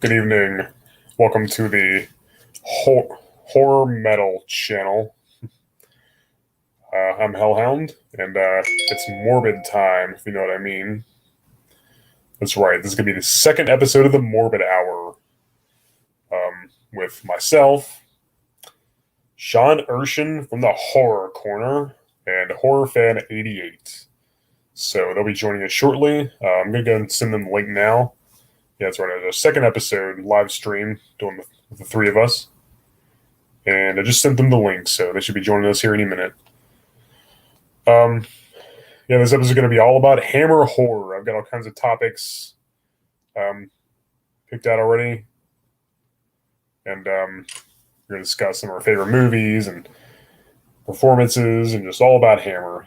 Good evening. Welcome to the horror metal channel. I'm Hellhound, and it's Morbid time, if you know what I mean. That's right. This is going to be the second episode of the Morbid Hour with myself, Sean Erschen from the Horror Corner, and Horror Fan 88. So they'll be joining us shortly. I'm going to go and send them the link now. Yeah, that's right. It's a second episode live stream doing with the three of us. And I just sent them the link, so they should be joining us here any minute. Yeah, this episode is going to be all about Hammer horror. I've got all kinds of topics picked out already, and we're going to discuss some of our favorite movies and performances, and just all about Hammer.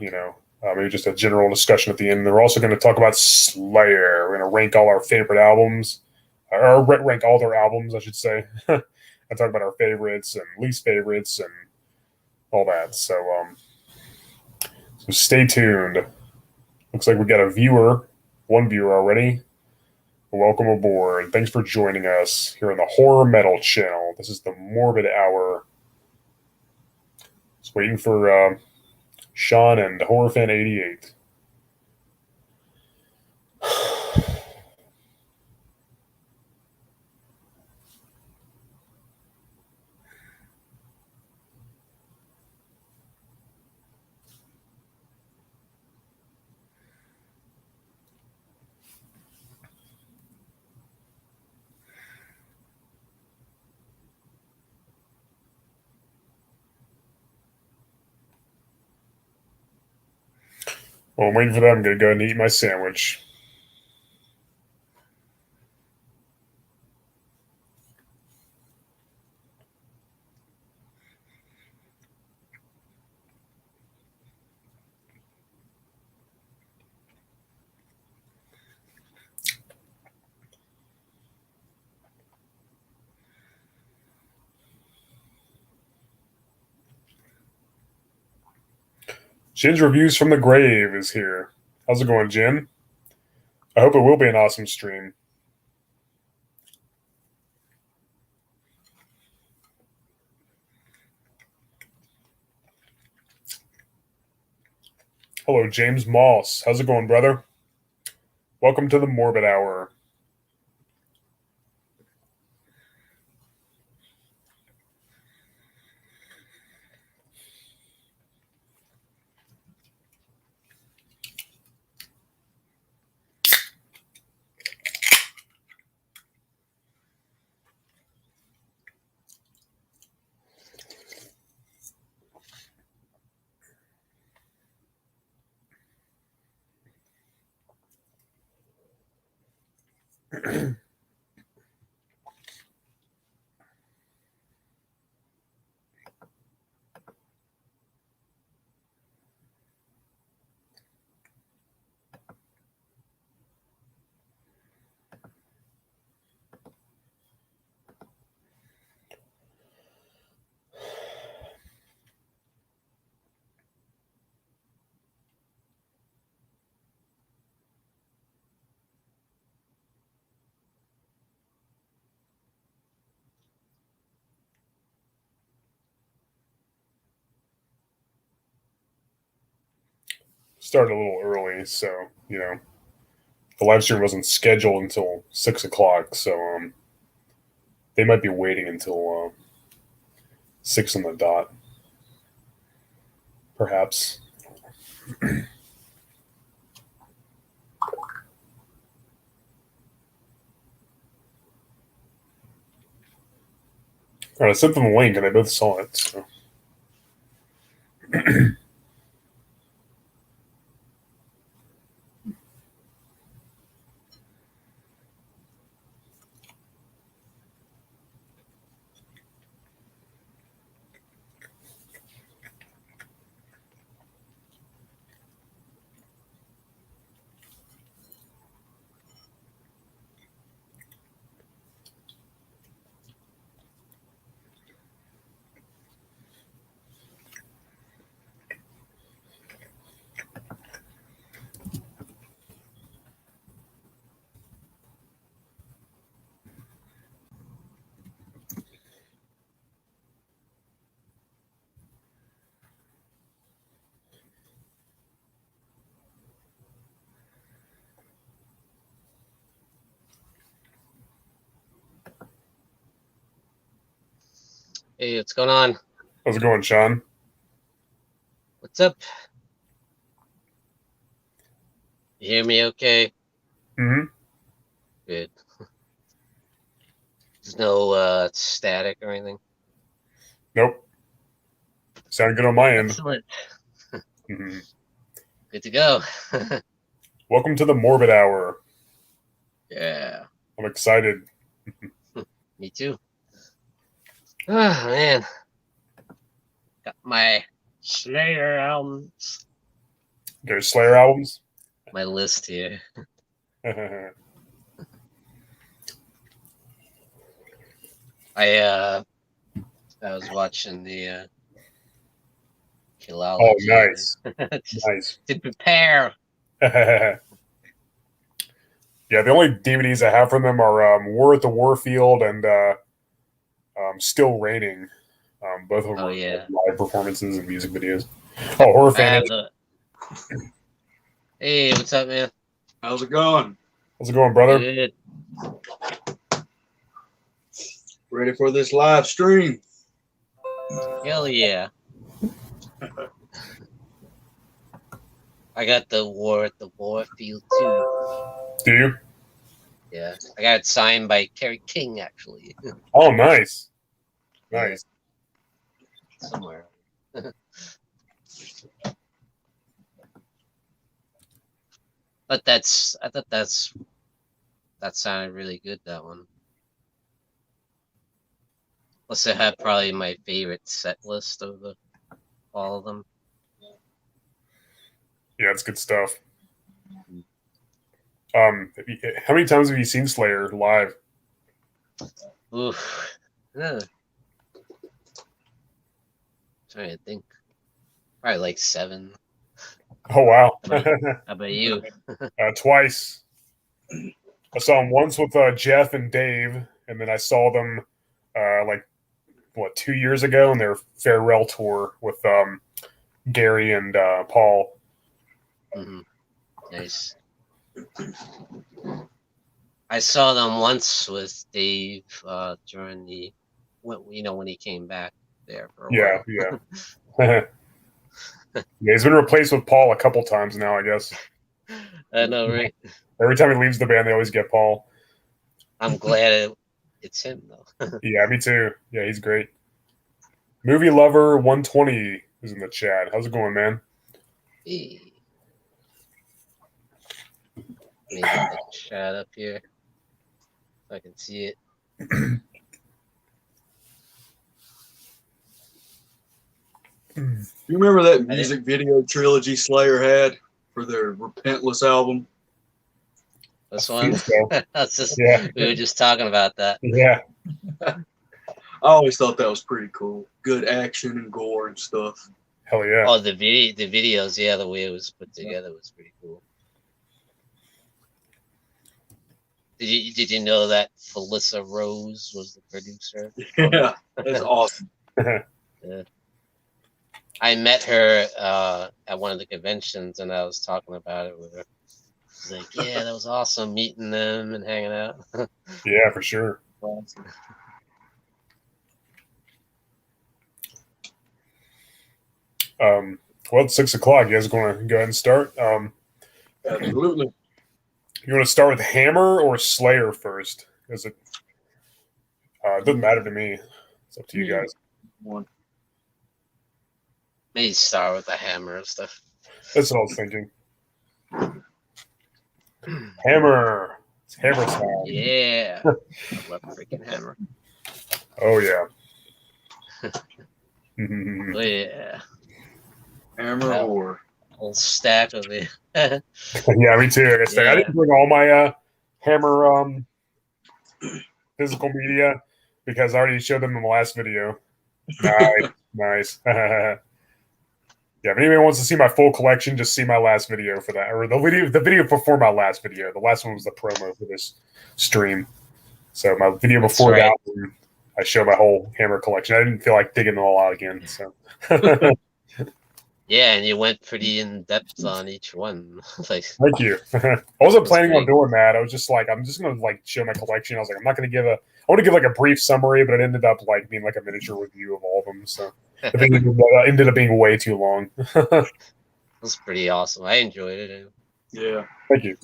Maybe just a general discussion at the end. We're also going to talk about Slayer. We're going to rank all our favorite albums, or rank all their albums, I should say. And talk about our favorites and least favorites and all that. So stay tuned. Looks like we got one viewer already. Welcome aboard. Thanks for joining us here on the Horror Metal channel. This is the Morbid Hour. Just waiting for Sean and Horror Fan 88. Well, I'm waiting for them. I'm going to go and eat my sandwich. Jin's Reviews from the Grave is here. How's it going, Jin? I hope it will be an awesome stream. Hello, James Moss. How's it going, brother? Welcome to the Morbid Hour. Started a little early, so the live stream wasn't scheduled until 6 o'clock, so they might be waiting until 6 on the dot, perhaps. All right, I sent them a link and they both saw it. So. Hey, what's going on? How's it going, Sean? What's up? You hear me okay? Mm-hmm. Good. There's no static or anything? Nope. Sound good on my end. Excellent. Mm-hmm. Good to go. Welcome to the Morbid Hour. Yeah. I'm excited. Me too. Oh, man. Got my Slayer albums. There's Slayer albums. My list here. I was watching the Oh, Killology nice. nice. To prepare. Yeah, the only DVDs I have from them are War at the Warfield and Still Raining. Both of them are live performances and music videos. Oh, Horror Fan. Hey, what's up, man? How's it going? How's it going, brother? Good. Ready for this live stream? Hell yeah. I got the War at the Warfield too. Do you? Yeah. I got it signed by Kerry King, actually. Oh, nice. Nice. Yeah. Somewhere. But I thought that sounded really good, that one. Plus, it had probably my favorite set list of all of them. Yeah, it's good stuff. How many times have you seen Slayer live? Oof. Yeah. Trying to think. Probably like 7. Oh, wow. How about you? Twice. I saw them once with Jeff and Dave, and then I saw them 2 years ago on their farewell tour with Gary and Paul. Mm-hmm. Nice. I saw them once with Dave during when he came back there for a while. Yeah. Yeah, he's been replaced with Paul a couple times now, I guess. I know, right? Every time he leaves the band, they always get Paul. I'm glad it's him, though. Yeah, me too. Yeah, he's great. Movie Lover 120 is in the chat. How's it going, man? Hey. Let me get the chat up here so I can see it. You remember that music video trilogy Slayer had for their Repentless album? This one? We were just talking about that. Yeah. I always thought that was pretty cool. Good action and gore and stuff. Hell yeah. Oh, the videos, yeah, the way it was put together was pretty cool. Did you know that Felissa Rose was the producer? Yeah, that's awesome. Yeah. I met her at one of the conventions, and I was talking about it with her. I was like, yeah, that was awesome meeting them and hanging out. Yeah, for sure. Awesome. Well, it's 6 o'clock. You guys want to go ahead and start? Absolutely. You want to start with Hammer or Slayer first? Because it doesn't matter to me. It's up to you guys. Maybe start with the Hammer and stuff. That's what I was thinking. Hammer. It's Hammer time. Yeah. I love freaking Hammer. Oh, yeah. Oh, yeah. Hammer or whole stack of it. Yeah, me too. I didn't bring all my Hammer physical media because I already showed them in the last video. Nice. Yeah, if anybody wants to see my full collection, just see my last video for that, or the video before my last video. The last one was the promo for this stream. So my video before that one, I show my whole Hammer collection. I didn't feel like digging them all out again. So Yeah, and you went pretty in depth on each one. Like, Thank you. I wasn't planning on great. doing that. I was just like, I'm just gonna like show my collection. I was like, I'm not gonna give a. I want to give like a brief summary, but it ended up like being like a miniature review of all of them. So I think it ended up being way too long. It was pretty awesome. I enjoyed it. Yeah. Thank you.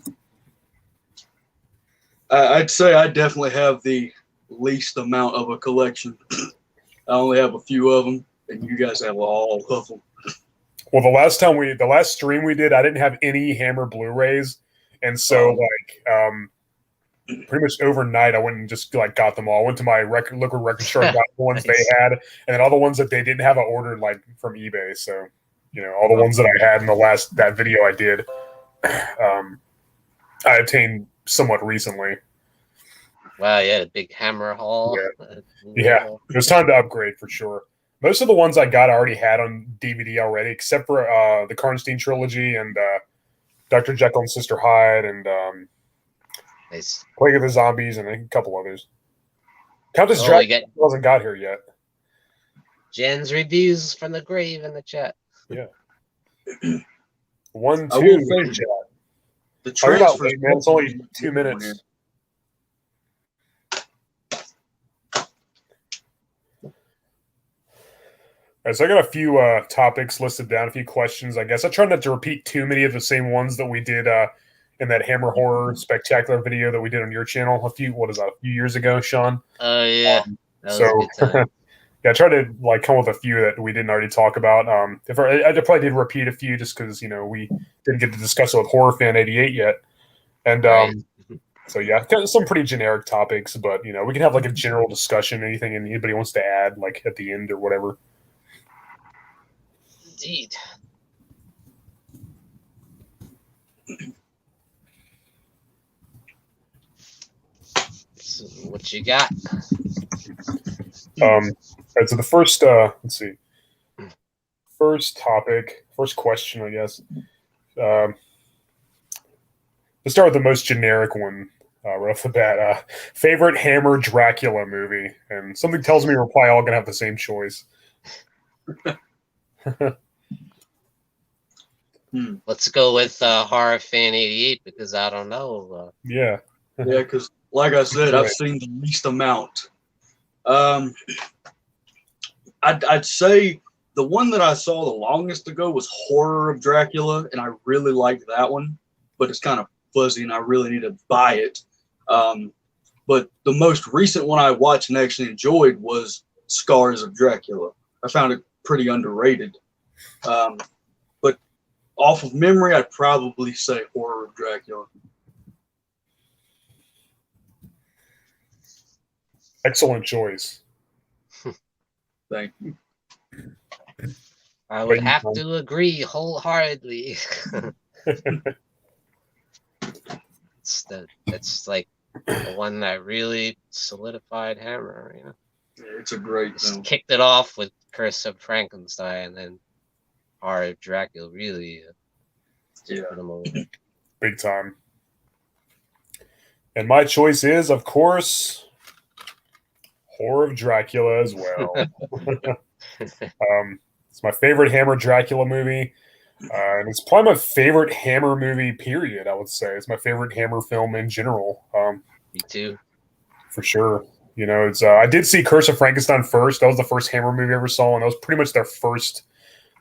I'd say I definitely have the least amount of a collection. I only have a few of them, and you guys have all of them. Well, the last stream we did, I didn't have any Hammer Blu-rays, and so pretty much overnight, I went and just like got them all. I went to my local record store, got the ones Nice. they had, and then all the ones that they didn't have, I ordered like from eBay. So, all the ones that I had in that video I did, I obtained somewhat recently. Wow, yeah, the big Hammer haul. Yeah, it was time to upgrade for sure. Most of the ones I got I already had on DVD already, except for the Karnstein trilogy and Dr. Jekyll and Sister Hyde and Nice. Plague of the Zombies and a couple others. Countess Dracula hasn't got here yet. Jen's reviews from the grave in the chat. Yeah. 1, 2. I will say, the transfers. Man, it's only 2 minutes. All right, so I got a few topics listed down, a few questions, I guess. I try not to repeat too many of the same ones that we did in that Hammer Horror Spectacular video that we did on your channel a few years ago, Sean? Oh, yeah. That was so, a good time. yeah, I tried to like come with a few that we didn't already talk about. I probably did repeat a few just because, we didn't get to discuss it with Horror Fan 88 yet. And Right. so, yeah, some pretty generic topics, but, we can have like a general discussion, anything anybody wants to add, like at the end or whatever. Indeed. So what you got? All right, so the first, let's see, first topic, first question, I guess. Let's start with the most generic one right off the bat. Favorite Hammer Dracula movie, and something tells me we're probably all gonna have the same choice. Let's go with Horror Fan 88 because I don't know. Yeah. Yeah, because like I said, I've seen the least amount. I'd say the one that I saw the longest ago was Horror of Dracula, and I really liked that one, but it's kind of fuzzy, and I really need to buy it. But the most recent one I watched and actually enjoyed was Scars of Dracula. I found it pretty underrated. But off of memory, I'd probably say Horror of Dracula. Excellent choice. Thank you. I would have to agree wholeheartedly. That's like the one that really solidified Hammer, Yeah, it's a great Just film. kicked it off with Curse of Frankenstein, and then Horror of Dracula really put him over. Big time. And my choice is, of course, Horror of Dracula as well. It's my favorite Hammer Dracula movie. And it's probably my favorite Hammer movie, period, I would say. It's my favorite Hammer film in general. Me too. For sure. It's I did see Curse of Frankenstein first. That was the first Hammer movie I ever saw, and that was pretty much their first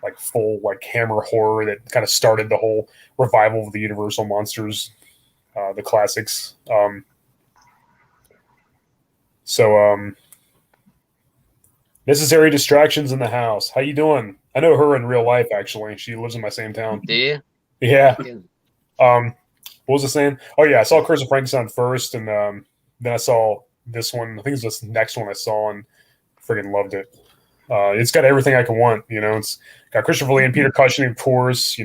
like full like Hammer horror that kind of started the whole revival of the Universal monsters, the classics. Necessary Distractions in the house. How you doing? I know her in real life, actually. She lives in my same town. Do you? Yeah. What was I saying? Oh, yeah. I saw Curse of Frankenstein first, and then I saw this one. I think it's this next one I saw, and friggin' loved it. It's got everything I can want. It's got Christopher Lee and Peter Cushing, of course,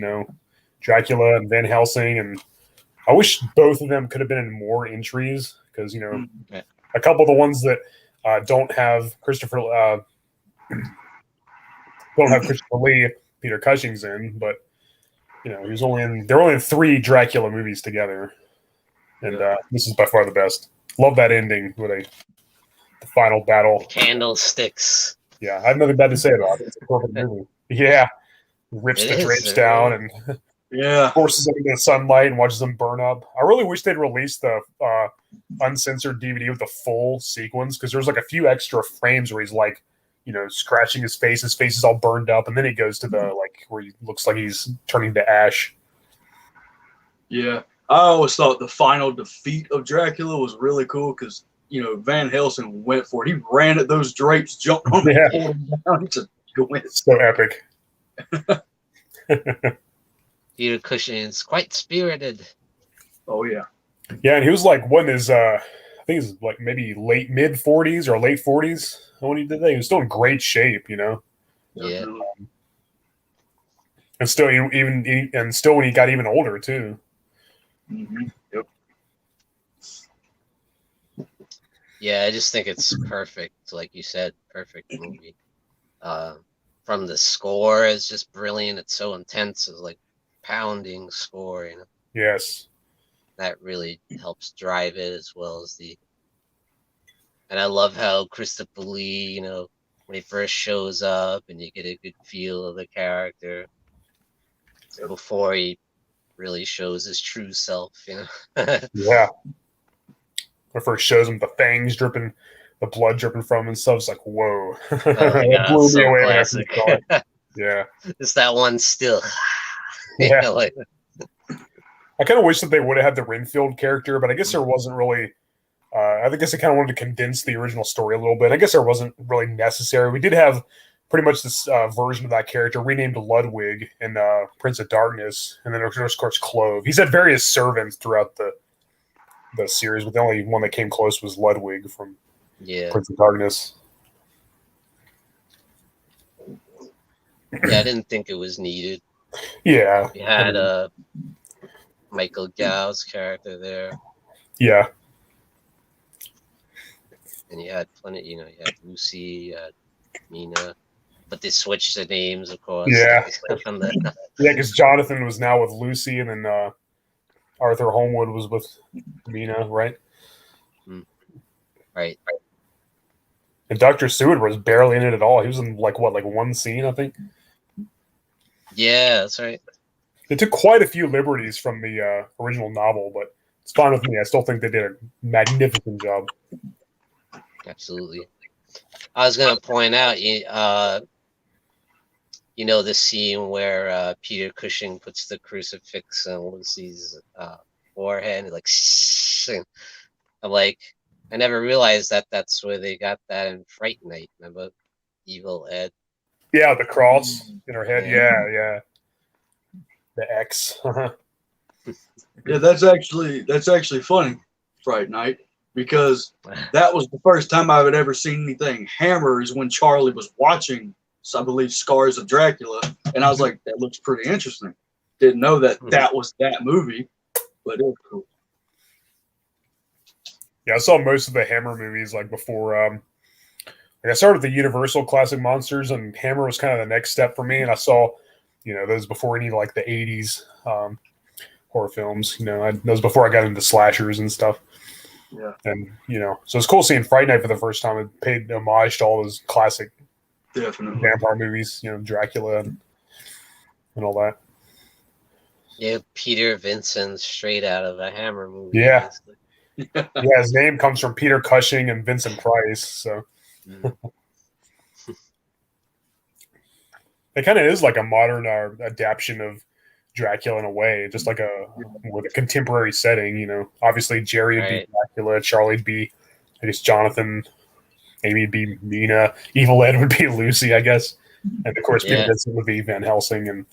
Dracula and Van Helsing. And I wish both of them could have been in more entries because, a couple of the ones that don't have Christopher Lee, Peter Cushing's in, but they're only in 3 Dracula movies together, and this is by far the best. Love that ending with the final battle. Candlesticks. Yeah, I have nothing bad to say about it. It's a perfect movie. Yeah, rips It the is, drapes it down really and Yeah. forces them into the sunlight and watches them burn up. I really wish they'd release the uncensored DVD with the full sequence, because there's like a few extra frames where he's like, scratching his face. His face is all burned up, and then he goes to the where he looks like he's turning to ash. Yeah. I always thought the final defeat of Dracula was really cool because, Van Helsing went for it. He ran at those drapes, jumped on them, Yeah. pulled them down. He just went. So epic. Peter Cushing's quite spirited. Oh, yeah. Yeah, and he was like one is I think he's like maybe mid 40s or late 40s when he did that. He was still in great shape, Yeah. Definitely. and still still when he got even older too. Mm-hmm. Yep. Yeah, I just think it's perfect. Like you said, perfect movie. From the score, it's just brilliant. It's so intense. It's like pounding score, Yes. that really helps drive it, as well as and I love how Christopher Lee, when he first shows up and you get a good feel of the character before he really shows his true self, Yeah. When first shows him the fangs dripping, the blood dripping from him and stuff, it's like, whoa. Oh my God, It blew me so away classic. when I first saw it. Yeah. It's that one still. Yeah. Like, I kind of wish that they would have had the Renfield character, but I guess there wasn't really. I guess I kind of wanted to condense the original story a little bit. I guess there wasn't really necessary. We did have pretty much this version of that character renamed Ludwig in Prince of Darkness, and then of course Clove. He's had various servants throughout the series, but the only one that came close was Ludwig from yeah. Prince of Darkness. Yeah, I didn't think it was needed. Yeah. You had Michael Gough's character there, Yeah. and you had plenty. You had Lucy, you had Mina, but they switched the names, of course. Yeah. From the Yeah, because Jonathan was now with Lucy, and then Arthur Holmwood was with Mina, right? right. And Dr. Seward was barely in it at all. He was in like one scene, I think. Yeah, that's right. They took quite a few liberties from the original novel, but it's fine with me. I still think they did a magnificent job. Absolutely. I was gonna point out, the scene where Peter Cushing puts the crucifix on Lucy's forehead, and like, and I'm like, I never realized that that's where they got that in Fright Night. Remember, Evil Ed? Yeah, the cross in her head. Yeah. Yeah. The X. Yeah, that's actually funny, Fright Night, because that was the first time I had ever seen anything Hammer is when Charlie was watching, I believe, Scars of Dracula, and I was like, that looks pretty interesting. Didn't know that was that movie, but it was cool. Yeah, I saw most of the Hammer movies like before. I started with the Universal Classic Monsters, and Hammer was kind of the next step for me. And I saw, those before any like the '80s horror films. Those before I got into slashers and stuff. Yeah. And so it's cool seeing Fright Night for the first time. It paid homage to all those classic Definitely vampire movies. Dracula and all that. Yeah, Peter Vincent straight out of a Hammer movie. Yeah. Basically. Yeah, his name comes from Peter Cushing and Vincent Price. So it kind of is like a modern adaptation of Dracula in a way, just like with a contemporary setting. Obviously Jerry would be Dracula, Charlie'd be, I guess, Jonathan, Amy would be Mina, Evil Ed would be Lucy, I guess, and of course Peter Vincent would be Van Helsing, and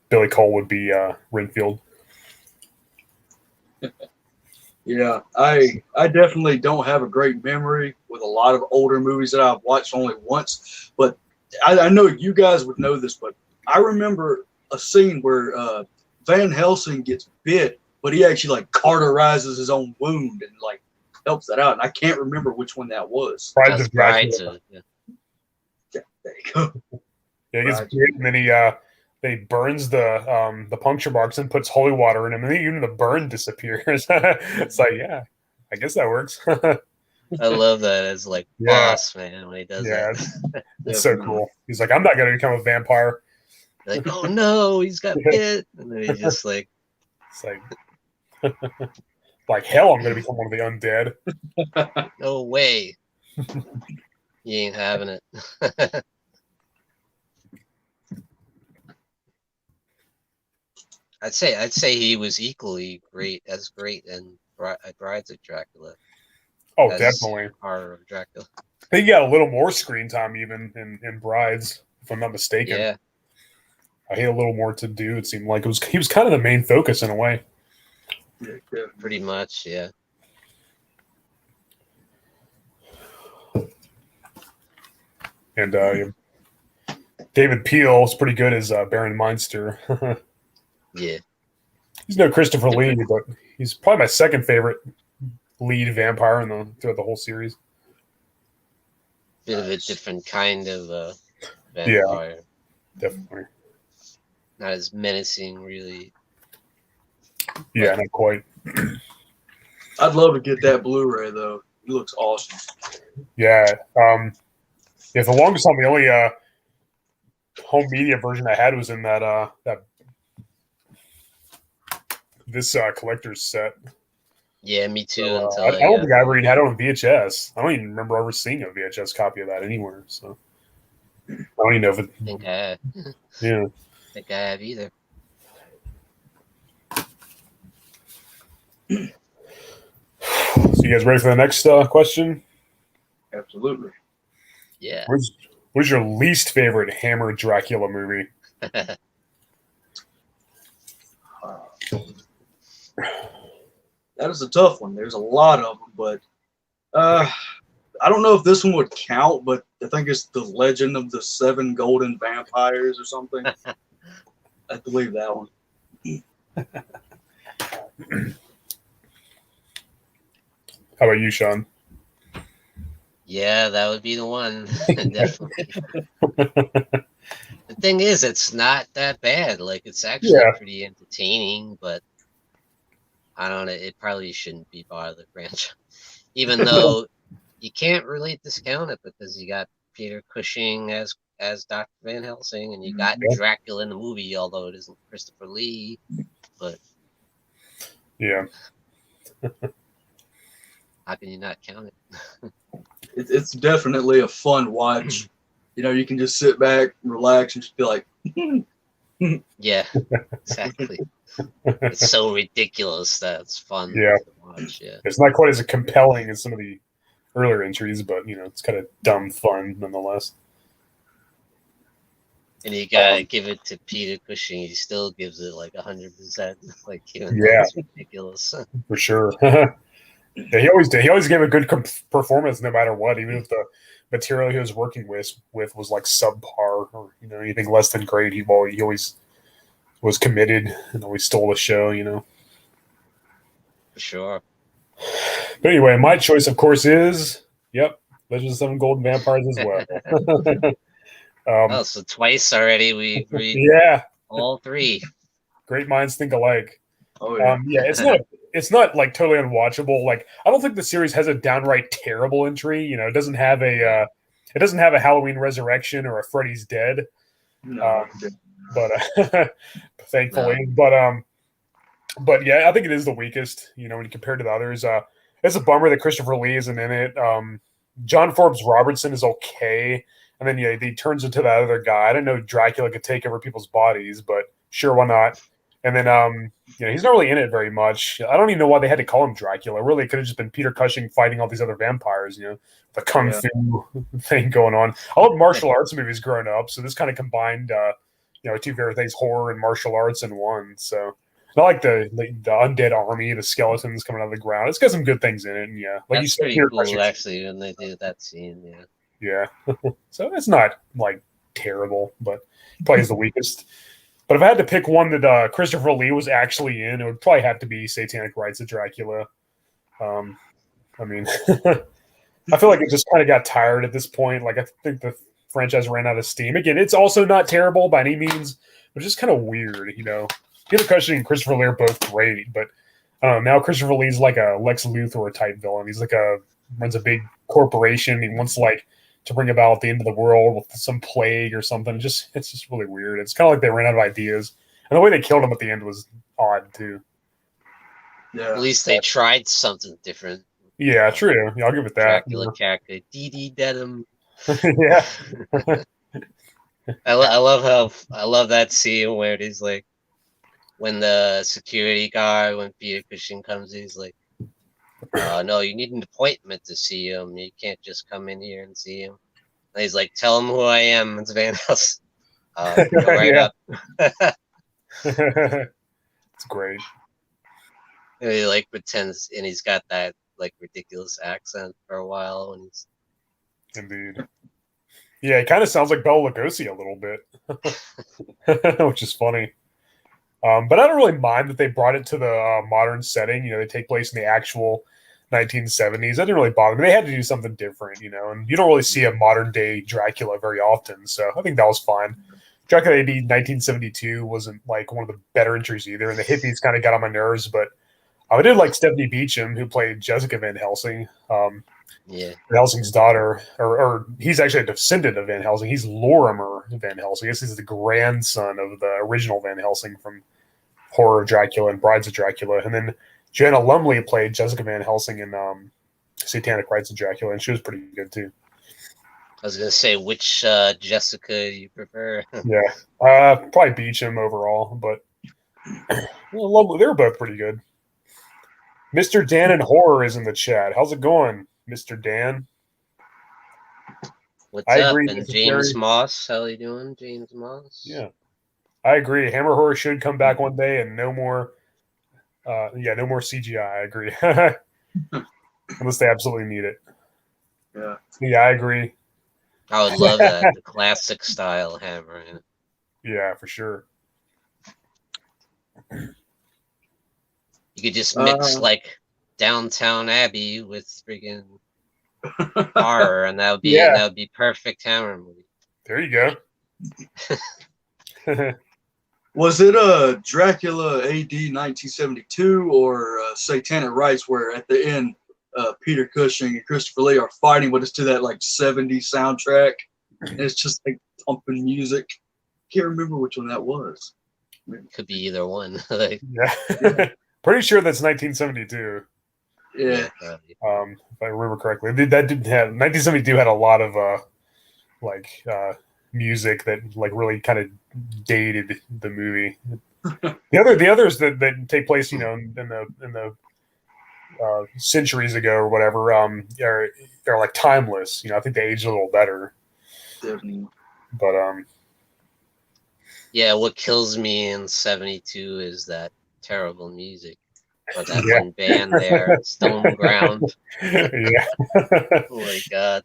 Billy Cole would be Renfield. Yeah, I definitely don't have a great memory with a lot of older movies that I've watched only once, but I know you guys would know this, but I remember a scene where Van Helsing gets bit, but he actually like cauterizes his own wound and like helps that out, and I can't remember which one that was. Brides of Dracula. Yeah, there you go. Yeah, he gets bit, and then he burns the puncture marks and puts holy water in them, and then even the burn disappears. It's like, yeah, I guess that works. I love that as like Yeah. boss man when he does Yeah, that. it's so cool. He's like, I'm not going to become a vampire. Like, oh no, he's got bit, and then he just like, It's like hell, I'm going to become one of the undead. no way, he ain't having it. I'd say he was equally great in Brides of Dracula Oh, as definitely. Horror of Dracula. I think he got a little more screen time even in Brides, if I'm not mistaken. Yeah, He had a little more to do. It seemed like he was kind of the main focus in a way. Yeah. pretty much. Yeah. And David Peel is pretty good as Baron Meinster. Yeah. He's no Christopher Lee, but he's probably my second favorite lead vampire throughout the whole series. Bit of a different kind of vampire. Yeah, definitely. Not as menacing, really. Yeah, not quite. I'd love to get that Blu-ray though. It looks awesome. Yeah. Yeah, the longest time, the only home media version I had was in that this collector's set. Yeah, me too. So, until I don't think I ever even had it on VHS. I don't even remember ever seeing a VHS copy of that anywhere. So I don't even know if it. think I have. Yeah. think I have either. So you guys ready for the next question? Absolutely. Yeah. What's your least favorite Hammer Dracula movie? That is a tough one. There's a lot of them, but I don't know if this one would count, but I think it's The Legend of the Seven Golden Vampires or something. I believe that one. How about you, Sean? Yeah, that would be the one. Definitely. The thing is, it's not that bad. Like, it's actually pretty entertaining, but I don't know. It probably shouldn't be part of the franchise. Even though you can't really discount it because you got Peter Cushing as Dr. Van Helsing, and you got Dracula in the movie, although it isn't Christopher Lee. But yeah, how can you not count it? It's definitely a fun watch. You know, you can just sit back, relax, and just be like, yeah, exactly. It's so ridiculous that it's fun Yeah. to watch. Yeah, it's not quite as compelling as some of the earlier entries, but it's kind of dumb fun nonetheless. and you gotta give it to Peter Cushing. He still gives it like 100%. Like, even though it's ridiculous. For sure. Yeah, he always did. He always gave a good performance no matter what, even if the material he was working with was like subpar or anything less than great. He always was committed and always stole the show. For sure. But anyway, my choice, of course, is Legend of Seven Golden Vampires as well. Oh, so twice already we agreed. Yeah, all three. Great minds think alike. oh yeah. It's not like totally unwatchable. Like, I don't think the series has a downright terrible entry. It doesn't have a Halloween Resurrection or a Freddy's Dead. No, But thankfully, but yeah, I think it is the weakest. When you compare to the others, it's a bummer that Christopher Lee isn't in it. John Forbes Robertson is okay, and then he turns into that other guy. I didn't know Dracula could take over people's bodies, but sure, why not? And then he's not really in it very much. I don't even know why they had to call him Dracula. Really, it could have just been Peter Cushing fighting all these other vampires. The kung fu thing going on. I love martial arts movies growing up, so this kind of combined two favorite things: horror and martial arts in one. So I like the undead army, the skeletons coming out of the ground. It's got some good things in it. And like That's you said, pretty Peter cool, Cushing. actually, when they did that scene. Yeah. Yeah. So it's not like terrible, but probably is the weakest. But if I had to pick one that Christopher Lee was actually in, it would probably have to be Satanic Rites of Dracula. I mean, I feel like it just kind of got tired at this point. Like, I think the franchise ran out of steam. Again, it's also not terrible by any means, but just kind of weird, Peter Cushing and Christopher Lee are both great, but now Christopher Lee's like a Lex Luthor type villain. He's like a runs a big corporation. He wants like to bring about the end of the world with some plague or something. It's just really weird. It's kind of like they ran out of ideas, and the way they killed him at the end was odd too. Yeah. At least they tried something different. Yeah, true. Yeah, I'll give it that. Dracula character, Dee Dedham. Yeah. I love that scene where it is like when the security guard, when Peter Cushing comes, he's like, no, you need an appointment to see him. You can't just come in here and see him. And he's like, tell him who I am. It's Van Helsing. Go right up. It's great. And he like pretends, and he's got that like ridiculous accent for a while. And he's Indeed. Yeah, it kind of sounds like Bela Lugosi a little bit, which is funny. But I don't really mind that they brought it to the modern setting. You know, they take place in the actual 1970s. That didn't really bother me. They had to do something different, you know, and you don't really see a modern day Dracula very often. So I think that was fine. Dracula AD 1972 wasn't like one of the better entries either, and the hippies kind of got on my nerves. But I did like Stephanie Beacham, who played Jessica Van Helsing. yeah, Van Helsing's daughter, or he's actually a descendant of Van Helsing. He's Lorimer Van Helsing. I guess he's the grandson of the original Van Helsing from Horror of Dracula and Brides of Dracula. And then Joanna Lumley played Jessica Van Helsing in Satanic Rites of Dracula, and she was pretty good too. I was gonna say, which Jessica you prefer? Yeah, probably Beacham overall, but well, they were both pretty good. Mr. Dan in Horror is in the chat. How's it going, Mr. Dan? What's I up? agree, And Mrs. James Terry. Moss, how you doing, James Moss? Yeah, I agree. Hammer Horror should come back one day, and no more. No more CGI. I agree. Unless they absolutely need it. Yeah, I agree. I would love that, the classic style Hammer. Yeah, for sure. You could just mix like Downtown Abbey with freaking horror, and that would be perfect Hammer movie. There you go. Was it Dracula AD 1972 or Satanic Rites, where at the end Peter Cushing and Christopher Lee are fighting, but it's to that like 70s soundtrack, and it's just like pumping music. Can't remember which one that was. Could be either one. Like, Yeah. Pretty sure that's 1972. Yeah. If I remember correctly. That didn't have 1972 had a lot of music that like really kind of dated the movie. The others that take place, you know, in the centuries ago or whatever, are like timeless. You know, I think they aged a little better. Definitely. But yeah, what kills me in '72 is that terrible music. Or that Yeah. one band there, Stone Ground. yeah, Oh my god.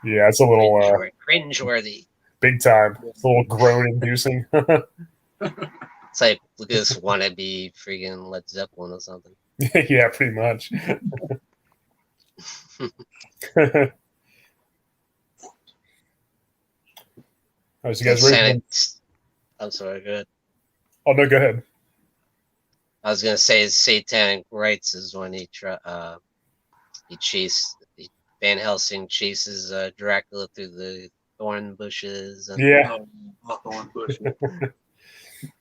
yeah, it's a little Cringeworthy. big time. It's a little groan inducing. It's like, look at this wannabe freaking Led Zeppelin or something. Yeah, pretty much. All right, so you guys ready? I'm sorry, go ahead. Oh no, go ahead. I was gonna say Satanic Rites is when Van Helsing chases Dracula through the thorn bushes, and Yeah. Hawthorne Bush.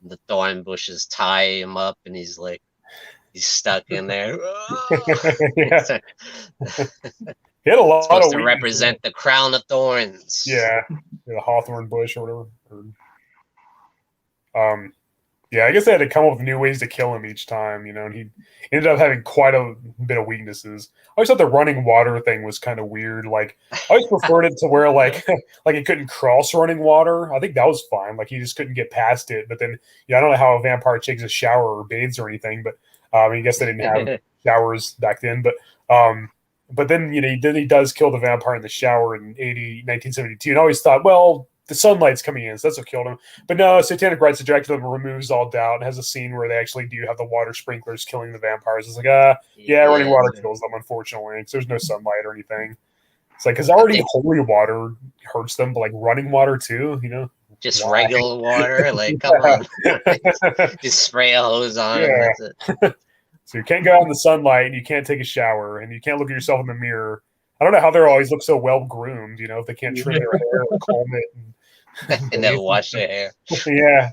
the thorn bushes tie him up, and he's stuck in there. Yeah. He had a lot Supposed of to represent the crown of thorns. Yeah, the Hawthorne bush or whatever. Yeah, I guess they had to come up with new ways to kill him each time, you know, and he ended up having quite a bit of weaknesses. I always thought the running water thing was kind of weird. Like, I always preferred it to where, like he couldn't cross running water. I think that was fine. Like, he just couldn't get past it. But then, I don't know how a vampire takes a shower or bathes or anything, but I guess they didn't have showers back then. But then, he does kill the vampire in the shower in 1972. And I always thought, well, the sunlight's coming in, so that's what killed him. But no, Satanic Rites of Dracula removes all doubt and has a scene where they actually do have the water sprinklers killing the vampires. It's like, running water kills them, unfortunately, because there's no sunlight or anything. It's like, because already holy water hurts them, but like running water too, Just why? regular water, like, come on. Just spray a hose on them, that's it. So you can't go out in the sunlight, and you can't take a shower, and you can't look at yourself in the mirror. I don't know how they always look so well groomed. If they can't trim their hair or comb it. And never wash their hair. Yeah,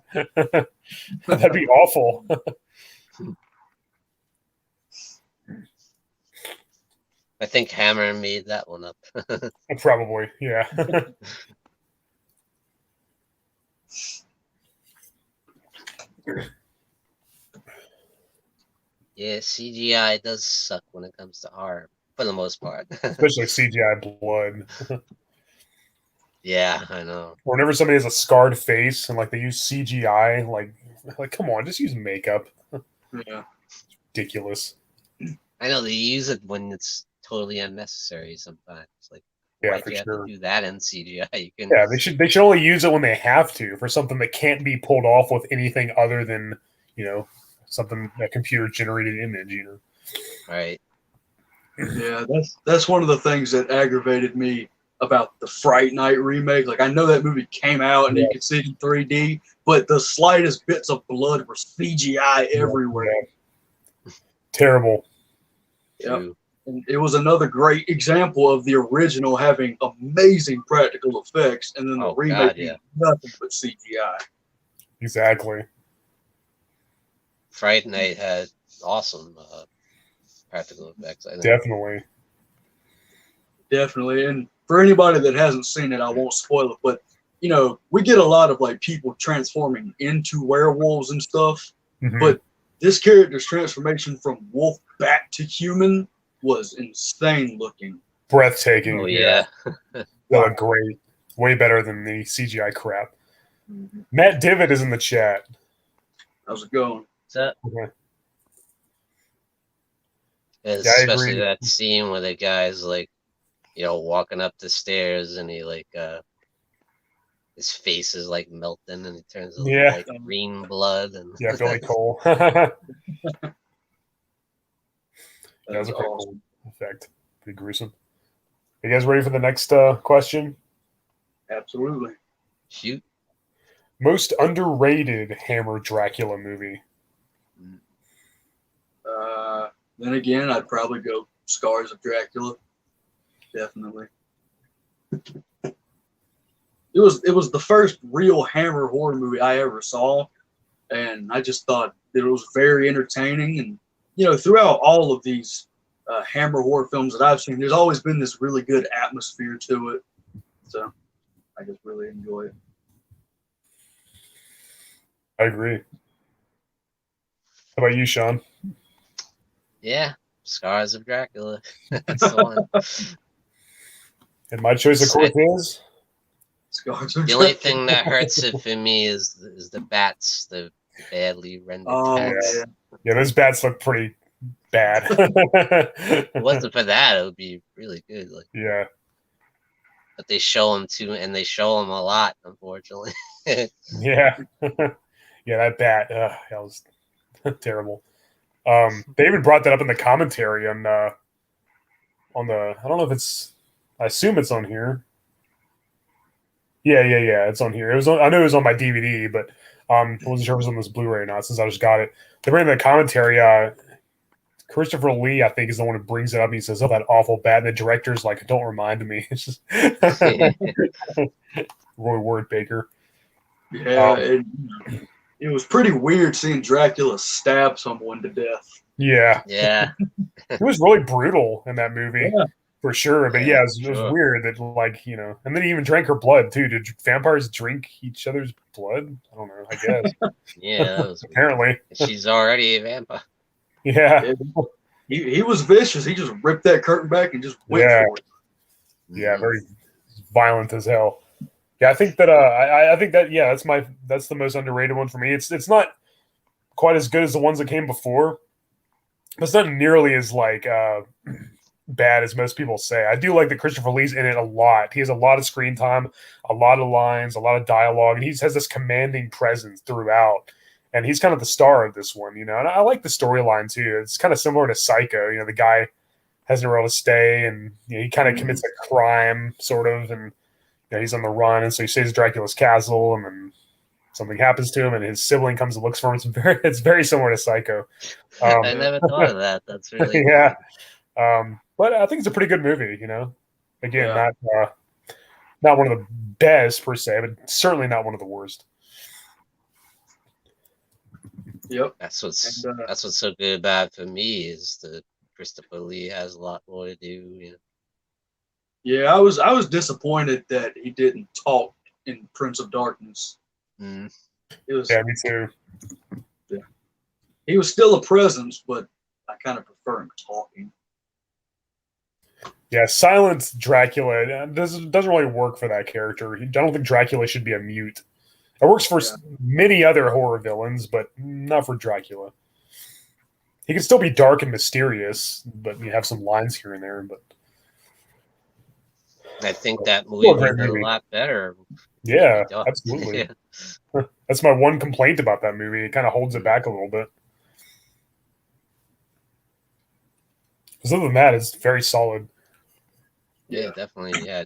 that'd be awful. I think Hammer made that one up. Probably, yeah. Yeah, CGI does suck when it comes to art, for the most part. Especially CGI blood. Yeah, I know. Whenever somebody has a scarred face and like they use CGI, like come on, just use makeup. Yeah. Ridiculous. I know they use it when it's totally unnecessary sometimes. Like, Yeah, why for do you have sure. to do that in CGI? You can. Yeah, they should only use it when they have to for something that can't be pulled off with anything other than something a computer generated image. Right. Yeah, that's one of the things that aggravated me about the Fright Night remake. Like, I know that movie came out and you could see it in 3D, but the slightest bits of blood were CGI everywhere. Yeah. Terrible. Yep. And it was another great example of the original having amazing practical effects, and then the remake being nothing but CGI. Exactly. Fright Night had awesome practical effects. I think. Definitely. And for anybody that hasn't seen it, I won't spoil it, but we get a lot of like people transforming into werewolves and stuff. Mm-hmm. But this character's transformation from wolf back to human was insane looking. Breathtaking. Oh yeah. Wow. Great. Way better than the CGI crap. Mm-hmm. Matt Divitt is in the chat. How's it going? What's up? Okay. Especially that scene where the guy's like, walking up the stairs and he like his face is like melting and he turns like green blood and Billy Cole. That was a pretty awesome cool effect. Pretty gruesome. Are you guys ready for the next question? Absolutely. Shoot. Most underrated Hammer Dracula movie. Then again, I'd probably go Scars of Dracula. Definitely. It was the first real Hammer horror movie I ever saw, and I just thought that it was very entertaining. And throughout all of these Hammer horror films that I've seen, there's always been this really good atmosphere to it. So I just really enjoy it. I agree. How about you, Sean? Yeah, Scars of Dracula. That's the one. And my choice, of course, is Scars of the only thing that hurts it for me is the bats, the badly rendered bats. Yeah, those bats look pretty bad. If it wasn't for that, it would be really good. Like, yeah. But they show them too, and they show them a lot, unfortunately. Yeah. Yeah, that bat, that was terrible. They even brought that up in the commentary on the. I don't know if it's. I assume it's on here. Yeah, it's on here. It was. I know it was on my DVD, but I wasn't sure if it was on this Blu-ray or not since I just got it. They bring in the commentary. Christopher Lee, I think, is the one who brings it up. He says, "Oh, that awful bat." And the director's like, "Don't remind me." It's just Roy Ward Baker. Yeah, it was pretty weird seeing Dracula stab someone to death. Yeah. It was really brutal in that movie, for sure. But it was weird that, like, and then he even drank her blood, too. Did vampires drink each other's blood? I don't know, I guess. Yeah, that was apparently. She's already a vampire. Yeah. He was vicious. He just ripped that curtain back and just went for it. Yeah, very violent as hell. Yeah, I think that I think that that's the most underrated one for me. It's not quite as good as the ones that came before. It's not nearly as like bad as most people say. I do like that Christopher Lee's in it a lot. He has a lot of screen time, a lot of lines, a lot of dialogue, and he has this commanding presence throughout. And he's kind of the star of this one, And I like the storyline too. It's kind of similar to Psycho. The guy has nowhere else to stay, and he kind of commits a crime, sort of, and he's on the run, and so he saves Dracula's castle, and then something happens to him, and his sibling comes and looks for him. It's very similar to Psycho. I never thought of that. That's really Yeah. cool. But I think it's a pretty good movie. Again, Yeah. not one of the best per se, but certainly not one of the worst. Yep. That's what's And, that's what's so good about it for me is that Christopher Lee has a lot more to do. Yeah, I was disappointed that he didn't talk in Prince of Darkness. Mm. It was Yeah, me too. he was still a presence, but I kind of prefer him talking. Yeah, silent Dracula doesn't really work for that character. I don't think Dracula should be a mute. It works for many other horror villains, but not for Dracula. He can still be dark and mysterious, but you have some lines here and there. But I think that movie would have been a lot better. Yeah, He does. absolutely. Yeah. That's my one complaint about that movie. It kind of holds it back a little bit. Because other than that, it's very solid. Yeah, definitely. Yeah,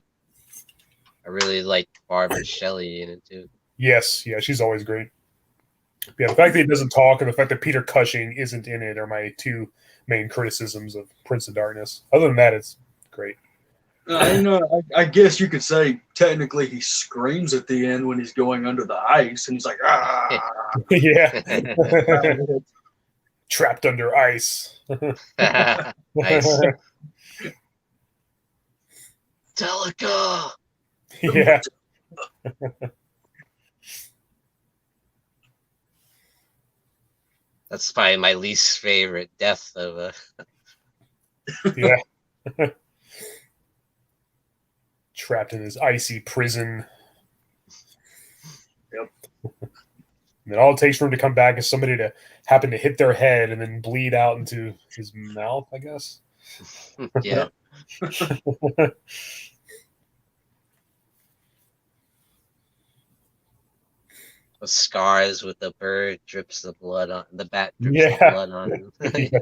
I really liked Barbara Shelley in it too. Yes, yeah, she's always great. Yeah, the fact that he doesn't talk and the fact that Peter Cushing isn't in it are my two main criticisms of Prince of Darkness. Other than that, it's great. I guess you could say technically he screams at the end when he's going under the ice, and he's like, ah. Yeah. Trapped under ice. Nice. Delica. Yeah. That's probably my least favorite death of a. Yeah. Trapped in his icy prison. Yep. And all it takes for him to come back is somebody to happen to hit their head and then bleed out into his mouth, I guess. Yeah. The scars with the bird drips the blood on the bat drips the blood on him. Yeah,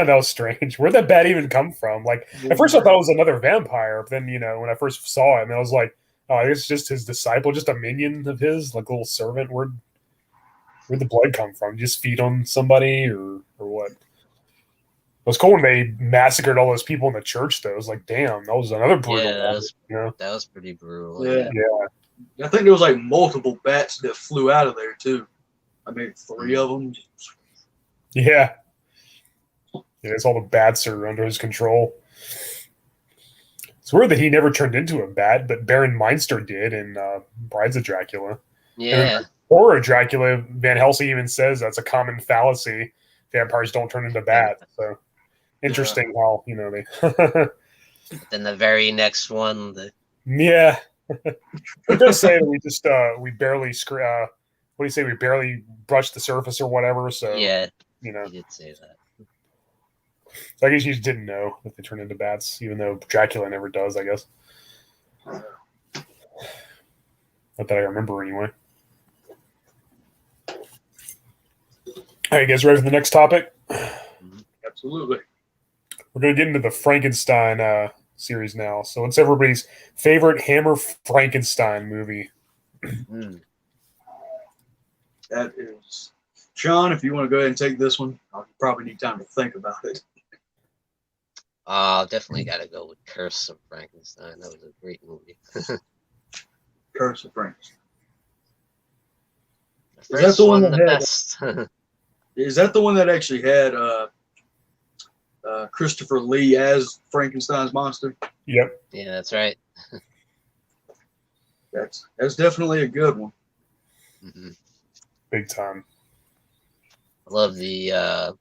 that was strange. Where'd that bat even come from? Like at first I thought it was another vampire, but then when I first saw him, I was like, oh, I guess it's just his disciple, just a minion of his, like a little servant. Where'd the blood come from? Just feed on somebody or what? It was cool when they massacred all those people in the church, though. It was like, damn, that was another brutal one. That was pretty brutal. Yeah. I think there was like multiple bats that flew out of there too. I mean, 3 of them. Yeah. It's all the bats are under his control. It's weird that he never turned into a bat, but Baron Meinster did in Brides of Dracula. Yeah. And horror Dracula, Van Helsing even says that's a common fallacy. Vampires don't turn into bats. So interesting how, they. But then the very next one. Yeah. He does say that we barely what do you say? We barely brushed the surface or whatever. So yeah, he did say that. So I guess you just didn't know that they turn into bats, even though Dracula never does. I guess not that I remember anyway. All right, you guys ready for the next topic? Absolutely. We're going to get into the Frankenstein series now. So it's everybody's favorite Hammer Frankenstein movie. That is, Sean, if you want to go ahead and take this one, I'll probably need time to think about it. Definitely got to go with Curse of Frankenstein. That was a great movie. Curse of Frankenstein. The first one, the best. Is that the one that actually had Christopher Lee as Frankenstein's monster? Yep. Yeah, that's right. That's definitely a good one. Mm-hmm. Big time. I love the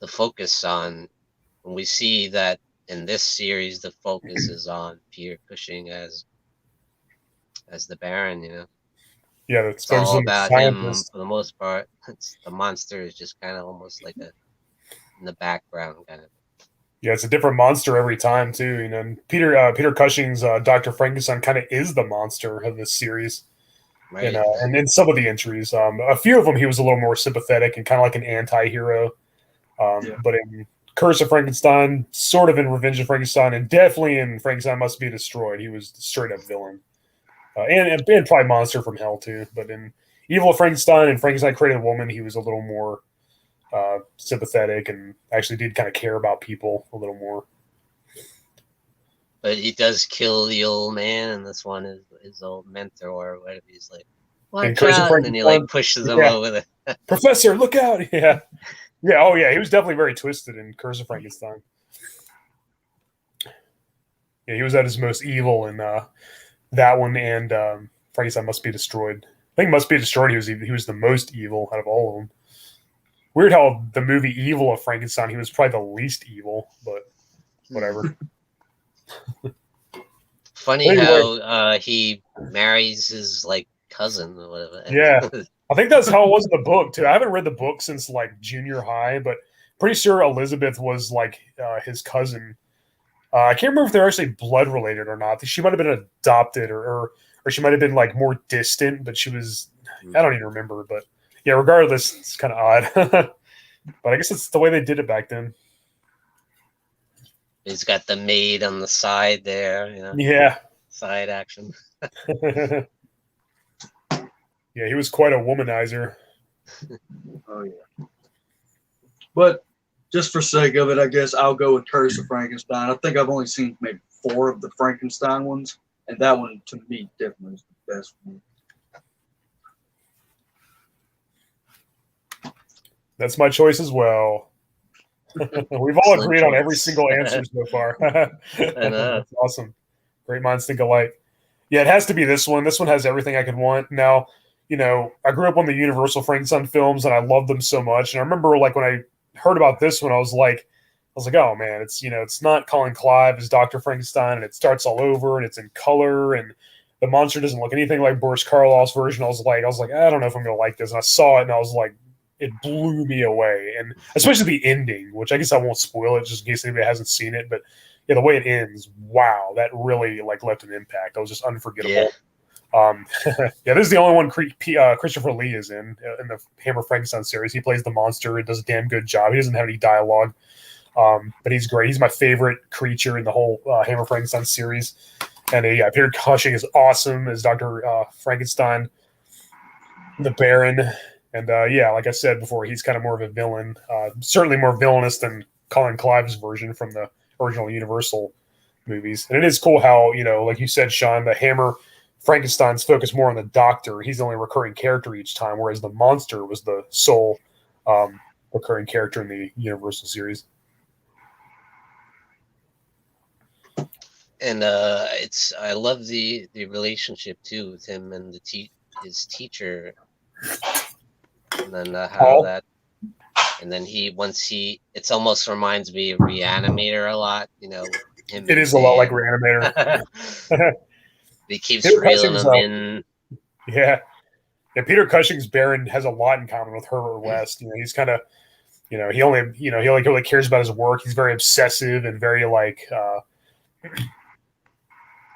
focus on when we see that in this series the focus is on Peter Cushing as the Baron. Yeah, it's all about him for the most part. The monster is just kind of almost like in the background kind of. Yeah, it's a different monster every time too. And Peter Cushing's Dr. Frankenstein kind of is the monster of this series. Right. And in some of the entries, a few of them he was a little more sympathetic and kind of like an anti-hero. But in Curse of Frankenstein, sort of in Revenge of Frankenstein, and definitely in Frankenstein Must Be Destroyed, he was the straight-up villain. and probably Monster from Hell too. But in Evil of Frankenstein and Frankenstein Created a Woman, he was a little more sympathetic and actually did kind of care about people a little more. But he does kill the old man, and this one is his old mentor or whatever. He's like, watch out, and then he like pushes him over the Professor, look out! Yeah, yeah. Oh yeah, he was definitely very twisted in Curse of Frankenstein. Yeah, he was at his most evil in that one, and Frankenstein Must Be Destroyed. I think Must Be Destroyed. He was the most evil out of all of them. Weird how the movie Evil of Frankenstein, he was probably the least evil, but whatever. Funny anyway, how he marries his like cousin or whatever. Yeah, I think that's how it was in the book too. I haven't read the book since like junior high, but pretty sure Elizabeth was like his cousin. I can't remember if they're actually blood related or not. She might have been adopted, or she might have been like more distant. But she was, I don't even remember. But yeah, regardless, it's kind of odd. But I guess it's the way they did it back then. He's got the maid on the side there, you know. Yeah. Side action. Yeah, he was quite a womanizer. Oh yeah. But just for sake of it, I guess I'll go with Curse of Frankenstein. I think I've only seen maybe 4 of the Frankenstein ones, and that one to me definitely is the best one. That's my choice as well. We've all agreed on every single answer so far. That's awesome. Great minds think alike. Yeah, it has to be this one. This one has everything I could want. Now, you know, I grew up on the Universal Frankenstein films, and I loved them so much. And I remember, like, when I heard about this one, I was like, oh man, it's not Colin Clive as Dr. Frankenstein, and it starts all over, and it's in color, and the monster doesn't look anything like Boris Karloff's version. I was like, I don't know if I'm gonna like this. And I saw it, and I was like, it blew me away, and especially the ending, which I guess I won't spoil it just in case anybody hasn't seen it. But yeah, the way it ends, wow, that really like left an impact. That was just unforgettable. Yeah, yeah, this is the only one Christopher Lee is in the Hammer Frankenstein series. He plays the monster and does a damn good job. He doesn't have any dialogue, but he's great. He's my favorite creature in the whole Hammer Frankenstein series. And yeah, Peter Cushing is awesome as Dr. Frankenstein, the Baron. And yeah, like I said before, he's kind of more of a villain, certainly more villainous than Colin Clive's version from the original Universal movies. And it is cool how, you know, like you said, Sean, the Hammer Frankenstein's focused more on the doctor. He's the only recurring character each time, whereas the monster was the sole recurring character in the Universal series. And I love the relationship too with him and his teacher. And then how that, and then it almost reminds me of Reanimator a lot, you know. It is a lot like Reanimator. He keeps reeling them in. Yeah, Peter Cushing's Baron has a lot in common with Herbert West. You know, he's kind of, you know, he only cares about his work. He's very obsessive and very like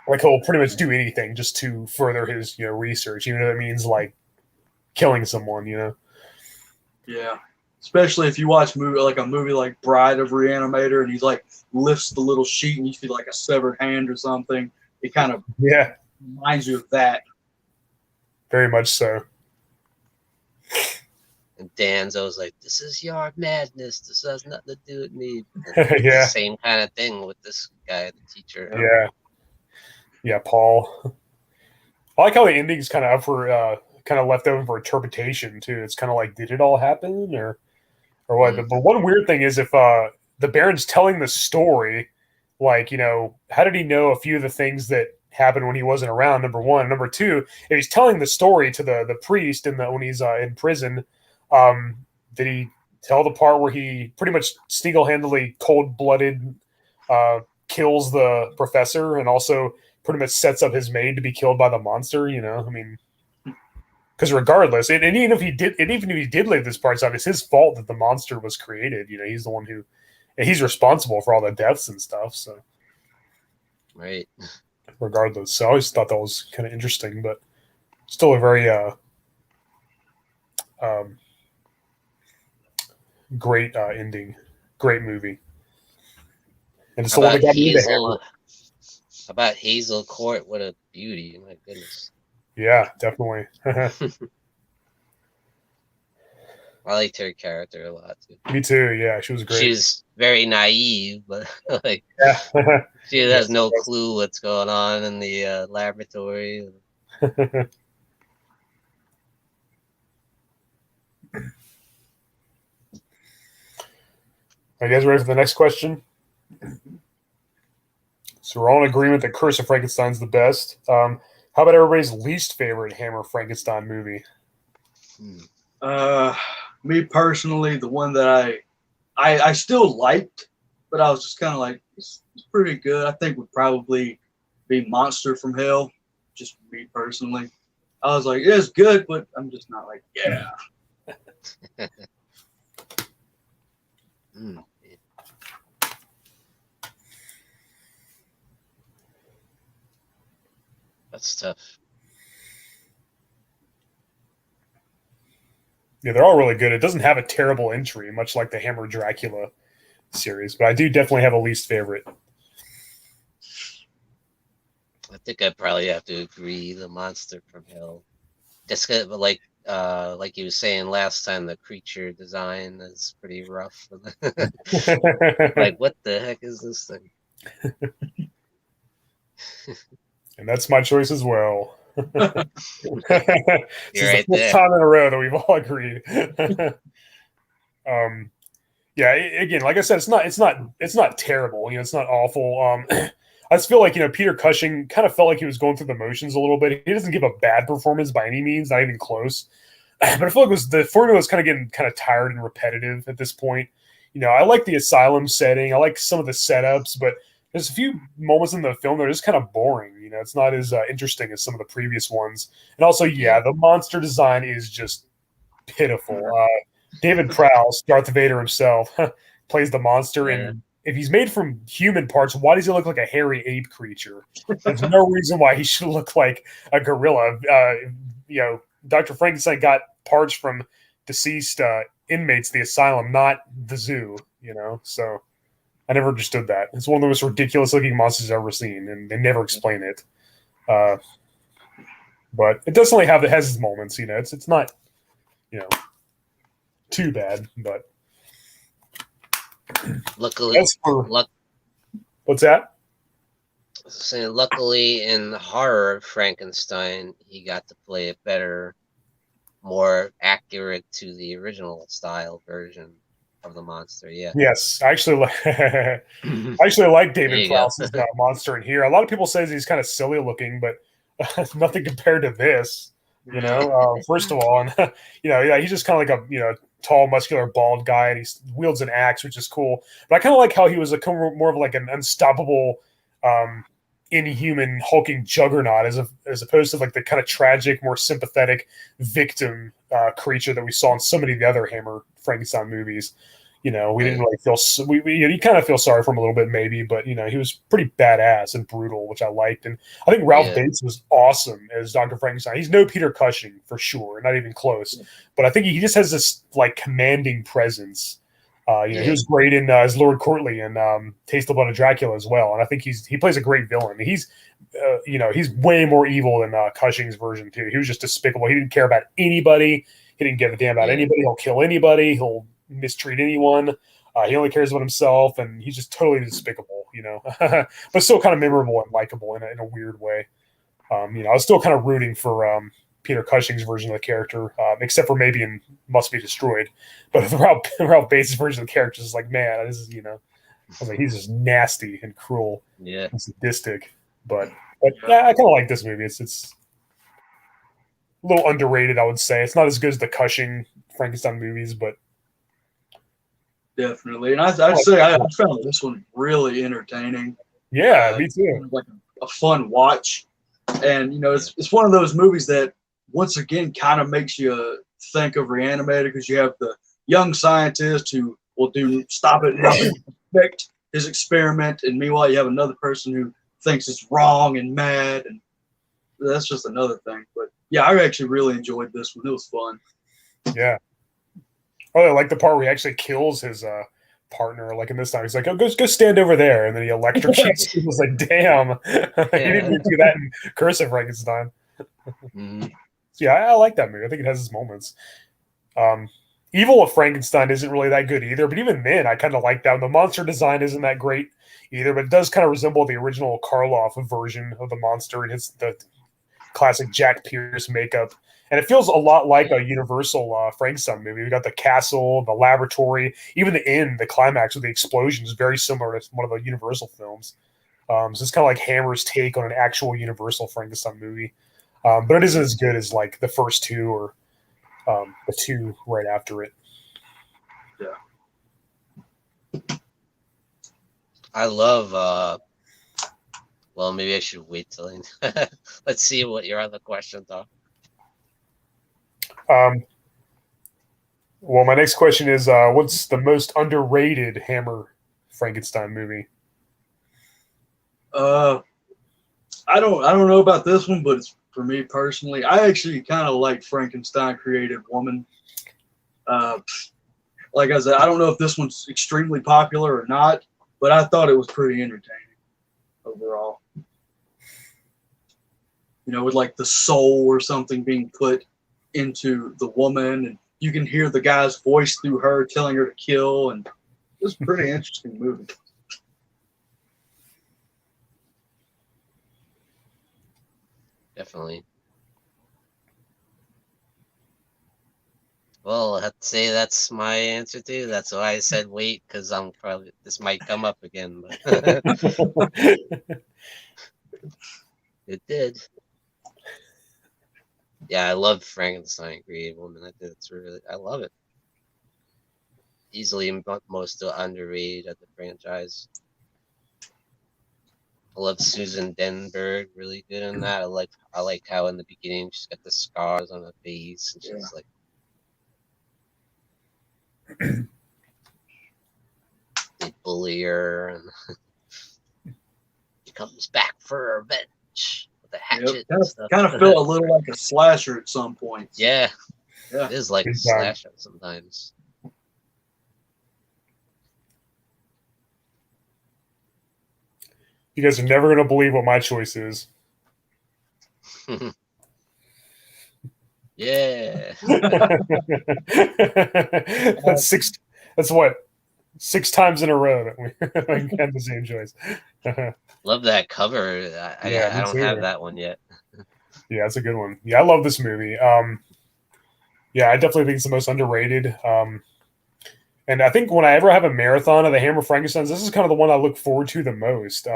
he'll pretty much do anything just to further his, you know, research, even if it means like killing someone, you know. Yeah, especially if you watch a movie like Bride of Reanimator, and he's like lifts the little sheet and you see like a severed hand or something. It kind of reminds you of that. Very much so. And Dan's always like, "This is your madness. This has nothing to do with me." Yeah, same kind of thing with this guy, the teacher. Yeah, Paul. I like how the ending's kind of up for. Kind of left over for interpretation too. It's kind of like, did it all happen or what? Mm-hmm. But one weird thing is if the Baron's telling the story, like, you know, how did he know a few of the things that happened when he wasn't around? Number one. Number two, if he's telling the story to the priest when he's in prison, did he tell the part where he pretty much single-handedly, cold-blooded kills the professor and also pretty much sets up his maid to be killed by the monster? You know, I mean. Because regardless, and even if he did leave this part out, it's his fault that the monster was created. You know, he's the one he's responsible for all the deaths and stuff. So, right. Regardless, so I always thought that was kind of interesting, but still a very great ending, great movie. And it's the one that got me into Hammer. How about Hazel Court would have beauty. My goodness. Yeah, definitely. I liked her character a lot too. Me too. Yeah, she was She great. was very naive, but like Yeah. she has Yes, no yes. clue what's going on in the laboratory. Are you guys ready for the next question? So we're all in agreement that Curse of Frankenstein's the best. How about everybody's least favorite Hammer Frankenstein movie? Me personally, the one that I still liked, but I was just kind of like, it's pretty good. I think would probably be Monster from Hell. Just me personally, I was like, it's good, but I'm just not like, yeah. Mm. That's tough. Yeah, they're all really good. It doesn't have a terrible entry, much like the Hammer Dracula series, but I do definitely have a least favorite. I think I probably have to agree. The Monster from Hell. Just 'cause, but like you were saying last time, the creature design is pretty rough. Like, what the heck is this thing? And that's my choice as well. This You're is right the fourth there. time in a row that we've all agreed. Yeah, again, like I said, it's not terrible. It's not awful. I just feel like Peter Cushing kind of felt like he was going through the motions a little bit. He doesn't give a bad performance by any means, not even close. But I feel like the formula was kind of getting kind of tired and repetitive at this point. I like the asylum setting. I like some of the setups, but there's a few moments in the film that are just kind of boring. It's not as interesting as some of the previous ones. And also, yeah, the monster design is just pitiful. David Prowse, Darth Vader himself, plays the monster, and if he's made from human parts, why does he look like a hairy ape creature? There's no reason why he should look like a gorilla. Dr. Frankenstein got parts from deceased inmates of the asylum, not the zoo. So I never understood that. It's one of the most ridiculous looking monsters I've ever seen, and they never explain it. But it definitely has its moments. It's not too bad, but Luckily, what's that? saying luckily in the horror of Frankenstein, he got to play a better, more accurate to the original style version of the monster. Yeah. Yes, I actually like David Prowse's monster in here. A lot of people say he's kind of silly looking, but nothing compared to this. First of all, and he's just kind of like a tall, muscular, bald guy, and he wields an axe, which is cool. But I kind of like how he was more of like an unstoppable, inhuman, hulking juggernaut, as opposed to like the kind of tragic, more sympathetic victim creature that we saw in so many of the other Hammer Frankenstein movies. We didn't really feel you kind of feel sorry for him a little bit, maybe, but he was pretty badass and brutal, which I liked. And I think Ralph Bates was awesome as Dr. Frankenstein. He's no Peter Cushing for sure, not even close. But I think he just has this like commanding presence. He was great in as Lord Courtly and Taste of Blood of Dracula as well. And I think he plays a great villain. He's he's way more evil than Cushing's version too. He was just despicable. He didn't care about anybody. He didn't give a damn about anybody. He'll kill anybody. He'll mistreat anyone. He only cares about himself, and he's just totally despicable, but still kind of memorable and likable in a weird way. I was still kind of rooting for Peter Cushing's version of the character, except for maybe in Must Be Destroyed. But Ralph Bates' version of the character is like, man, this is, I was like, he's just nasty and cruel and sadistic. But yeah, I kind of like this movie. It's a little underrated, I would say. It's not as good as the Cushing Frankenstein movies, but definitely. And I'd say I found this one really entertaining. Yeah, me too. Like a fun watch. And, it's one of those movies that, once again, kind of makes you think of Reanimator, because you have the young scientist who will stop at nothing to perfect his experiment. And meanwhile, you have another person who thinks it's wrong and mad. And that's just another thing. But, yeah, I actually really enjoyed this one. It was fun. Yeah. Oh, I like the part where he actually kills his partner. Like in this time, he's like, "Oh, go stand over there," and then he electrocutes. He was like, "Damn, he didn't even do that in Curse of Frankenstein." Mhm. So, yeah, I like that movie. I think it has its moments. Evil of Frankenstein isn't really that good either, but even then, I kind of like that. The monster design isn't that great either, but it does kind of resemble the original Karloff version of the monster and the classic Jack Pierce makeup. And it feels a lot like a Universal Frankenstein movie. We got the castle, the laboratory, even the end, the climax with the explosion is very similar to one of the Universal films. So it's kind of like Hammer's take on an actual Universal Frankenstein movie. But it isn't as good as like the first two or the two right after it. I love. Well, maybe I should wait till. Let's see what your other questions are. Well, my next question is, what's the most underrated Hammer Frankenstein movie? I don't know about this one, but it's, for me personally, I actually kind of like Frankenstein Created Woman. Like I said, I don't know if this one's extremely popular or not, but I thought it was pretty entertaining overall. You know, with like the soul or something being put into the woman, and you can hear the guy's voice through her telling her to kill, and it was a pretty interesting movie. Definitely. Well, I have to say that's my answer too. That's why I said wait, because I'm probably this might come up again, but it did. Yeah, I love Frankenstein Created Woman. I think it's really, I love it. Easily most underrated of the franchise. I love Susan Denberg, really good in that. I like how in the beginning she's got the scars on her face and she's like they bully her and she comes back for revenge with a hatchet and stuff. Kind of felt a little like a slasher at some points. Yeah. Yeah. It is like a slasher sometimes. You guys are never going to believe what my choice is. Yeah. That's what 6 times in a row that we had the same choice. Love that cover. I don't have that one yet. Yeah, it's a good one. Yeah, I love this movie. Yeah, I definitely think it's the most underrated. And I think when I ever have a marathon of the Hammer Frankensteins, this is kind of the one I look forward to the most.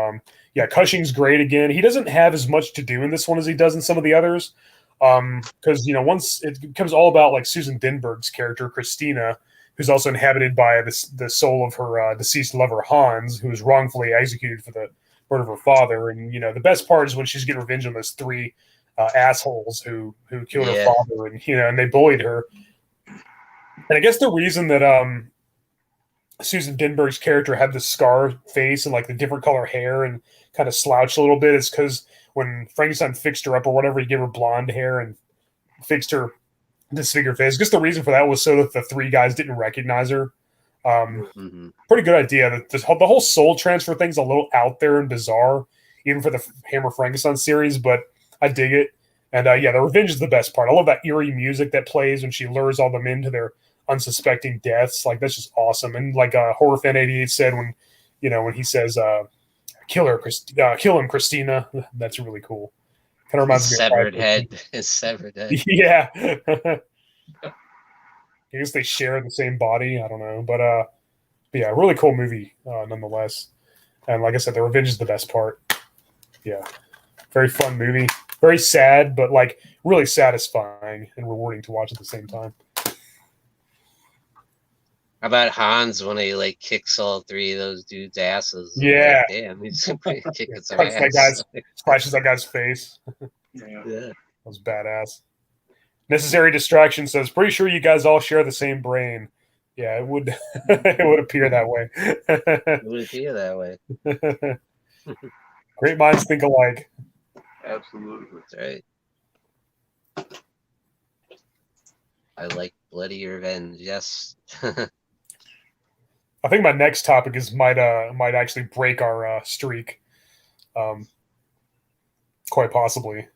Yeah, Cushing's great again. He doesn't have as much to do in this one as he does in some of the others. Because, once it becomes all about like Susan Denberg's character, Christina, who's also inhabited by the soul of her deceased lover, Hans, who was wrongfully executed for the murder of her father. And, the best part is when she's getting revenge on those 3 assholes who killed her father and they bullied her. And I guess the reason that Susan Denberg's character had the scar face and like the different color hair and kind of slouched a little bit is because when Frankenstein fixed her up or whatever, he gave her blonde hair and fixed her disfigured face. I guess the reason for that was so that the 3 guys didn't recognize her. Pretty good idea. The whole soul transfer thing's a little out there and bizarre, even for the Hammer Frankenstein series, but I dig it. And yeah, the revenge is the best part. I love that eerie music that plays when she lures all the men to their unsuspecting deaths. Like, that's just awesome. And like Horror Fan 88 said, when he says kill him, Christina, that's really cool. Kind of reminds me of his severed head. Yeah. I guess they share the same body. I don't know, but yeah, really cool movie nonetheless. And like I said, the revenge is the best part. Yeah, very fun movie. Very sad, but like really satisfying and rewarding to watch at the same time. How about Hans when he like kicks all 3 of those dudes' asses? Yeah, like, damn, he's kicking some ass. Splashes that guy's face. Yeah, that was badass. Necessary Distraction says, "Pretty sure you guys all share the same brain." Yeah, it would. It would appear that way. It would appear that way. Great minds think alike. Absolutely. That's right. I like bloody revenge. Yes. I think my next topic might actually break our streak, quite possibly.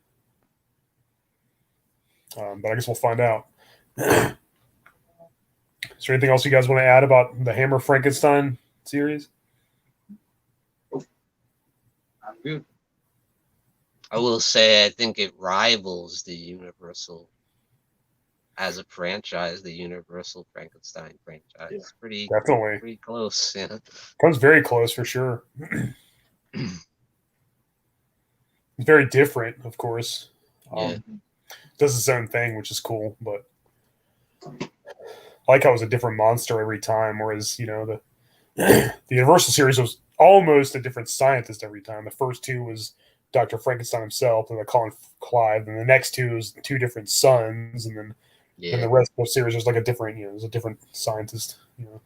But I guess we'll find out. Is there anything else you guys want to add about the Hammer Frankenstein series? I'm good. I will say I think it rivals the Universal as a franchise, the Universal Frankenstein franchise. Yeah. Definitely. Pretty close. Yeah. Comes very close for sure. It's very different, of course. Yeah. Does its own thing, which is cool, but I like how it was a different monster every time, whereas, the the Universal series was almost a different scientist every time. The first two was Dr. Frankenstein himself, and they call him Clive, and the next two was two different sons, and then the rest of the series was like a different, there's a different scientist,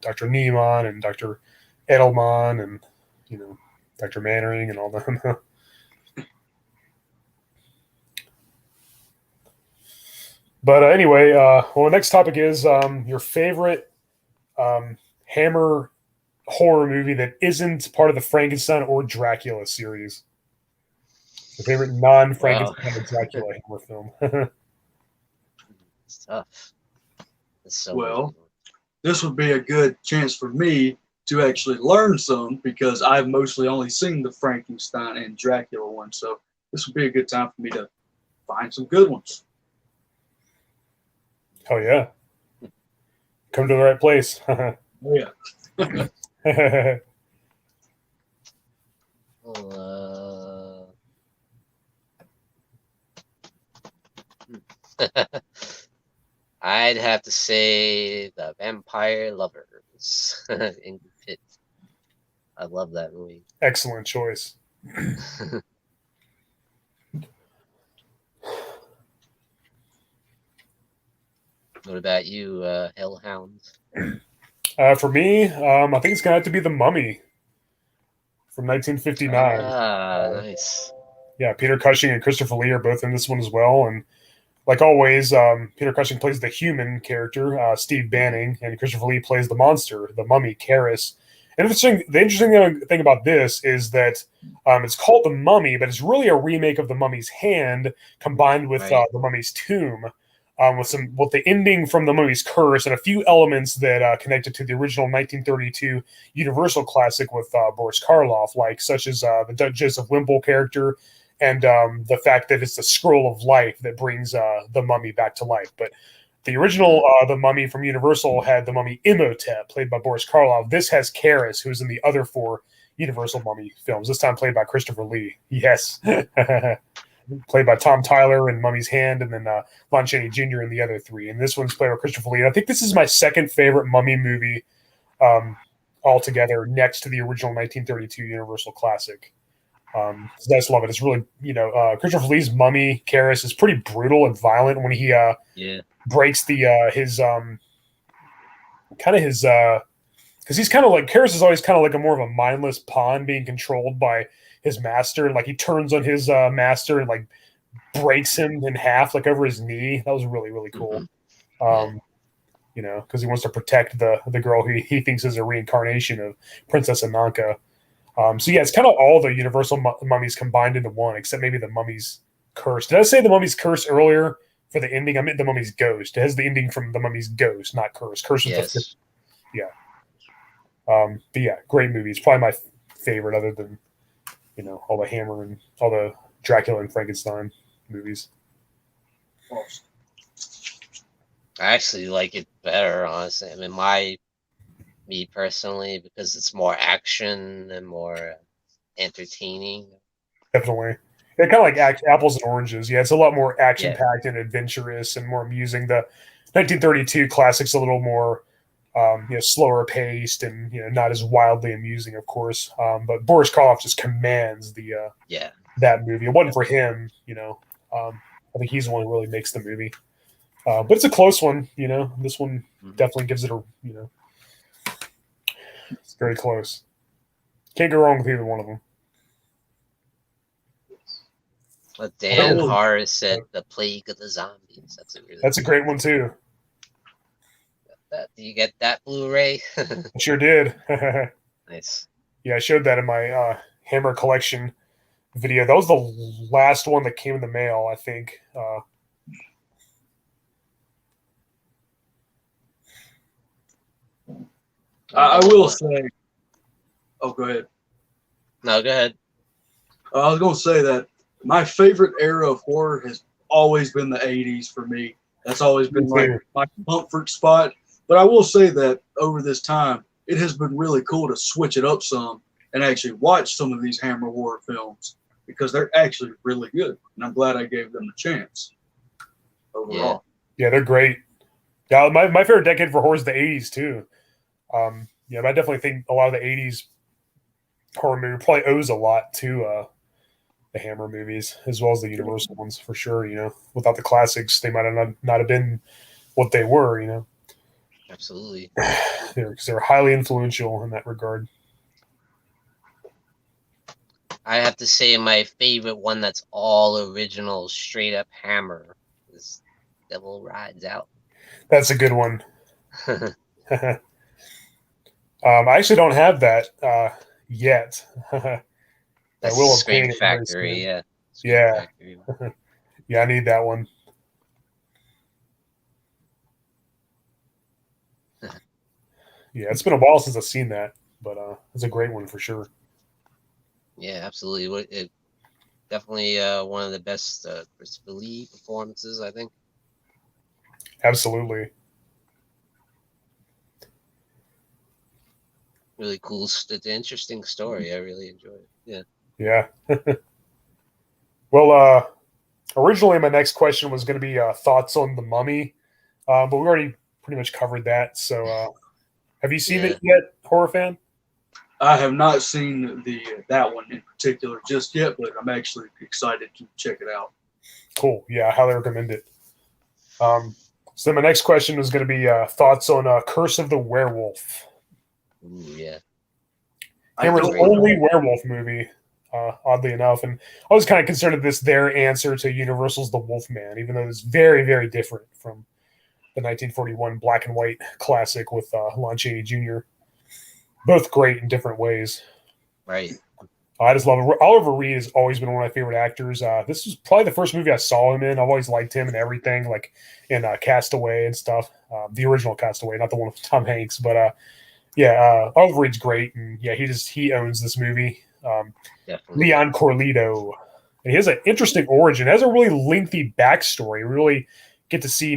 Dr. Niemann and Dr. Edelman and, Dr. Mannering and all them. But anyway, well, the next topic is your favorite Hammer horror movie that isn't part of the Frankenstein or Dracula series. Your favorite non-Frankenstein or Dracula Hammer film. It's tough. So well, this would be a good chance for me to actually learn some because I've mostly only seen the Frankenstein and Dracula one. So this would be a good time for me to find some good ones. Oh, yeah. Come to the right place. Oh, yeah. I'd have to say The Vampire Lovers in Pit. I love that movie. Excellent choice. What about you, Hellhound? For me, I think it's going to have to be The Mummy from 1959. Nice. Yeah, Peter Cushing and Christopher Lee are both in this one as well. And like always, Peter Cushing plays the human character, Steve Banning, and Christopher Lee plays the monster, the mummy, Karis. And the interesting thing about this is that it's called The Mummy, but it's really a remake of The Mummy's Hand combined with The Mummy's Tomb, with the ending from The Mummy's Curse and a few elements that connected to the original 1932 Universal classic with Boris Karloff, such as the Joseph Wimple character, and the fact that it's the scroll of life that brings the mummy back to life. But the original The Mummy from Universal had the mummy Imhotep, played by Boris Karloff. This has Karis, who's in the other four Universal Mummy films, this time played by Christopher Lee. Yes. Played by Tom Tyler in Mummy's Hand, and then Lon Chaney Jr. in the other three. And this one's played by Christopher Lee. And I think this is my second favorite Mummy movie altogether, next to the original 1932 Universal classic. I just love it. It's really, Christopher Lee's mummy, Karis, is pretty brutal and violent when he breaks because he's kind of like, Karis is always kind of like a more of a mindless pawn being controlled by his master, and he turns on his master and breaks him in half over his knee. That was really, really cool. Because he wants to protect the girl who he thinks is a reincarnation of Princess Ananka. So yeah, it's kind of all the Universal mummies combined into one, except maybe the Mummy's Curse. Did I say the Mummy's Curse earlier for the ending? I meant the Mummy's Ghost. It has the ending from the Mummy's Ghost, not Curse. Curse was the fifth. Yeah. But yeah, great movie. It's probably my favorite, other than all the Hammer and all the Dracula and Frankenstein movies. I actually like it better, honestly. I mean, me personally, because it's more action and more entertaining. Definitely. Yeah, kind of like apples and oranges. Yeah, it's a lot more action-packed and adventurous and more amusing. The 1932 classic's a little more slower paced and not as wildly amusing, of course. But Boris Karloff just commands that movie. It wasn't for him, I think he's the one who really makes the movie. But it's a close one, This one definitely gives it a, it's very close. Can't go wrong with either one of them. But Dan Harris said The Plague of the Zombies. That's a great one too. Do you get that Blu-ray? Sure did. Nice. Yeah, I showed that in my Hammer collection video. That was the last one that came in the mail, I think. I will say. Oh, go ahead. No, go ahead. I was going to say that my favorite era of horror has always been the 80s for me. That's always been my comfort spot. But I will say that over this time, it has been really cool to switch it up some and actually watch some of these Hammer horror films because they're actually really good. And I'm glad I gave them a chance overall. Yeah, they're great. Yeah, my favorite decade for horror is the 80s, too. Yeah, but I definitely think a lot of the 80s horror movie probably owes a lot to the Hammer movies as well as the Universal ones, for sure. You know, without the classics, they might have not have been what they were, you know. Absolutely. Because they're highly influential in that regard. I have to say my favorite one that's all original, straight up Hammer, is Devil Rides Out. That's a good one. I actually don't have that yet. That's I will Scream obtain it very Factory, soon. yeah. Yeah. Factory. Yeah, I need that one. Yeah, it's been a while since I've seen that, but it's a great one for sure. Yeah, absolutely. It definitely one of the best Christopher Lee performances, I think. Absolutely. Really cool. It's an interesting story. I really enjoy it. Yeah. Yeah. Well, originally my next question was going to be thoughts on The Mummy, but we already pretty much covered that. So, have you seen it yet, horror fan? I have not seen that one in particular just yet, but I'm actually excited to check it out. Cool. Yeah, I highly recommend it. So my next question was going to be thoughts on Curse of the Werewolf. Ooh, yeah. Hammer's only werewolf movie, oddly enough. And I was kind of considered this their answer to Universal's The Wolfman, even though it's very, very different from the 1941 black and white classic with Lon Chaney Jr. Both great in different ways. Right. I just love it. Oliver Reed has always been one of my favorite actors. This was probably the first movie I saw him in. I've always liked him and everything, like in Castaway and stuff. The original Castaway, not the one with Tom Hanks. But Oliver Reed's great, and yeah, he owns this movie. Leon Corleto, and he has an interesting origin. It has a really lengthy backstory. Really get to see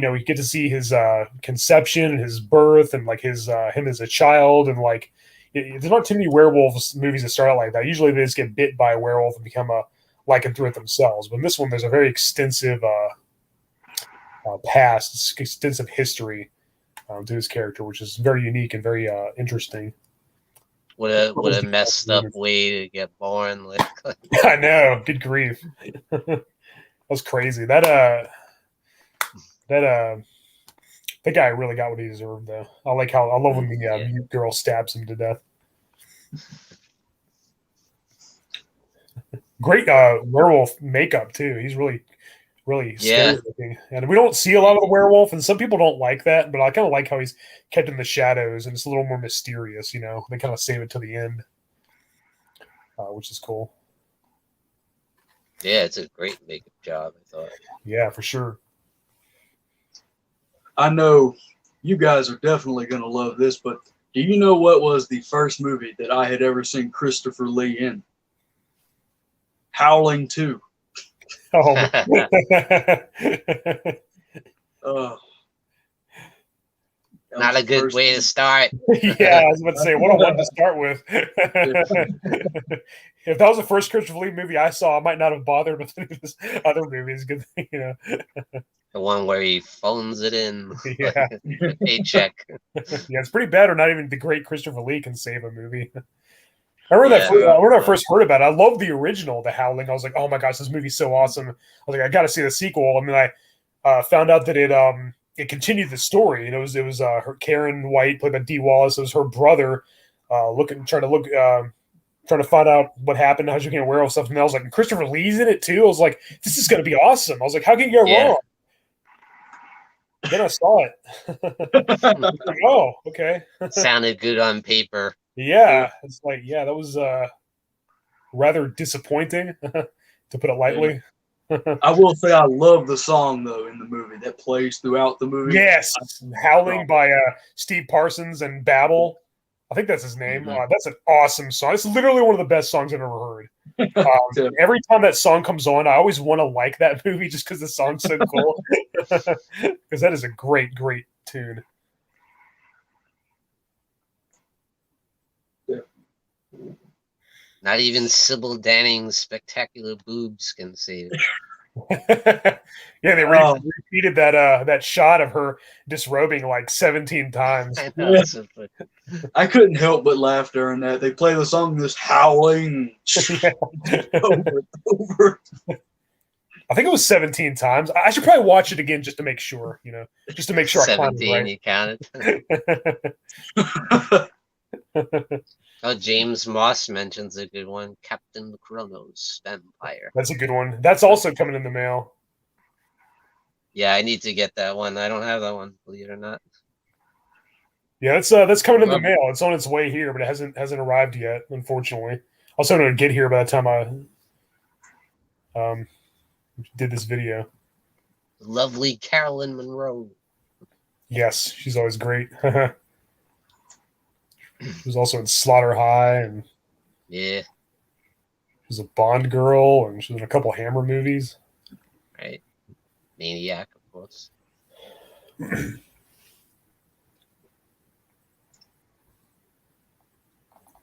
his conception, his birth, and like his him as a child, and like. There's not too many werewolves movies that start out like that. Usually they just get bit by a werewolf and become a lycanthrope themselves. But in this one, there's a very extensive past, extensive history to his character, which is very unique and very interesting. What a messed up way to get born. Like I know. Good grief. That was crazy. That guy really got what he deserved, though. I love when the mute girl stabs him to death. Great werewolf makeup too. He's really, really scary looking, and we don't see a lot of the werewolf. And some people don't like that, but I kind of like how he's kept in the shadows and it's a little more mysterious. You know, they kind of save it to the end, which is cool. Yeah, it's a great makeup job, I thought. Yeah, for sure. I know you guys are definitely going to love this, but do you know what was the first movie that I had ever seen Christopher Lee in? Howling 2. Oh. Not a good way to start. Yeah, I was about to say, what a one to start with. If that was the first Christopher Lee movie I saw, I might not have bothered with any of his other movies. Good, you know. The one where he phones it in. Yeah. Like a paycheck. Yeah, it's pretty bad, or not even the great Christopher Lee can save a movie. I remember when I first heard about it, I loved the original, The Howling. I was like, oh my gosh, this movie's so awesome. I was like, I got to see the sequel. And then I found out that it continued the story. And it was her Karen White, played by Dee Wallace. It was her brother trying to find out what happened, how she became aware of stuff. And I was like, Christopher Lee's in it too. I was like, this is going to be awesome. I was like, how can you go wrong? Then I saw it. Like, oh, okay. Sounded good on paper. Yeah, it's like, yeah, that was rather disappointing, to put it lightly. I will say I love the song though in the movie that plays throughout the movie. Yes, Howling by Steve Parsons and Babel. I think that's his name. Mhm. That's an awesome song. It's literally one of the best songs I've ever heard. Yeah. Every time that song comes on, I always want to like that movie just because the song's so cool. Because that is a great, great tune. Not even Sybil Danning's spectacular boobs can save it. Yeah, they repeated that shot of her disrobing like 17 times. I know, it's so funny. I couldn't help but laugh during that. They play the song, this howling over and over. I think it was 17 times. I should probably watch it again just to make sure, just to make sure I counted 17, right. you counted. Oh, James Moss mentions a good one, Captain Kronos, Vampire. That's a good one. That's also coming in the mail. Yeah, I need to get that one. I don't have that one, believe it or not. Yeah, that's coming in the mail. It's on its way here, but it hasn't arrived yet, unfortunately. I was hoping it would get here by the time I did this video. Lovely Carolyn Monroe. Yes, she's always great. She was also in Slaughter High, and Yeah, she was a Bond girl, and she was in a couple Hammer movies. right. Maniac, of course.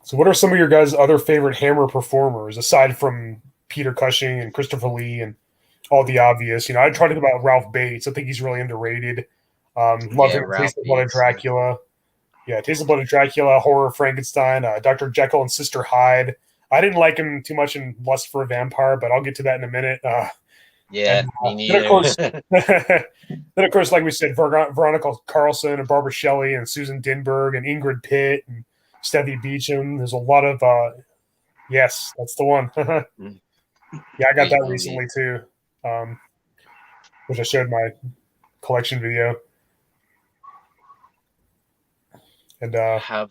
So what are some of your guys' other favorite Hammer performers, aside from Peter Cushing and Christopher Lee and all the obvious? I try to think about Ralph Bates. I think he's really underrated. Love him in Taste of Blood of Dracula. Yeah, Taste of Blood of Dracula, Horror Frankenstein, Dr. Jekyll and Sister Hyde. I didn't like him too much in Lust for a Vampire, but I'll get to that in a minute. Yeah, me neither. Then, of course, like we said, Veronica Carlson and Barbara Shelley and Susan Dinberg and Ingrid Pitt and Stevie Beacham. There's a lot of yes, that's the one. Yeah, I got that recently too, which I showed my collection video. And what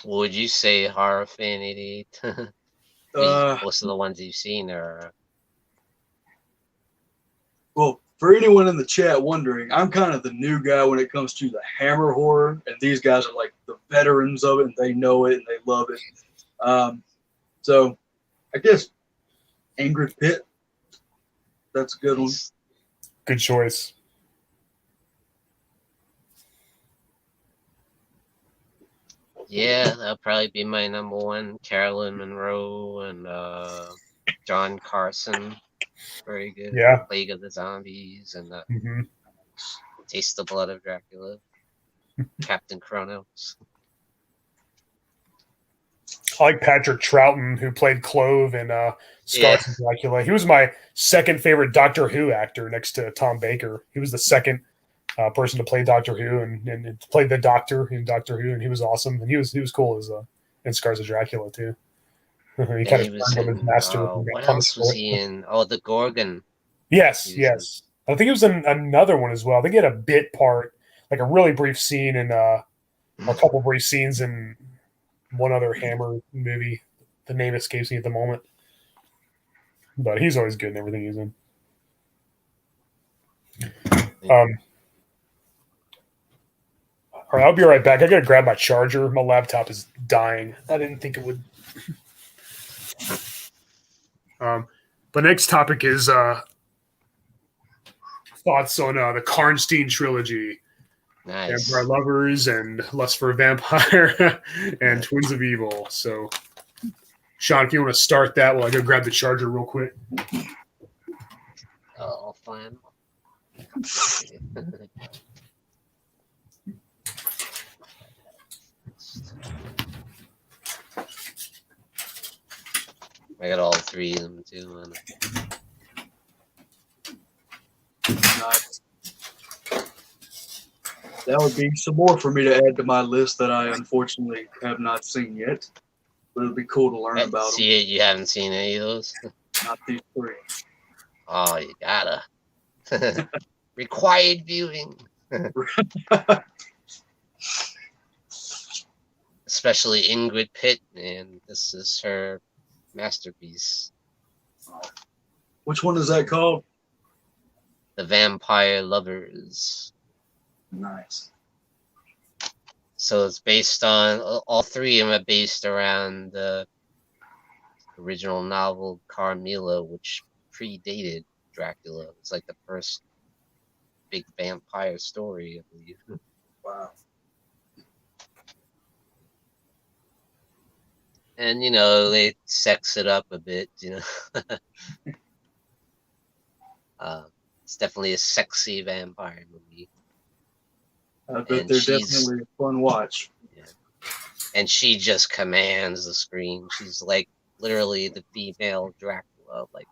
would you say, Horror Fan 88? Most of the ones you've seen are. Well, for anyone in the chat wondering, I'm kind of the new guy when it comes to the Hammer horror, and these guys are like the veterans of it, and they know it and they love it. So, I guess Ingrid Pitt. That's a good one. Good choice. Yeah, that'll probably be my number one. Carolyn Monroe and John Carson. Very good. Yeah. Plague of the Zombies and Mm-hmm. Taste the Blood of Dracula. Captain Kronos. I like Patrick Troughton, who played Clove in Scars of Dracula. He was my second favorite Doctor Who actor next to Tom Baker. He was the second person to play Doctor Who and played the Doctor in Doctor Who, and he was awesome. And he was cool as in Scars of Dracula too. He kind of was in, his master. what else was he in? Oh, the Gorgon. Yes. I think he was in another one as well. I think he had a bit part, like a really brief scene in a couple brief scenes in one other Hammer movie. The name escapes me at the moment, but he's always good in everything he's in. All right, I'll be right back. I gotta grab my charger. My laptop is dying. I didn't think it would. But next topic is thoughts on the Karnstein trilogy. Nice. Vampire Lovers and Lust for a Vampire and Twins of Evil. So, Sean, if you want to start that while I go grab the charger real quick. Oh, fine. I got all three of them too. Nice. That would be some more for me to add to my list that I unfortunately have not seen yet. But it'd be cool to learn about them. You haven't seen any of those? Not these three. Oh, you gotta. Required viewing. Especially Ingrid Pitt, and this is her masterpiece. Which one is that called? The Vampire Lovers. Nice. So it's based on, all three of them are based around the original novel Carmilla, which predated Dracula. It's like the first big vampire story, I believe. Wow. And, you know, they sex it up a bit, you know. It's definitely a sexy vampire movie. I bet And they're she's- definitely a fun watch. And she just commands the screen. She's like literally the female Dracula. Like,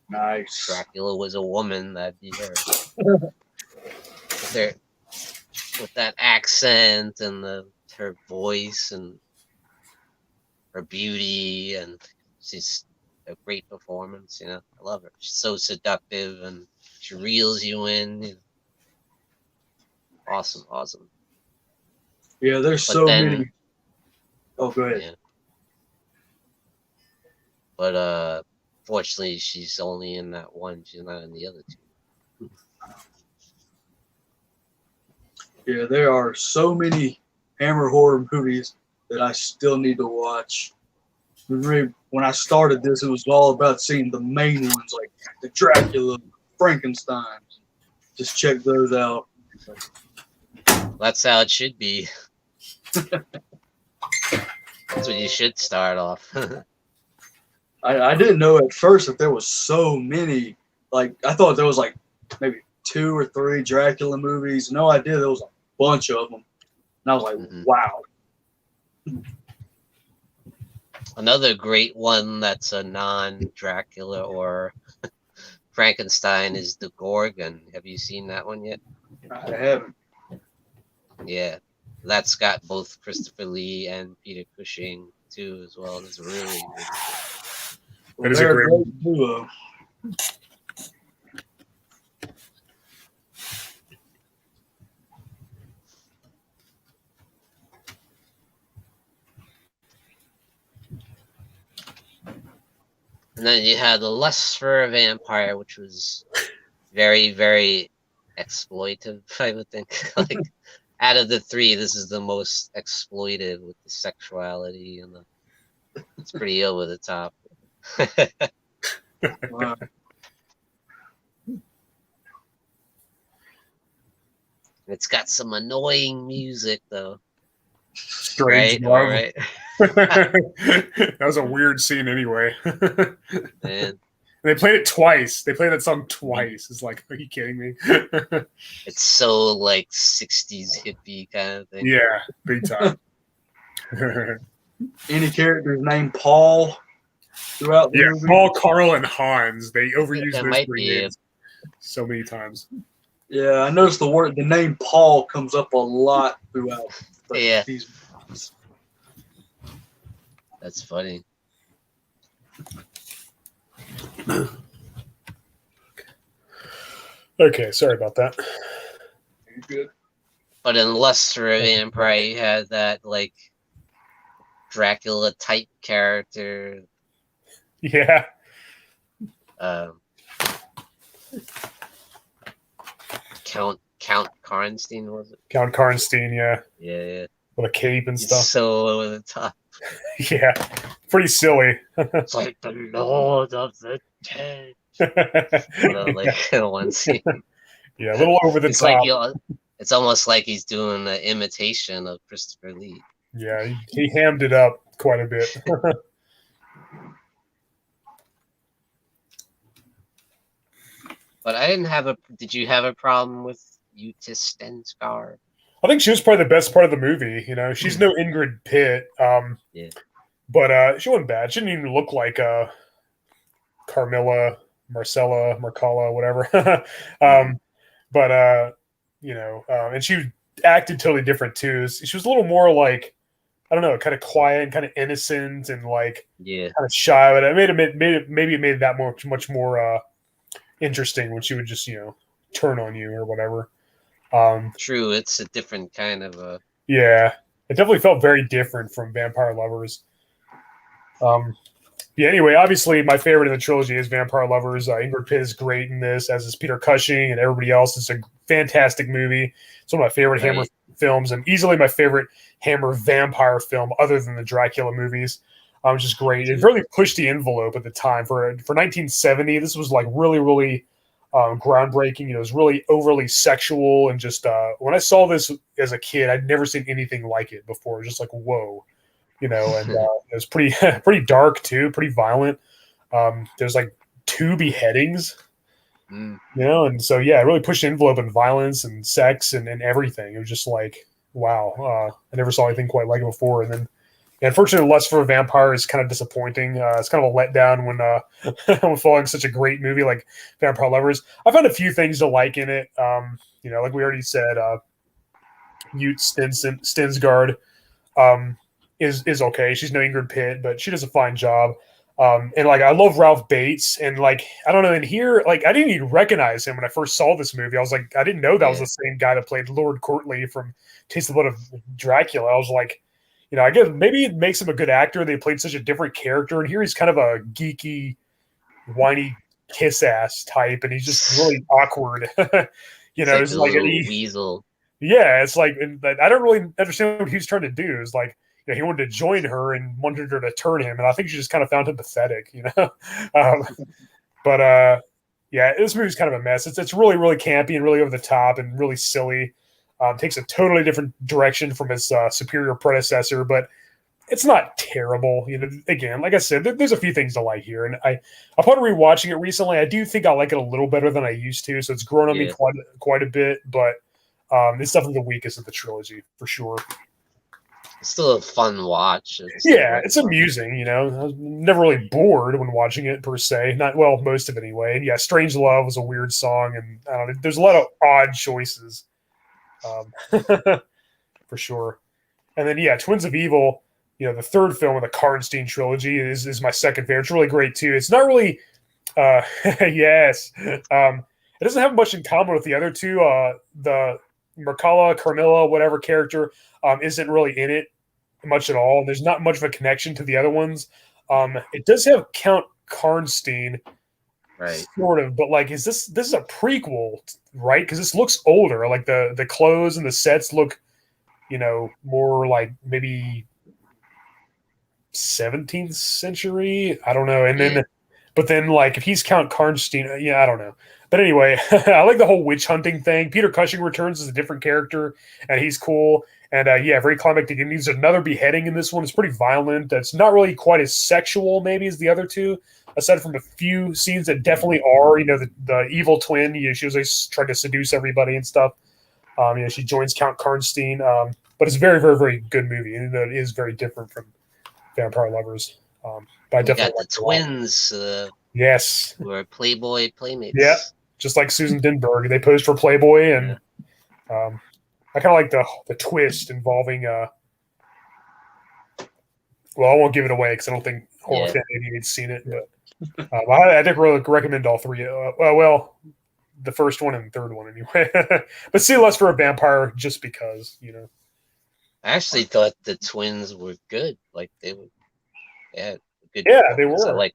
Nice. Dracula was a woman, that'd be her. With that accent and her voice and her beauty, and she's a great performance, you know. I love her. She's so seductive and she reels you in. You know. Awesome. Yeah, there's But so then- many. Oh, go ahead. Yeah. But fortunately she's only in that one. She's not in the other two. Yeah, there are so many Hammer horror movies that I still need to watch. When I started this, it was all about seeing the main ones like the Dracula, Frankenstein. Just check those out. That's how it should be. That's what you should start off. I didn't know at first that there was so many. Like, I thought there was like maybe 2 or 3 Dracula movies. No idea there was a bunch of them. And I was like, Mhm. wow. Another great one that's a non-Dracula or Frankenstein is The Gorgon. Have you seen that one yet? I haven't. Yeah. That's got both Christopher Lee and Peter Cushing too as well. It's really, really good. That is a They're great duo. And then you had The Lust for a Vampire, which was very, very exploitive, I would think. Like, out of the three, this is the most exploited with the sexuality and it's pretty over the top. Wow. It's got some annoying music though. Strange Right? love. Right. That was a weird scene anyway. And They played it twice. They played that song twice. It's like, are you kidding me? it's so like 60s hippie kind of thing. Yeah, big time. Any characters named Paul throughout the Yeah, movie? Paul, Carl, and Hans. They overused There those might three be a- names so many times. Yeah, I noticed the name Paul comes up a lot throughout Yeah. these movies. That's funny. Okay, sorry about that. You good? But in Lust for a Vampire, you had that like Dracula type character. Yeah, Um, Count Karnstein, was it? Count Karnstein, yeah, Yeah. with a cape and He's stuff. so over the top. Yeah, pretty silly. It's like the Lord of the Dead. Yeah, You know, like one scene. a little over the It's top. like it's almost like he's doing an imitation of Christopher Lee. Yeah, he hammed it up quite a bit. But I didn't have a. Did you have a problem with Eutis Stenskar? I think she was probably the best part of the movie. You know, she's no Ingrid Pitt, Yeah. but she wasn't bad. She didn't even look like Carmilla, Marcella, Marcella, whatever. But you know, and she acted totally different too. She was a little more like, I don't know, kind of quiet and kind of innocent and like Yeah. kind of shy. But it made it maybe it made that much more interesting when she would just turn on you or whatever. True, it's a different kind of a. Yeah, it definitely felt very different from Vampire Lovers. Yeah. Anyway, obviously, my favorite in the trilogy is Vampire Lovers. Ingrid Pitt is great in this, as is Peter Cushing and everybody else. It's a fantastic movie. It's one of my favorite Hammer films, and easily my favorite Hammer vampire film, other than the Dracula movies. Which is great. It really pushed the envelope at the time for 1970. This was like really, really groundbreaking. It was really overly sexual, and just when I saw this as a kid, I'd never seen anything like it before. Just like whoa. And it was pretty pretty dark too, pretty violent. There's like 2 beheadings, and so yeah, it really pushed the envelope in violence and sex and everything. It was just like wow, I never saw anything quite like it before. And then, unfortunately, Lust for a Vampire is kind of disappointing. It's kind of a letdown when following such a great movie like Vampire Lovers. I found a few things to like in it. Like we already said, Ute Stensgaard. Is okay. She's no Ingrid Pitt, but she does a fine job. And like I love Ralph Bates, and like I don't know, in here, like I didn't even recognize him when I first saw this movie. I was like, I didn't know that was the same guy that played Lord Courtly from Taste of the Blood of Dracula. I was like, I guess maybe it makes him a good actor. They played such a different character, and here he's kind of a geeky, whiny kiss ass type, and he's just really awkward. It's like a little weasel. Yeah, it's like, and I don't really understand what he's trying to do. It's like, he wanted to join her and wanted her to turn him, and I think she just kind of found him pathetic, But yeah, this movie's kind of a mess. It's really, really campy and really over the top and really silly. Takes a totally different direction from its superior predecessor, but it's not terrible. Again, like I said, there's a few things to like here, and upon rewatching it recently, I do think I like it a little better than I used to. So it's grown on me quite a bit, but it's definitely the weakest of the trilogy for sure. It's still a fun watch. It's amusing. I was never really bored when watching it per se. Not well, most of it anyway. And yeah, "Strange Love" was a weird song, and I don't know. There's a lot of odd choices, for sure. And then Twins of Evil. The third film of the Karnstein trilogy is my second favorite. It's really great too. It's not really, yes. It doesn't have much in common with the other two. The Merkala, Carmilla, whatever character, isn't really in it much at all. There's not much of a connection to the other ones. It does have Count Karnstein, right? Sort of, but like, this is a prequel, right? Because this looks older. Like the clothes and the sets look, more like maybe 17th century. I don't know. And then, but then like if he's Count Karnstein, I don't know. But anyway, I like the whole witch hunting thing. Peter Cushing returns as a different character, and he's cool. And very climactic. And there's another beheading in this one. It's pretty violent. It's not really quite as sexual, maybe, as the other two, aside from a few scenes that definitely are. The evil twin. She was always trying to seduce everybody and stuff. She joins Count Karnstein. But it's a very, very, very good movie, and it is very different from Vampire Lovers. But I definitely got the twins. Yes, who are Playboy playmates. Yeah, just like Susan Denberg. They posed for Playboy, and I kind of like the twist involving. Well, I won't give it away because I don't think horror fan anybody's seen it, but I think we'll recommend all three. Well, the first one and the third one anyway. But see Lust for a Vampire just because, I actually thought the twins were good. Like they had good. Yeah, they were.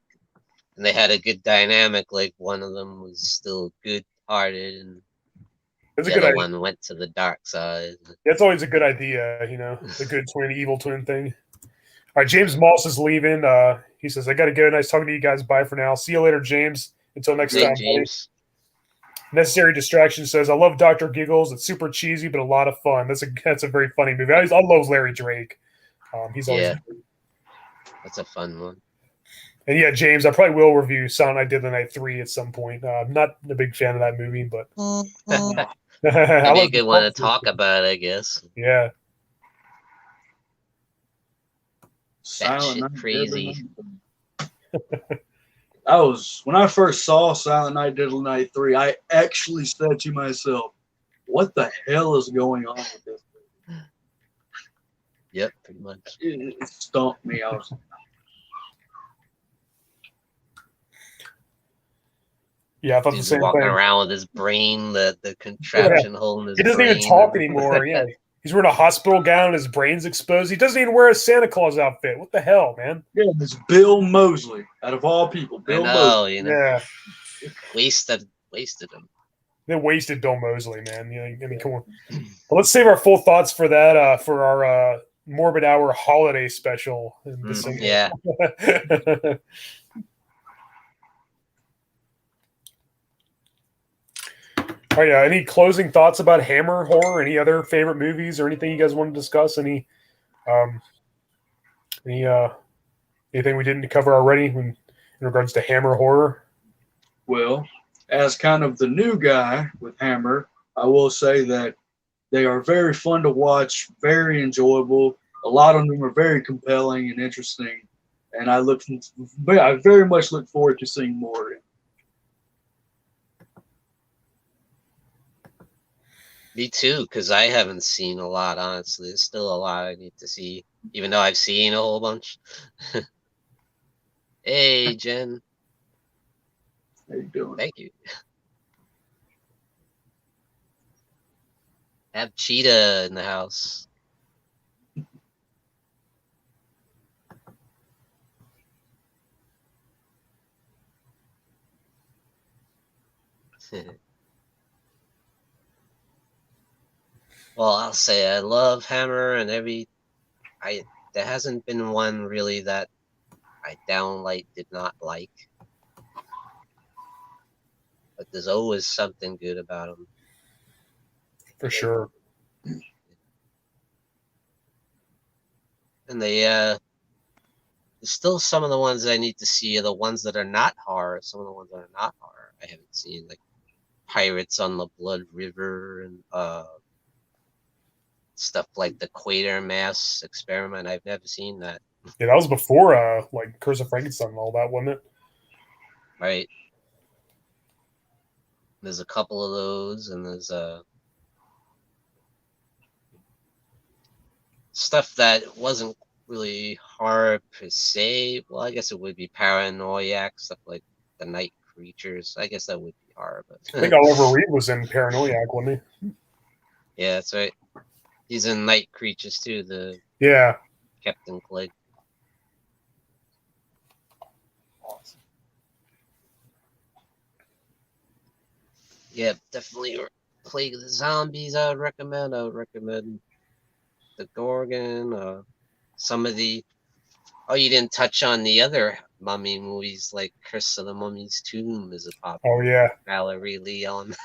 And they had a good dynamic. Like one of them was still good-hearted, and the other one went to the dark side. That's always a good idea, the good twin, evil twin thing. All right, James Moss is leaving. He says, "I got to go. Nice talking to you guys. Bye for now. See you later, James. Until next time." James. Necessary Distraction says, "I love Dr. Giggles. It's super cheesy, but a lot of fun. That's a very funny movie. I love Larry Drake. He's always that's a fun one." And James, I probably will review Silent Night, Deadly Night 3 at some point. I'm not a big fan of that movie, but that'd be a good one to talk about, I guess. Yeah. Silent Night, crazy. When I first saw Silent Night, Deadly Night 3, I actually said to myself, "What the hell is going on with this movie?" Yep, pretty much. It stumped me. Yeah, I thought the He's same walking thing. around with his brain, the contraption holding his He doesn't brain. even talk anymore. Yeah, he's wearing a hospital gown. His brain's exposed. He doesn't even wear a Santa Claus outfit. What the hell, man? Yeah, it's Bill Moseley, out of all people. I Bill know, Moseley. you know. Yeah, Wasted him. they wasted Bill Moseley, man. You know, I mean, come on. But let's save our full thoughts for that for our Morbid Hour holiday special in December. Yeah. All right, any closing thoughts about Hammer horror? Any other favorite movies or anything you guys want to discuss? Any anything we didn't cover already in regards to Hammer horror? Well, as kind of the new guy with Hammer, I will say that they are very fun to watch, very enjoyable. A lot of them are very compelling and interesting, and I very much look forward to seeing more. Me too, because I haven't seen a lot, honestly. There's still a lot I need to see, even though I've seen a whole bunch. Hey, Jen. How you doing? Thank you. Have Cheetah in the house. Well, I'll say I love Hammer and there hasn't been one really that I did not like. But there's always something good about them. For sure. And there's still some of the ones I need to see are the ones that are not horror. Some of the ones that are not horror I haven't seen, like Pirates on the Blood River and stuff like the Quatermass Experiment. I've never seen that. Yeah, that was before like Curse of Frankenstein and all that, wasn't it? Right. There's a couple of those, and there's stuff that wasn't really horror per se. Well, I guess it would be paranoiac, stuff like the Night Creatures. I guess that would be horror, but I think Oliver Reed was in Paranoiac, wasn't he? yeah, that's right. He's in Night Creatures too, the Yeah. Captain Clegg. Yeah, definitely Plague of the Zombies I would recommend. I would recommend the Gorgon, some of the... Oh, you didn't touch on the other mummy movies, like Curse of the Mummy's Tomb is a popular. Oh, yeah. Valerie Leon.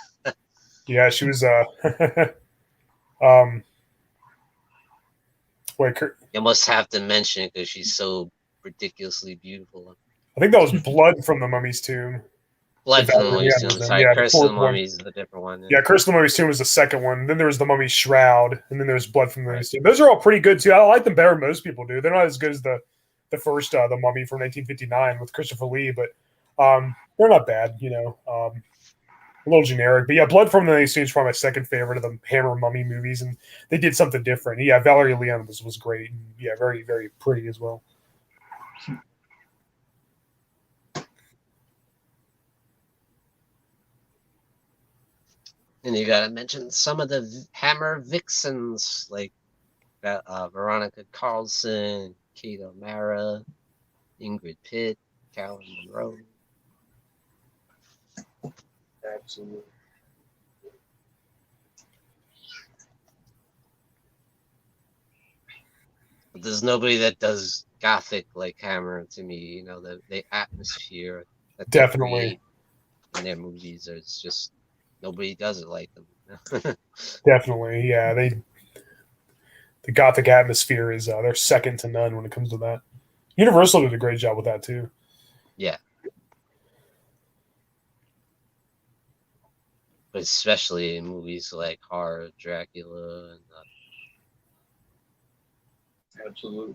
Yeah, she was wait, You must have to mention it because she's so ridiculously beautiful. I think that was Blood from the Mummy's Tomb. Blood from the Mummy's Tomb. Sorry, yeah, Curse of the Mummy's is a different one. Yeah, Curse of the Mummy's Tomb was the second one. Then there was the Mummy's Shroud, and then there's Blood from the Mummy's Tomb. Those are all pretty good too. I like them better than most people do. They're not as good as the first the Mummy from 1959 with Christopher Lee, but they're not bad. You know, a little generic. But yeah, Blood from the Mummy's Tomb is probably my second favorite of the Hammer Mummy movies, and they did something different. Yeah, Valerie Leon was great. And yeah, very very pretty as well. And you gotta mention some of the Hammer vixens, like Veronica Carlson, Kate O'Mara, Ingrid Pitt, Carolyn Monroe. Absolutely. But there's nobody that does gothic like Hammer to me. You know, the atmosphere that they Definitely create in their movies. It's just nobody does it like them. Definitely, yeah. The gothic atmosphere is they're second to none when it comes to that. Universal did a great job with that too. Yeah. But especially in movies like Horror, Dracula, and Absolutely.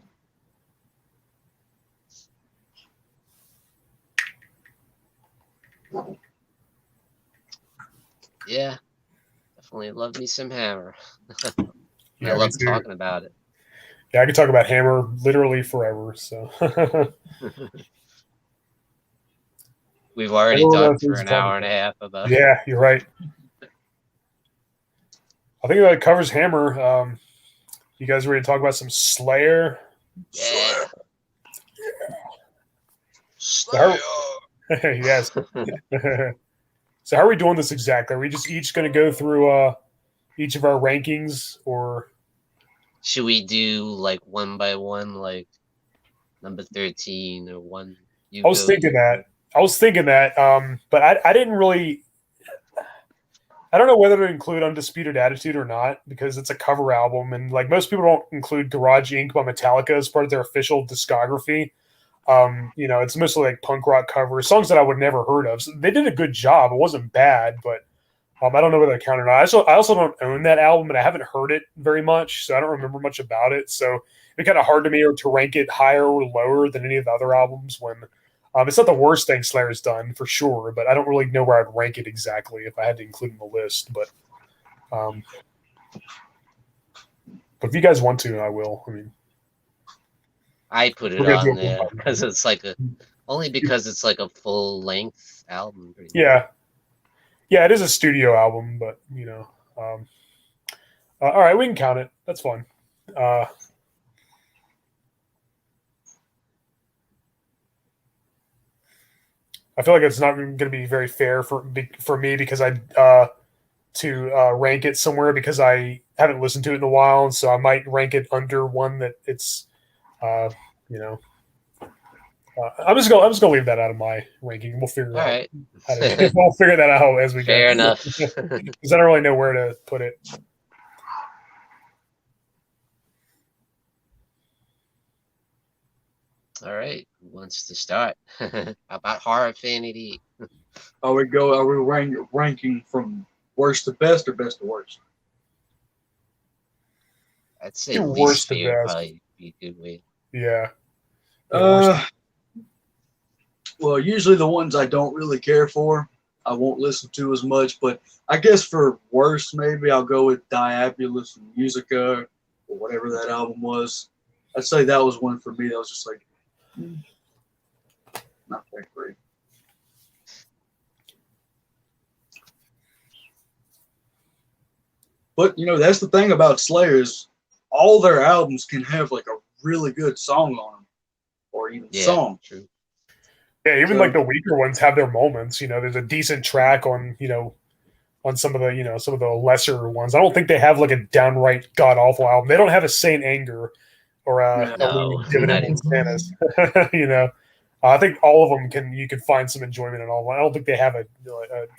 yeah, definitely love me some Hammer. Yeah, I love talking about it. Yeah, I could talk about Hammer literally forever. So We've already Everyone talked knows for what an you're talking hour and a about. half about. Yeah, you're right. I think that covers Hammer. You guys ready to talk about some Slayer? Yeah. Slayer. Yes. So how are we doing this exactly? Are we just each going to go through each of our rankings, or Should we do like one by one, like number 13 or one? You I was go. thinking You that. go. But I didn't really. I don't know whether to include Undisputed Attitude or not because it's a cover album, and like most people don't include Garage Inc. by Metallica as part of their official discography. It's mostly like punk rock covers, songs that I would never heard of. So they did a good job. It wasn't bad, but I don't know whether I count it or not. I also don't own that album, and I haven't heard it very much, so I don't remember much about it. So it's kind of hard to me to rank it higher or lower than any of the other albums when it's not the worst thing Slayer's done for sure, but I don't really know where I'd rank it exactly if I had to include it in the list. But if you guys want to, I will. I mean, I put it we're gonna do on it one there by because one. it's like only because it's like a full length album. Pretty much. Yeah, yeah, it is a studio album, but all right, we can count it. That's fun. I feel like it's not going to be very fair for me because I to rank it somewhere because I haven't listened to it in a while, and so I might rank it under one that it's you know. I'm just gonna leave that out of my ranking. We'll figure All out right. how to. We'll figure that out as we go. Fair enough. Because I don't really know where to put it. All right. Who wants to start? How about Horror Fanity? Are we ranking from worst to best or best to worst? I'd say Do least worst to favorite best. probably be a good way. Yeah. Yeah, Well, usually the ones I don't really care for, I won't listen to as much. But I guess for worst, maybe I'll go with Diabolus and Musica or whatever that album was. I'd say that was one for me that was just like, not that great. But that's the thing about Slayer is all their albums can have like a really good song on them, or even song. True. Yeah, even So- like the weaker ones have their moments. There's a decent track on on some of the some of the lesser ones. I don't think they have like a downright god awful album. They don't have a Saint Anger or a No, Looming Dividend not in Santas. I think all of them you can find some enjoyment in all of them. I don't think they have an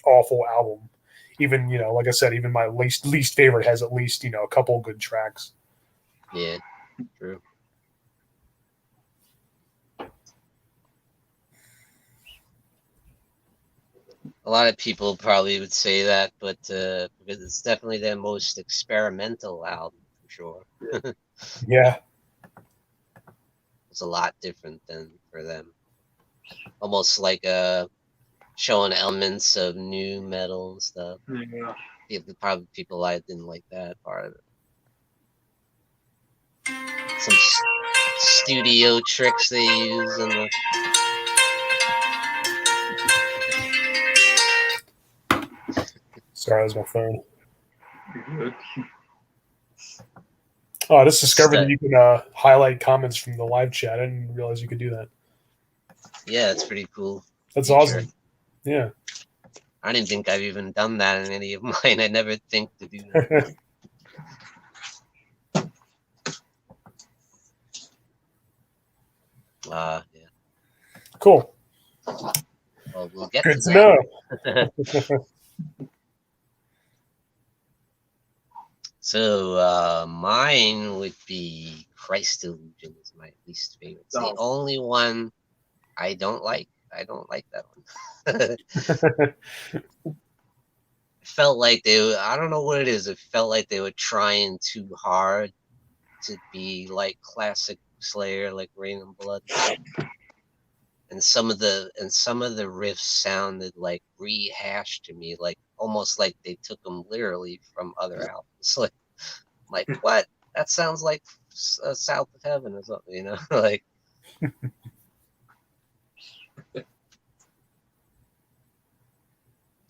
awful album. Even like I said, even my least favorite has at least a couple good tracks. Yeah, true. A lot of people probably would say that, but because it's definitely their most experimental album for sure. Yeah, It's a lot different than for them. Almost like showing elements of new metal and stuff. Yeah. Probably people I didn't like that part of it. Some studio tricks they use in the. sorry, that was my phone. Good. Oh, I just discovered that you can highlight comments from the live chat. I didn't realize you could do that. Yeah, it's pretty cool. That's feature. awesome. Yeah. I didn't think I've even done that in any of mine. I never think to do that. Yeah. Cool. Well, we'll get Good to to that. know. So mine would be Christ Illusion is my least favorite. It's the only one I don't like. I don't like that one. Felt like I don't know what it is. It felt like they were trying too hard to be like classic Slayer, like Rain and Blood. And some of the riffs sounded like rehashed to me, like almost like they took them literally from other albums. Like what? That sounds like South of Heaven or something, like.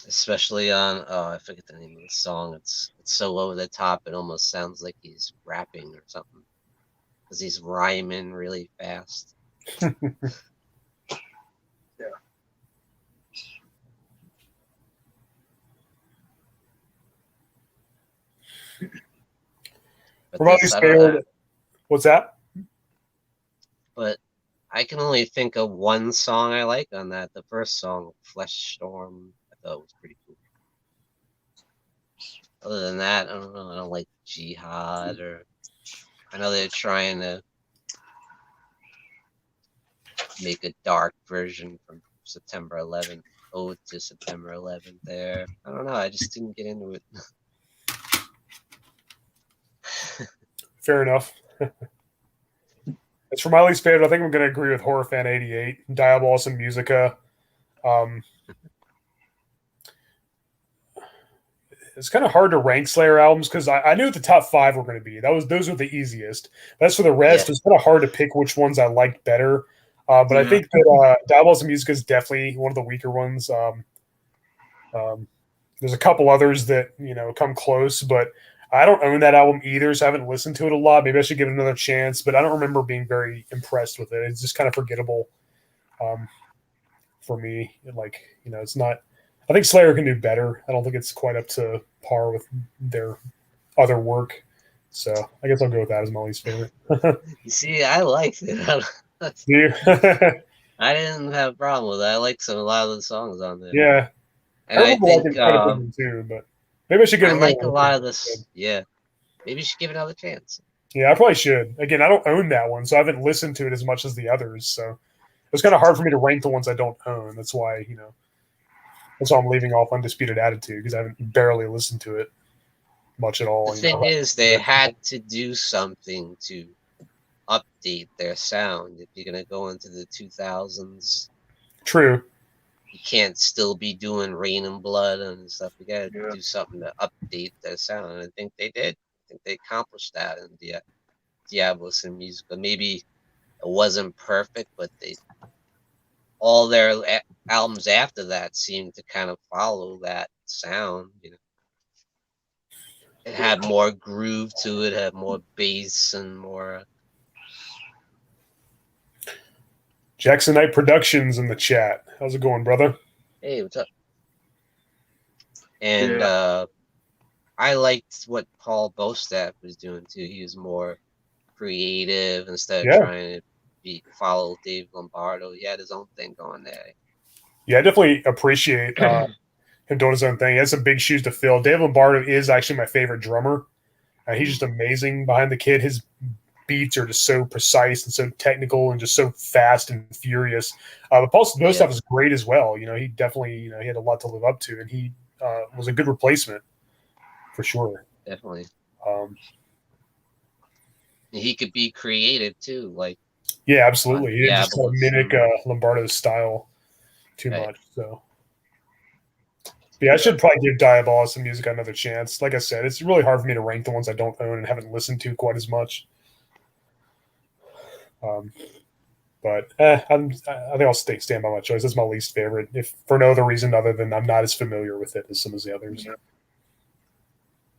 especially on I forget the name of the song. It's so over the top. It almost sounds like he's rapping or something because he's rhyming really fast. But From my this, least I don't know. favorite, what's that? But I can only think of one song I like on that. The first song, Flesh Storm, I thought was pretty cool. Other than that, I don't know. I don't like Jihad, or I know they're trying to make a dark version from September 11th, Ode to September 11th. There, I don't know. I just didn't get into it. Fair enough. As for my least favorite, I think I'm going to agree with Horror Fan 88, Diabolos and Musica. It's kind of hard to rank Slayer albums because I knew what the top 5 were going to be. Those were the easiest. But as for the rest, Yeah. it's kind of hard to pick which ones I liked better. But I think that Diabolos and Musica is definitely one of the weaker ones. There's a couple others that come close, but I don't own that album either, so I haven't listened to it a lot. Maybe I should give it another chance, but I don't remember being very impressed with it. It's just kind of forgettable for me. It's not. I think Slayer can do better. I don't think it's quite up to par with their other work. So I guess I'll go with that as my least favorite. You see, I liked it. You? I didn't have a problem with it. I like a lot of the songs on there. Yeah. And I I remember think liking quite a bit of them too, but maybe I should give I it like a another lot of chance. this. Yeah, maybe you should give it another chance. Yeah, I probably should. Again, I don't own that one, so I haven't listened to it as much as the others. So it's kind of hard for me to rank the ones I don't own. That's why I'm leaving off Undisputed Attitude because I haven't barely listened to it much at all. The thing is, they had to do something to update their sound. If you're gonna go into the 2000s, True. you can't still be doing Rain and Blood and stuff. You gotta do something to update their sound. And I think they did. I think they accomplished that in Diabolos and Musica. Maybe it wasn't perfect, but all their albums after that seemed to kind of follow that sound. It had more groove to it, had more bass and more. Jackson Knight Productions in the chat. How's it going, brother? Hey, what's up? And I liked what Paul Bostaff was doing too. He was more creative instead of trying to follow Dave Lombardo. He had his own thing going there. Yeah, I definitely appreciate him doing his own thing. He has some big shoes to fill. Dave Lombardo is actually my favorite drummer. He's just amazing behind the kid. His beats are just so precise and so technical and just so fast and furious. But Paul Bostaff is great as well. He definitely, he had a lot to live up to, and he was a good replacement for sure. Definitely. He could be creative too, yeah, absolutely. He didn't just mimic Lombardo's style too much. So, yeah, I should probably give Diabolos and Musica another chance. Like I said, it's really hard for me to rank the ones I don't own and haven't listened to quite as much. But I think I'll stand by my choice. That's my least favorite, if for no other reason other than I'm not as familiar with it as some of the others.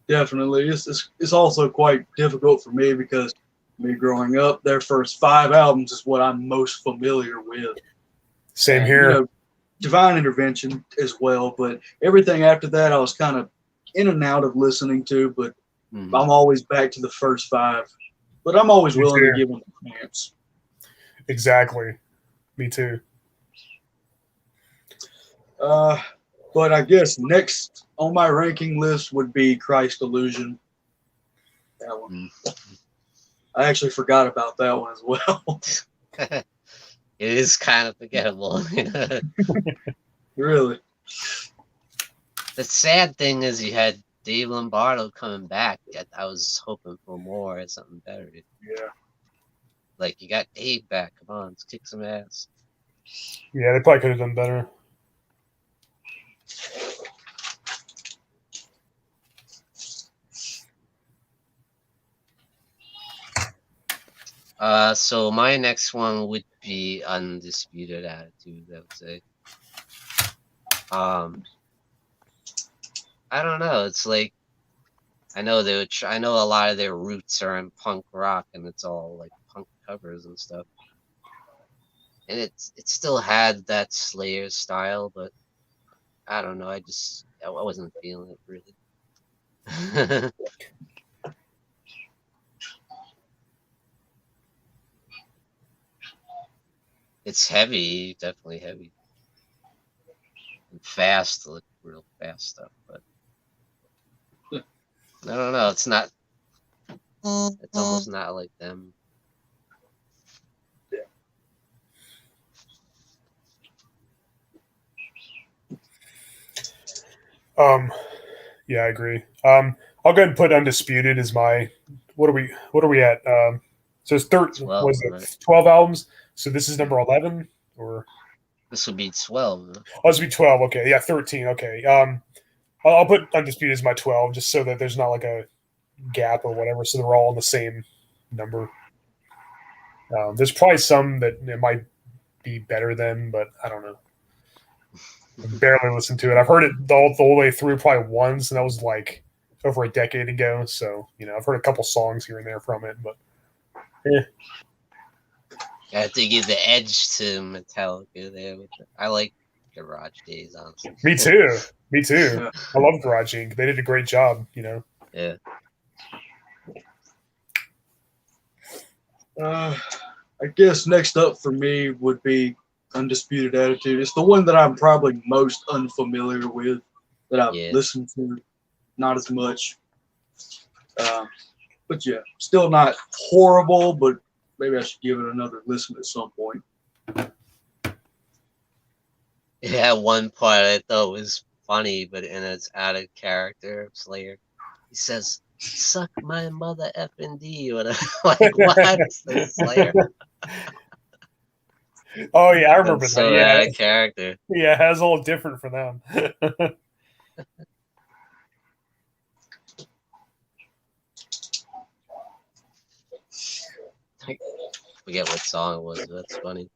Definitely, it's also quite difficult for me because me growing up, their first 5 albums is what I'm most familiar with. Same here. Divine Intervention as well, but everything after that I was kind of in and out of listening to, but I'm always back to the first 5. But I'm always willing to give them a chance. Exactly. Me too. But I guess next on my ranking list would be Christ Illusion. That one. I actually forgot about that one as well. It is kind of forgettable. Really. The sad thing is you had Dave Lombardo coming back. I was hoping for more or something better. Yeah. Like, you got Dave back. Come on, let's kick some ass. Yeah, they probably could have done better. So my next one would be Undisputed Attitude, I would say. I don't know. It's like I know they would. I know a lot of their roots are in punk rock, and it's all like punk covers and stuff. And it still had that Slayer style, but I don't know. I wasn't feeling it really. It's heavy, definitely heavy, and fast, like real fast stuff. But I don't know. It's not. It's almost not like them. Yeah, I agree. I'll go ahead and put Undisputed as my. What are we at? So it's 12, was right? it 12 albums? So this is number 11, or This would be 12. oh, this would be 12. Okay, yeah, 13. Okay. I'll put Undisputed as my 12, just so that there's not like a gap or whatever. So they're all in the same number. There's probably some that it might be better than, but I don't know. I barely listened to it. I've heard it the whole way through probably once, and that was like over a decade ago. So I've heard a couple songs here and there from it, but I have to give the edge to Metallica there. I like Garage Days, honestly. Me too. Me too. I love Garage Inc. They did a great job. Yeah. I guess next up for me would be Undisputed Attitude. It's the one that I'm probably most unfamiliar with, that I've listened to not as much. But yeah, still not horrible, but maybe I should give it another listen at some point. Yeah, one part I thought was funny, but in its out of character, Slayer. He says, "Suck my mother effing D," or whatever. Like, what? Slayer. Oh yeah, I remember That's so that. Yeah, out of character. Yeah, it's a little different for them. I forget what song it was. That's funny.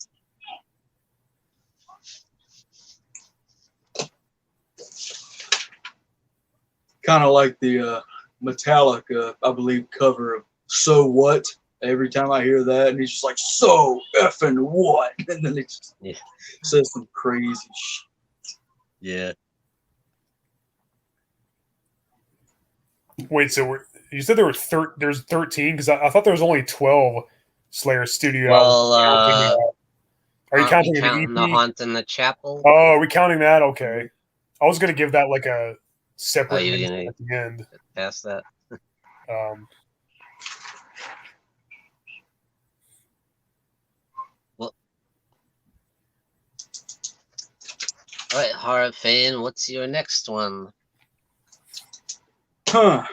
Kind of like the Metallica, I believe, cover of "So What." Every time I hear that, and he's just like, "So effing what?" And then it just says some crazy shit. Yeah. Wait, so you said there's 13? Because I thought there was only 12 Slayer studio Well, albums. Are you counting the counting the EP? Haunt in the Chapel? Oh, are we counting that? Okay. I was going to give that like a separate you're mention gonna at the end. pass that? Well, all right, Horror Fan, what's your next one? I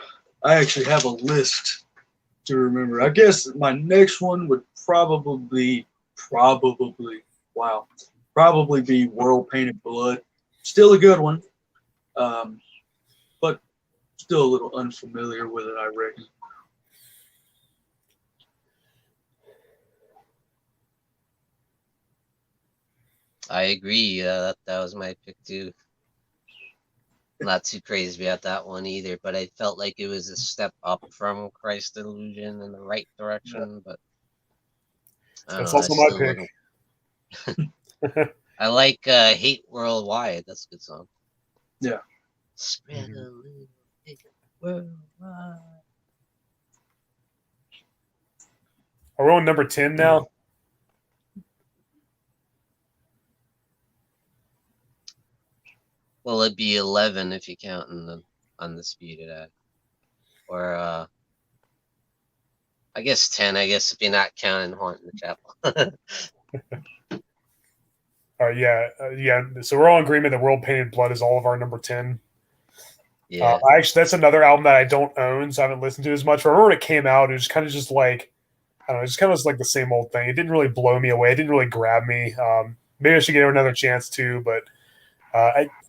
actually have a list to remember. I guess my next one would probably be World Painted Blood. Still a good one, but still a little unfamiliar with it, I reckon. I agree. That was my pick too. Not too crazy about that one either, but I felt like it was a step up from Christ Illusion in the right direction. But I don't That's know, also my pick. I like Hate Worldwide. That's a good song. Yeah. Spread a little hate worldwide. Are we on number 10 now? Well, it'd be 11 if you count in the Undisputed Act. Or, I guess 10, I guess, if you're not counting Haunt in the Chapel. All right, yeah. So we're all in agreement that World Painted Blood is all of our number 10. Yeah. Actually, that's another album that I don't own, so I haven't listened to as much. But I remember when it came out, it was kind of just like, I don't know, it just kind of was like the same old thing. It didn't really blow me away. It didn't really grab me. Maybe I should give it another chance too, but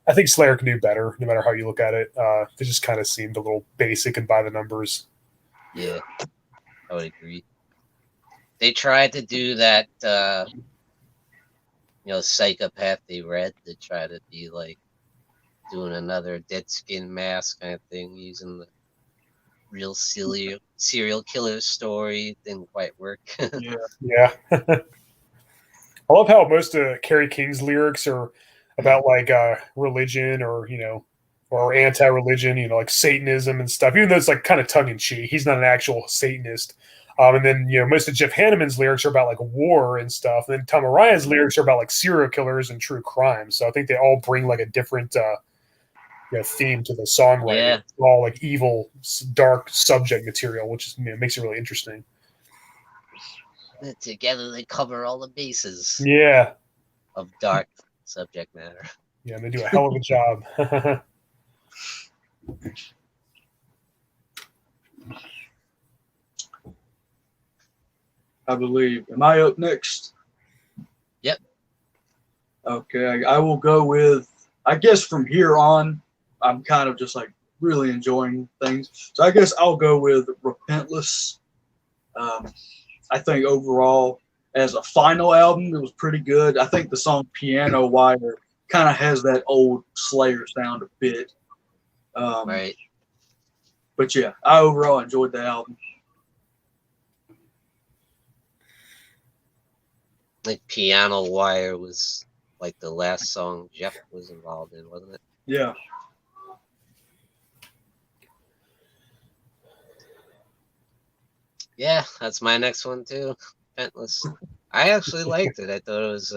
I think Slayer can do better, no matter how you look at it. It just kind of seemed a little basic and by the numbers. Yeah, I would agree. They tried to do that, Psychopath They Read to try to be like doing another Dead Skin Mask kind of thing, using the real serial killer story. Didn't quite work. Yeah. I love how most of Kerry King's lyrics are about like religion or or anti-religion, like Satanism and stuff. Even though it's like kind of tongue in cheek, he's not an actual Satanist. And then most of Jeff Hanneman's lyrics are about like war and stuff. And then Tom Arai's lyrics are about like serial killers and true crime. So I think they all bring like a different theme to the songwriting. Yeah. It's all like evil, dark subject material, which is makes it really interesting. Together they cover all the bases Yeah. of dark subject matter. Yeah, they do a hell of a job. I believe. Am I up next? Yep. Okay, I will go with, I guess from here on, I'm kind of just like really enjoying things. So I guess I'll go with Repentless. I think overall, as a final album, it was pretty good. I think the song Piano Wire kind of has that old Slayer sound a bit. Right. But yeah, I overall enjoyed the album. Like Piano Wire was like the last song Jeff was involved in, wasn't it? Yeah. Yeah, that's my next one too. Repentless. I actually liked it. I thought it was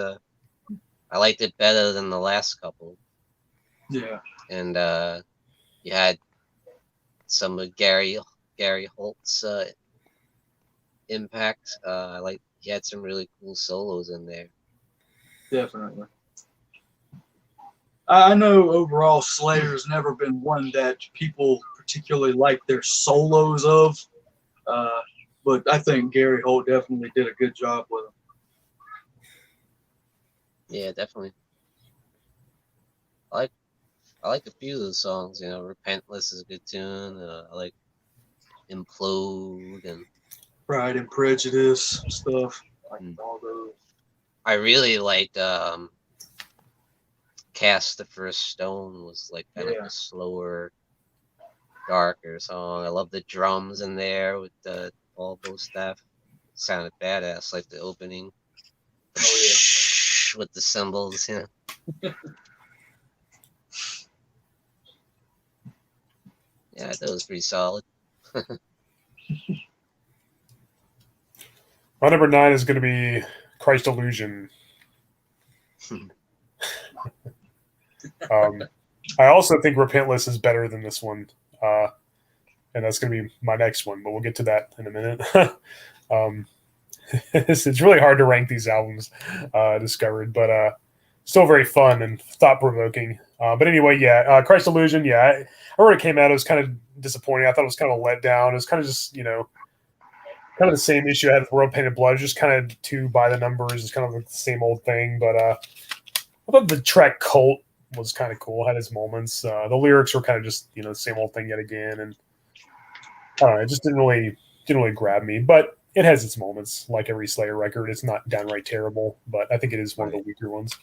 I liked it better than the last couple. Yeah. And you had some of Gary Holt's impact. He had some really cool solos in there. Definitely. I know overall Slayer's never been one that people particularly like their solos of, but I think Gary Holt definitely did a good job with them. Yeah, definitely. I like a few of the songs. Repentless is a good tune. I like Implode and Pride and Prejudice stuff, like all those. I really liked Cast the First Stone. Was like kind of a slower, darker song. I love the drums in there with the Paul Bostaph. Sounded badass, like the opening. Oh yeah. With the cymbals, Yeah, that was pretty solid. My number 9 is going to be Christ Illusion. I also think Repentless is better than this one. And that's going to be my next one, but we'll get to that in a minute. It's really hard to rank these albums, discovered, but still very fun and thought-provoking. But anyway, yeah, Christ Illusion, yeah. I remember it came out, it was kind of disappointing. I thought it was kind of let down. It was kind of just, kind of the same issue I had with World Painted Blood, just kind of too by the numbers. It's kind of like the same old thing. But I thought the track Cult was kind of cool, had its moments. The lyrics were kind of just, the same old thing yet again. And I don't know, it just didn't really grab me. But it has its moments, like every Slayer record. It's not downright terrible, but I think it is one of the weaker ones.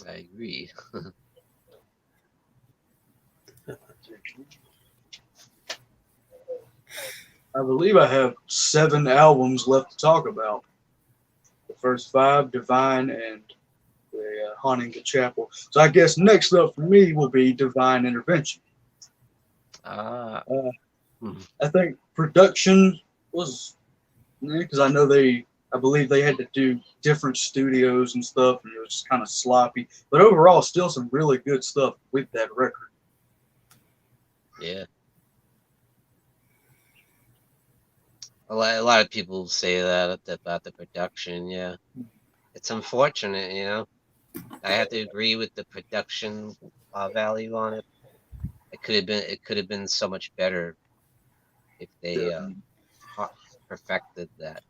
I agree. I believe I have 7 albums left to talk about. The first 5, Divine, and the Haunting the Chapel. So I guess next up for me will be Divine Intervention. I think production was, because I believe they had to do different studios and stuff, and it was just kind of sloppy. But overall, still some really good stuff with that record. Yeah. A lot of people say that about the production. Yeah, it's unfortunate. I have to agree with the production value on it. It could have been so much better if they perfected that.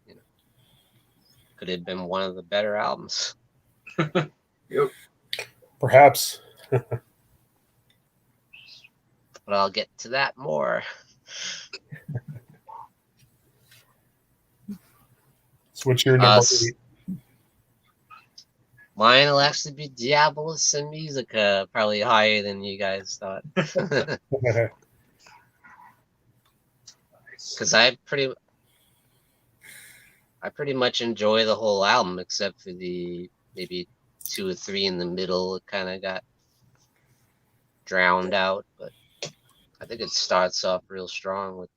Could have been one of the better albums. Yep. Perhaps. But I'll get to that more. So what's your number 8? Mine will actually be Diabolus and Musica, probably higher than you guys thought. Because I pretty much enjoy the whole album, except for the maybe 2 or 3 in the middle. It kind of got drowned out, but I think it starts off real strong with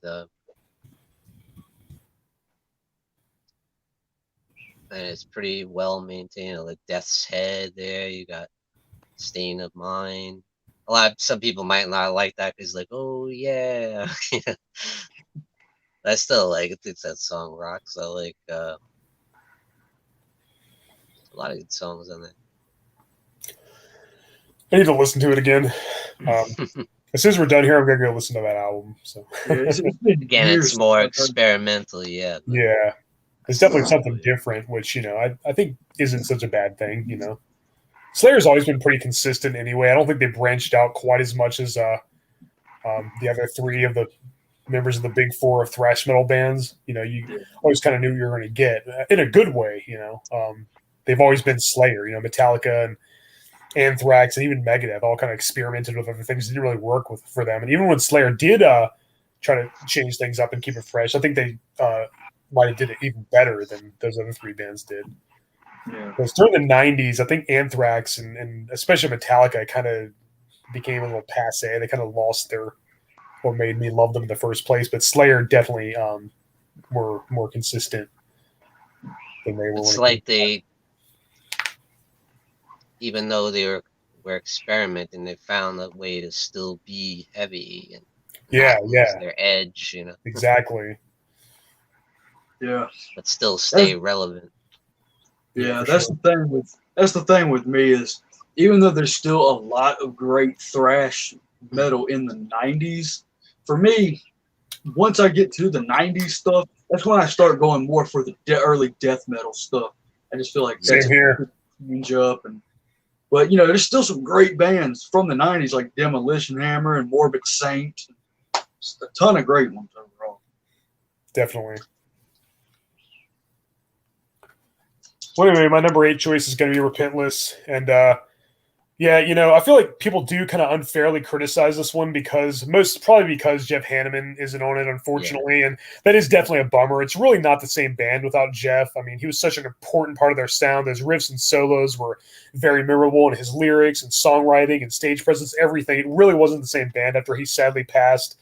and it's pretty well maintained. Like Death's Head there, you got Stain of Mind. Some people might not like that because like, oh yeah. I still like it. It's that song rocks. I like a lot of good songs on there. I need to listen to it again. As soon as we're done here, I'm gonna go listen to that album. So again, it's more experimental, yeah. Yeah, it's definitely something different, which I think isn't such a bad thing. Slayer's always been pretty consistent anyway. I don't think they branched out quite as much as the other 3 of the members of the big 4 of thrash metal bands. You always kind of knew you were going to get in a good way. They've always been Slayer. Metallica and Anthrax and even Megadeth all kind of experimented with other things that didn't really work for them. And even when Slayer did try to change things up and keep it fresh, I think they might have did it even better than those other 3 bands did. Yeah. Because during the 90s, I think Anthrax and especially Metallica kind of became a little passe. They kind of lost what made me love them in the first place. But Slayer definitely were more consistent than they were. It's like even though they were experimenting, they found a way to still be heavy and not lose their edge, Exactly. Yeah. But still stay relevant. Yeah, that's the thing with me is even though there's still a lot of great thrash metal in the 90s, for me, once I get to the 90s stuff, that's when I start going more for the early death metal stuff. I just feel like Same here. Change up but there's still some great bands from the 90s like Demolition Hammer and Morbid Saint. Just a ton of great ones overall. Definitely. Well, anyway, my number 8 choice is going to be Repentless. And I feel like people do kind of unfairly criticize this one probably because Jeff Hanneman isn't on it, unfortunately. Yeah. And that is definitely a bummer. It's really not the same band without Jeff. I mean, he was such an important part of their sound. Those riffs and solos were very memorable, and his lyrics and songwriting and stage presence, everything. It really wasn't the same band after he sadly passed.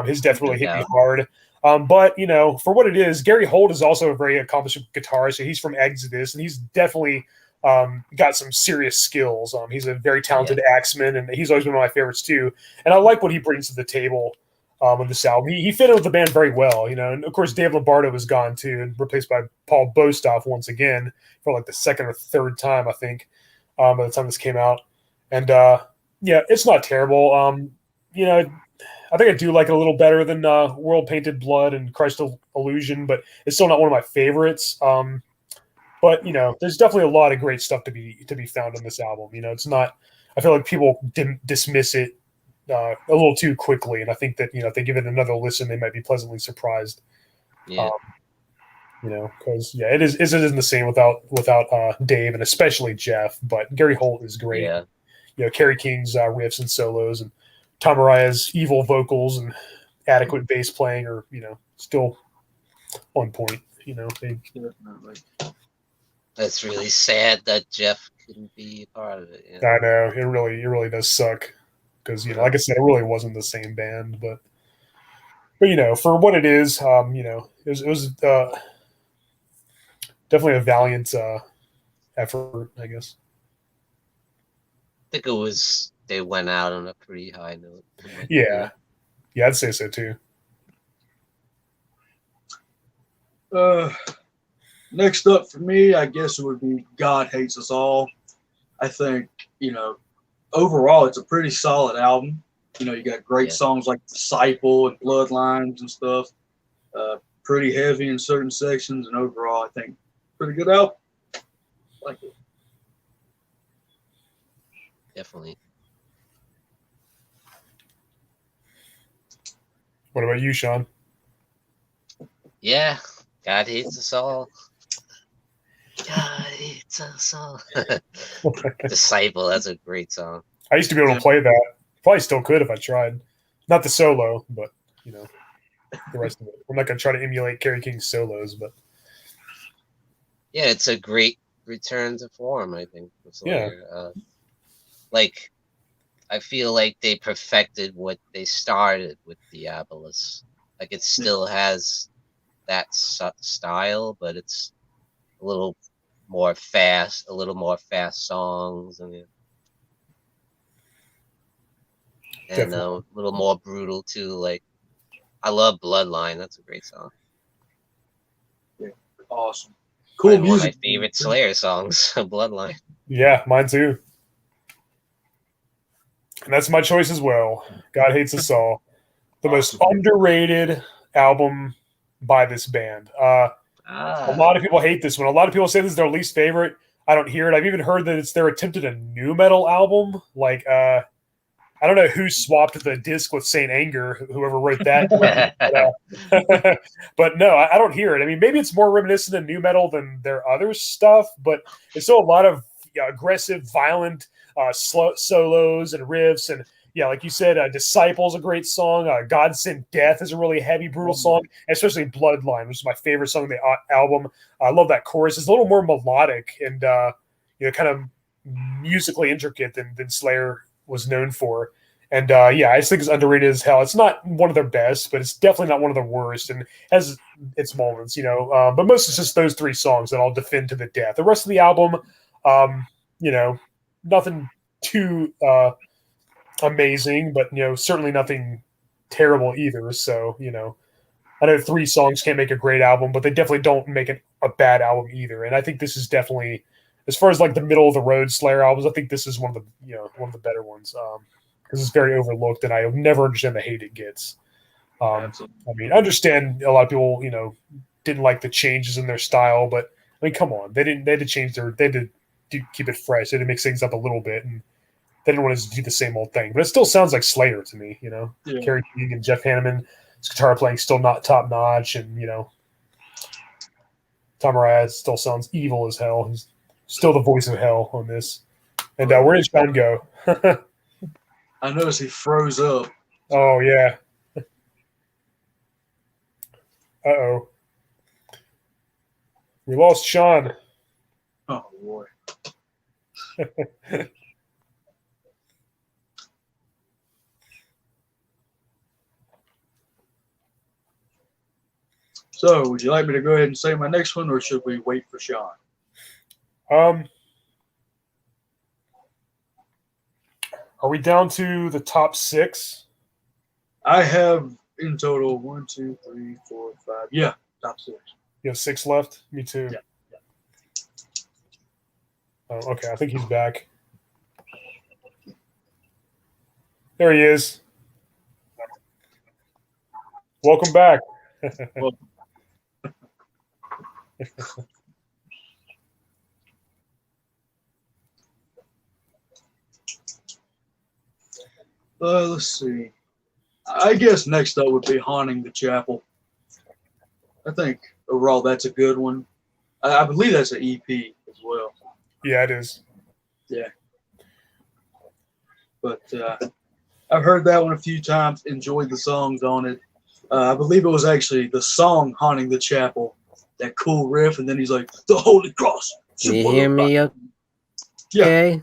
His death really hit me hard. But, for what it is, Gary Holt is also a very accomplished guitarist. So he's from Exodus, and he's definitely got some serious skills. He's a very talented axeman, and he's always been one of my favorites too. And I like what he brings to the table on this album. He fit in with the band very well, and of course Dave Lombardo was gone too and replaced by Paul Bostoff once again for like the 2nd or 3rd time, I think, by the time this came out. And it's not terrible. I think I do like it a little better than World Painted Blood and Christ Illusion, but it's still not one of my favorites. But there's definitely a lot of great stuff to be found on this album. It's not. I feel like people dismiss it a little too quickly, and I think that if they give it another listen, they might be pleasantly surprised. Yeah. Because it isn't the same without Dave and especially Jeff. But Gary Holt is great. Yeah. Kerry King's riffs and solos and Tom Araya's evil vocals and adequate bass playing are still on point. That's really sad that Jeff couldn't be a part of it. I know it really does suck because like I said, it really wasn't the same band, but for what it is, it was definitely a valiant effort, I guess. I think it was they went out on a pretty high note. Yeah, I'd say so too. Next up for me, I guess it would be God Hates Us All. I think, overall it's a pretty solid album. You got great songs like Disciple and Bloodlines and stuff. Pretty heavy in certain sections, and overall I think pretty good album. Like it. Definitely. What about you, Sean? Yeah, God Hates Us All. God, it's a song. Disciple, that's a great song. I used to be able to play that. Probably still could if I tried. Not the solo, but the rest of it. I'm not gonna try to emulate Kerry King's solos, but Yeah, it's a great return to form, I think, for Slayer. Like, I feel like they perfected what they started with Diabolus. Like, it still has that style, but it's a little more fast songs, and a little more brutal too. Like, I love Bloodline. That's a great song. Yeah, awesome. Cool music. One of my favorite Slayer songs, Bloodline. Yeah, mine too. And that's my choice as well. God Hates Us All. The most underrated album by this band. A lot of people hate this one. A lot of people say this is their least favorite. I don't hear it. I've even heard that it's their attempt at a new metal album. Like, I don't know who swapped the disc with Saint Anger, whoever wrote that. But no, I don't hear it. I mean, maybe it's more reminiscent of new metal than their other stuff, but it's still a lot of aggressive, violent slow solos and riffs. And yeah, like you said, Disciple's a great song. God Sent Death is a really heavy, brutal song, especially Bloodline, which is my favorite song on the album. I love that chorus. It's a little more melodic and kind of musically intricate than Slayer was known for. And I just think it's underrated as hell. It's not one of their best, but it's definitely not one of their worst, and has its moments, but most it's just those three songs that I'll defend to the death. The rest of the album, nothing too amazing, but certainly nothing terrible either. So I know three songs can't make a great album, but they definitely don't make a bad album either. And I think this is definitely, as far as like the middle of the road Slayer albums, I think this is one of the better ones. Because it's very overlooked, and I never understand the hate it gets. I mean, I understand a lot of people, didn't like the changes in their style, but I mean, come on, they had to change they had to keep it fresh. They had to mix things up a little bit, and they didn't want to do the same old thing. But it still sounds like Slayer to me, Yeah. Kerry King and Jeff Hanneman, his guitar playing still not top notch, and Tom Araya still sounds evil as hell. He's still the voice of hell on this. And where did Sean go? I noticed he froze up. Oh, yeah. Uh-oh. We lost Sean. Oh, boy. So, would you like me to go ahead and say my next one, or should we wait for Sean? Are we down to the top 6? I have in total 1, 2, 3, 4, 5. Yeah, top 6. You have 6 left? Me too. Yeah. Oh, okay. I think he's back. There he is. Welcome back. Let's see. I guess next up would be Haunting the Chapel. I think overall that's a good one. I believe that's an EP as well. Yeah, it is. Yeah. But I've heard that one a few times, enjoyed the songs on it. I believe it was actually the song Haunting the Chapel, that cool riff, and then he's like, the Holy Cross. Can you hear me okay? Yeah.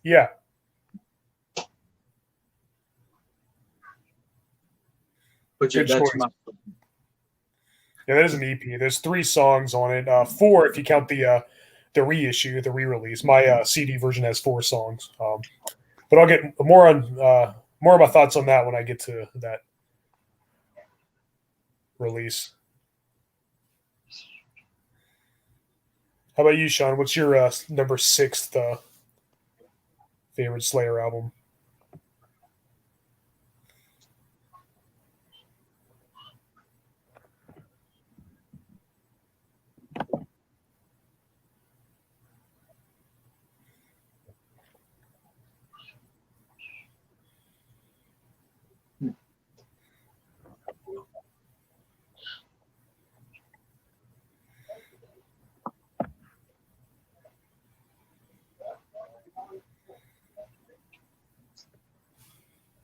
Yeah. But yeah, that's my... Yeah, that is an EP. There's 3 songs on it. 4 if you count the reissue, the re-release. My CD version has 4 songs. But I'll get more of my thoughts on that when I get to that release. How about you, Sean? What's your number 6th favorite Slayer album?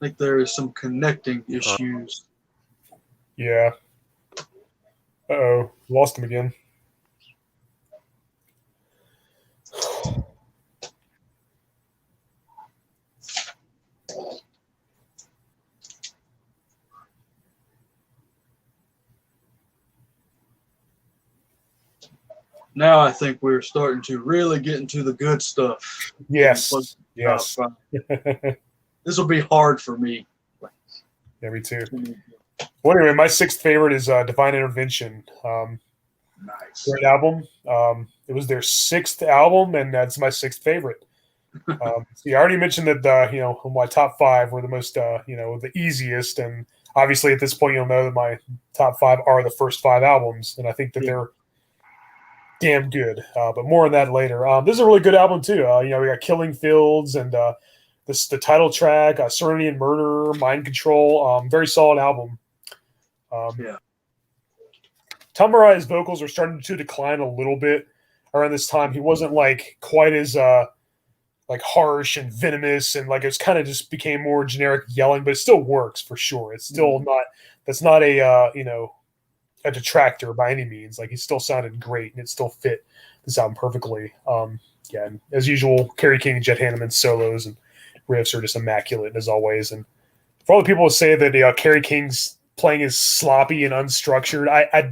think there is some connecting issues. Yeah. Uh-oh. Lost him again. Now I think we're starting to really get into the good stuff. Yes. Yes. This will be hard for me. Yeah, me too. Well, anyway, my sixth favorite is Divine Intervention. Nice. Great album. It was their sixth album, and that's my sixth favorite. See, I already mentioned that my top five were the most the easiest, and obviously at this point you'll know that my top five are the first five albums, and I think that they're damn good. But more on that later. This is a really good album too. We got Killing Fields and the title track, Serenity and Murder, Mind Control. Very solid album. Tom Morai's vocals are starting to decline a little bit around this time. He wasn't like quite as harsh and venomous, and like it's kind of just became more generic yelling, but it still works for sure. It's still not. That's not a a detractor by any means. Like he still sounded great, and it still fit this album perfectly. And as usual, Kerry King and Jet Hanneman's solos and riffs are just immaculate as always. And for all the people who say that Kerry King's playing is sloppy and unstructured, I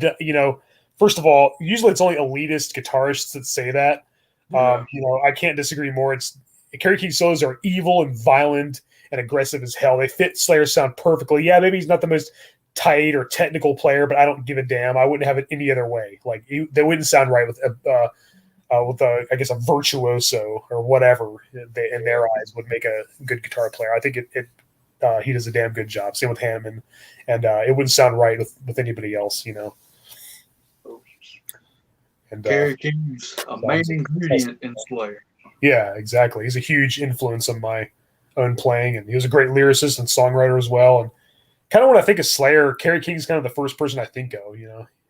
first of all, usually it's only elitist guitarists that say that. I can't disagree more. It's Kerry King's solos are evil and violent and aggressive as hell. They fit Slayer's sound perfectly. Yeah, maybe he's not the most tight or technical player, but I don't give a damn. I wouldn't have it any other way. Like they wouldn't sound right with I guess a virtuoso or whatever in their eyes would make a good guitar player. I think he does a damn good job. Same with Hanneman, and it wouldn't sound right with anybody else, And Kerry King's a main ingredient in Slayer. Yeah, exactly. He's a huge influence on my own playing, and he was a great lyricist and songwriter as well. And kind of when I think of Slayer, Kerry King's kind of the first person I think of,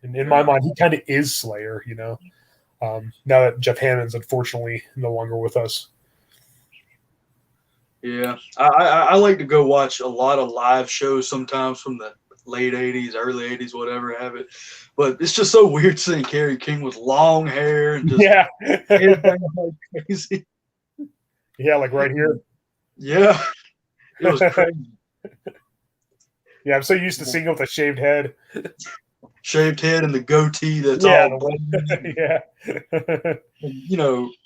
And in my mind, he kind of is Slayer, now that Jeff Hanneman's unfortunately no longer with us. Yeah, I like to go watch a lot of live shows sometimes from the late 80s, early 80s, whatever have it. But it's just so weird seeing Kerry King with long hair and just headbanging like crazy. Yeah, like right here. Yeah, it was crazy. Yeah, I'm so used to seeing him with a shaved head. Shaved head and the goatee that's all yeah.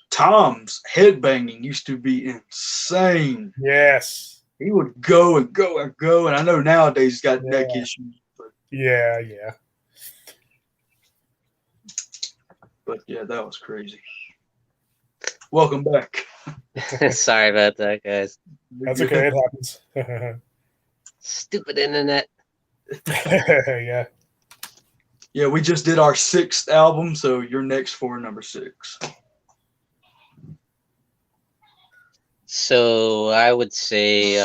Tom's headbanging used to be insane. Yes. He would go and go and go, and I know nowadays he's got neck issues. But yeah. But yeah, that was crazy. Welcome back. Sorry about that, guys. That's okay. It happens. Stupid internet. Yeah. Yeah, we just did our sixth album, so you're next for number 6. So I would say,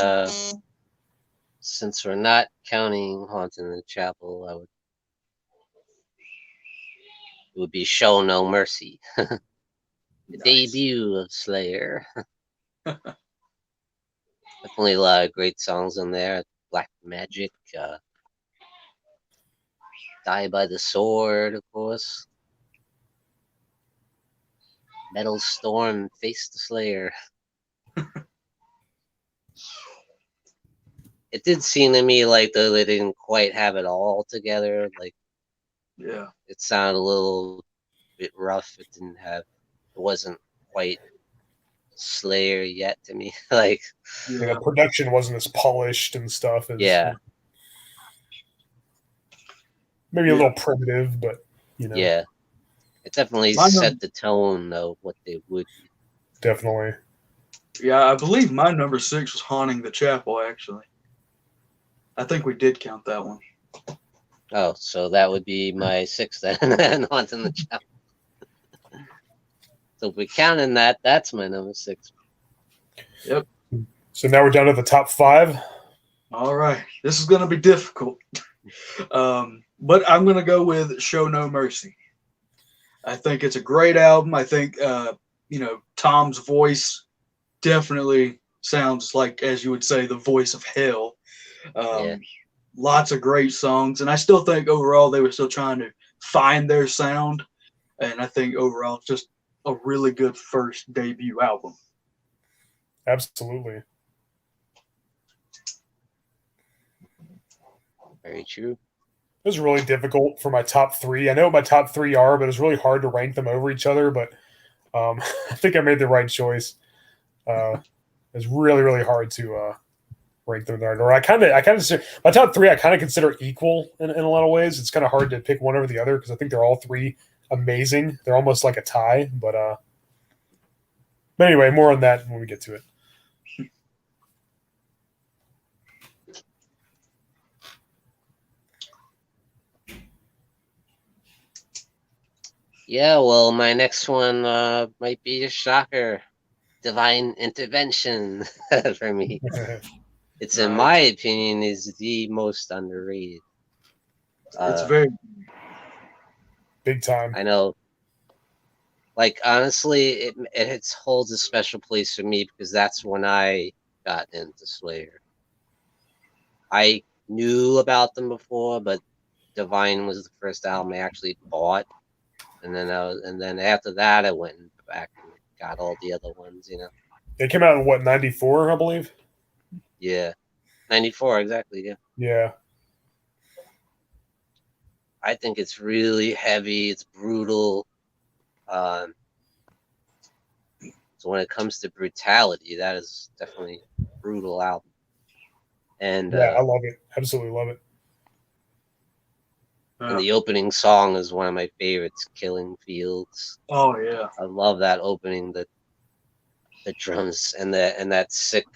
since we're not counting Haunting the Chapel, it would be Show No Mercy, the debut of Slayer. Definitely a lot of great songs in there. Black Magic, Die by the Sword, of course. Metal Storm, Face the Slayer. It did seem to me like though they didn't quite have it all together. Like, yeah, it sounded a little bit rough. It wasn't quite Slayer yet to me. Like, the production wasn't as polished and stuff. Maybe a little primitive, but Yeah, it definitely set the tone though what they would. Definitely. Yeah, I believe my number 6 was Haunting the Chapel, actually. I think we did count that one. Oh, so that would be my 6th then, Haunting the Chapel. So if we're counting that, that's my number 6. Yep. So now we're down to the top 5. All right. This is going to be difficult. But I'm going to go with Show No Mercy. I think it's a great album. I think, Tom's voice definitely sounds like, as you would say, the voice of hell. Yeah. Lots of great songs, and I still think overall they were still trying to find their sound, and I think overall it's just a really good first debut album. Absolutely. Very true. It was really difficult for my top three. I know what my top three are, but it's really hard to rank them over each other. But I think I made the right choice. It's really, really hard to rank them there. Or I kind of my top three I kind of consider equal in a lot of ways. It's kind of hard to pick one over the other because I think they're all three amazing. They're almost like a tie. But anyway, more on that when we get to it. Yeah, well, my next one might be a shocker. Divine Intervention for me. It's, in my opinion, is the most underrated. It's very big time. I know. Like, honestly, it holds a special place for me because that's when I got into Slayer. I knew about them before, but Divine was the first album I actually bought. And then after that, I went back and got all the other ones, you know. It came out in what, 94, I believe? Yeah. 94, exactly, yeah. Yeah. I think it's really heavy, it's brutal. So when it comes to brutality, that is definitely a brutal album. And yeah, I love it. Absolutely love it. And the opening song is one of my favorites, Killing Fields. Oh yeah. I love that opening, the drums and that sick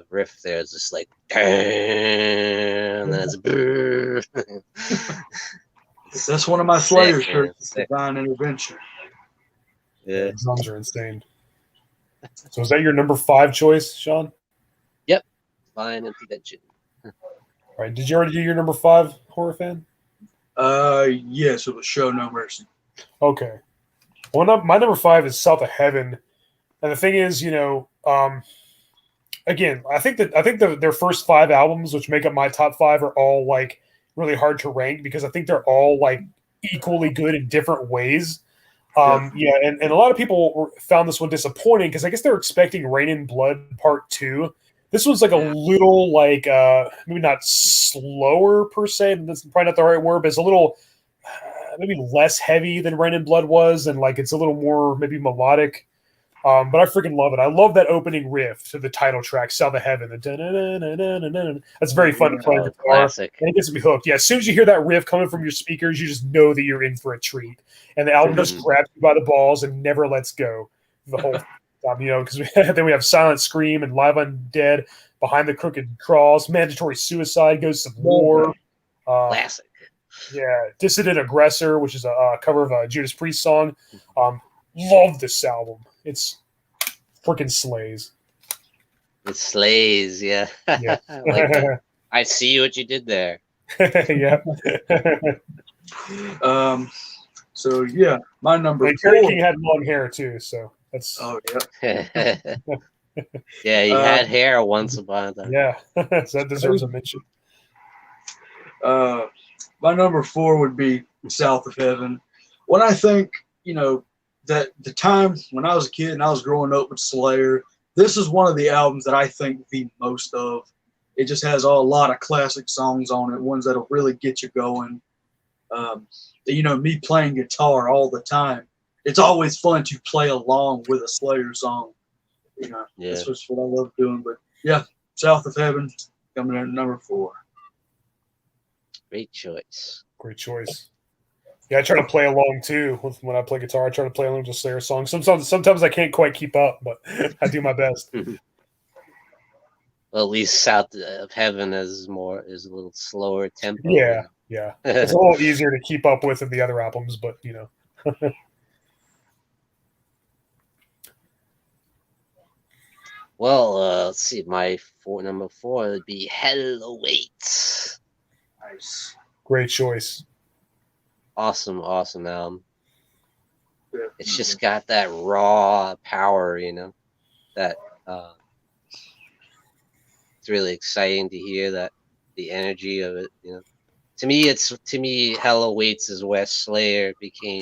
riff there is just like and then it's that's one of my Slayer shirts, Divine Intervention. Yeah, the drums are insane. So is that your number 5 choice, Sean? Yep. Divine Intervention. All right. Did you already do your number 5, horror fan? Yes, it was Show No Mercy. Okay. Well, my number 5 is South of Heaven. And the thing is, you know, again, I think their first 5 albums, which make up my top 5, are all like really hard to rank because I think they're all like equally good in different ways. Yeah, and a lot of people found this one disappointing because I guess they're expecting Rain in Blood Part 2. This one's like a little like maybe not slower per se. That's probably not the right word, but it's a little maybe less heavy than Rain in Blood was, and like it's a little more maybe melodic. But I freaking love it. I love that opening riff to the title track, South of Heaven. That's very fun to play on guitar. Classic. And it gets me hooked. Yeah, as soon as you hear that riff coming from your speakers, you just know that you're in for a treat. And the album just grabs you by the balls and never lets go the whole time, you know, because then we have Silent Scream and Live Undead, Behind the Crooked Cross, Mandatory Suicide, Ghosts of War. Classic. Yeah, Dissident Aggressor, which is a cover of a Judas Priest song. Love this album. It's freaking slays. It slays, yeah. Yeah. I see what you did there. Yeah. So yeah, my number 4. Kerry King had long hair too, so that's. Oh yeah. Yeah, he had hair once upon a time. Yeah, so that deserves a mention. My number 4 would be South of Heaven. When I think, you know, that the time when I was a kid and I was growing up with Slayer, this is one of the albums that I think the most of. It just has a lot of classic songs on it, ones that'll really get you going. You know, me playing guitar all the time, it's always fun to play along with a Slayer song. You know, that's just what I love doing. But yeah, South of Heaven coming in at number 4. Great choice. Great choice. Yeah, I try to play along too when I play guitar. I try to play along to Slayer songs. Sometimes I can't quite keep up, but I do my best. Well, at least South of Heaven is a little slower tempo. Yeah, yeah. It's a little easier to keep up with than the other albums, but you know. Well, let's see. My number 4 would be Hell Awaits. Nice. Great choice. Awesome album. It's just got that raw power, you know, that it's really exciting to hear that the energy of it. You know, to me, Hell Awaits is where Slayer became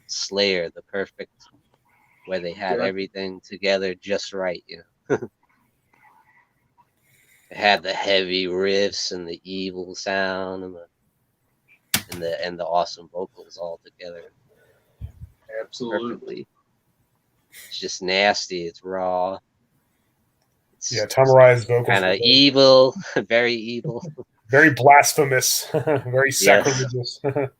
Slayer, the perfect, where they had everything together just right. You know, it had the heavy riffs and the evil sound and the awesome vocals all together. Absolutely. Perfectly. It's just nasty. It's raw. Yeah, Tom Araya's vocals kind were of evil, very evil. very blasphemous, very Yes. sacrilegious. Tom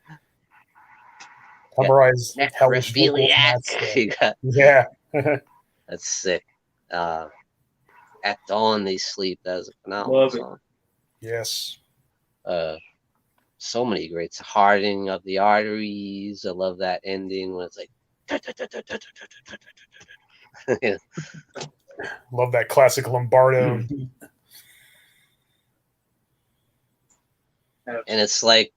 Araya's hellish vocals. Necrophiliac. Yeah. That's sick. At Dawn They Sleep. That was a phenomenal Love it. song. Yes. So many greats. Hardening of the Arteries. I love that ending when it's like. Yeah. Love that classic Lombardo. And it's like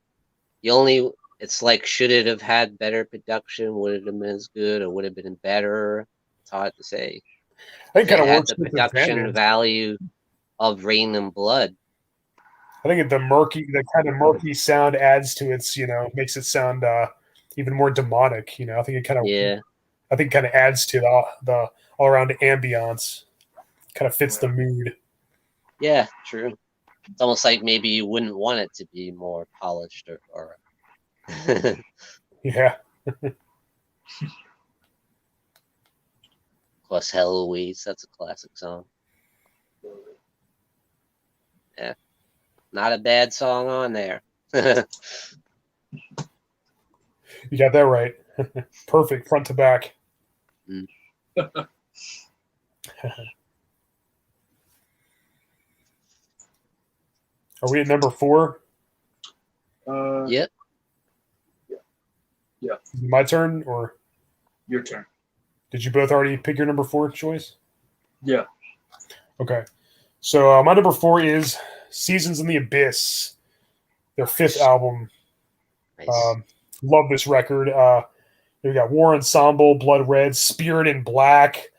it's like, should it have had better production? Would it have been as good, or would it have been better? It's hard to say. I think It kind of had works the with production value of Rain and Blood. I think the kind of murky sound adds to its, makes it sound even more demonic. I think it kind of, I think kind of adds to the all around ambiance. Kind of fits the mood. Yeah, true. It's almost like maybe you wouldn't want it to be more polished or yeah. Plus Hell Awaits, that's a classic song. Yeah. Not a bad song on there. You got that right. Perfect front to back. Are we at number 4? Yep. Yeah. My turn or your turn? Did you both already pick your number 4 choice? Yeah. Okay. So my number 4 is Seasons in the Abyss, their 5th album. Nice. Love this record. We got War Ensemble, Blood Red, Spirit in Black,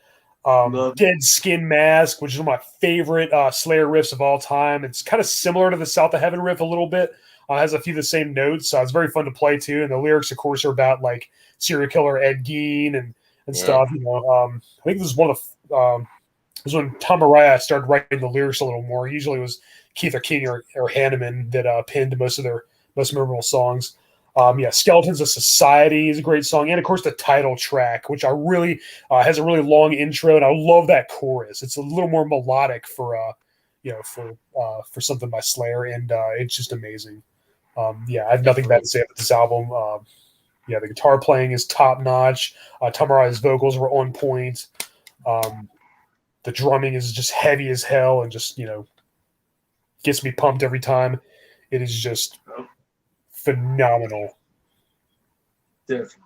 Dead Skin Mask, which is one of my favorite Slayer riffs of all time. It's kind of similar to the South of Heaven riff a little bit. Has a few of the same notes. So it's very fun to play too. And the lyrics, of course, are about like serial killer Ed Gein and stuff. I think this is one of the this was when Tom Araya started writing the lyrics a little more. Usually it was Keith or King or Hanneman that penned most of their most memorable songs. Skeletons of Society is a great song, and of course the title track, which I really has a really long intro, and I love that chorus. It's a little more melodic for something by Slayer, and it's just amazing. I have nothing bad to say about this album. The guitar playing is top notch. Tom Araya's vocals were on point. The drumming is just heavy as hell, and just gets me pumped every time. It is just phenomenal. Definitely.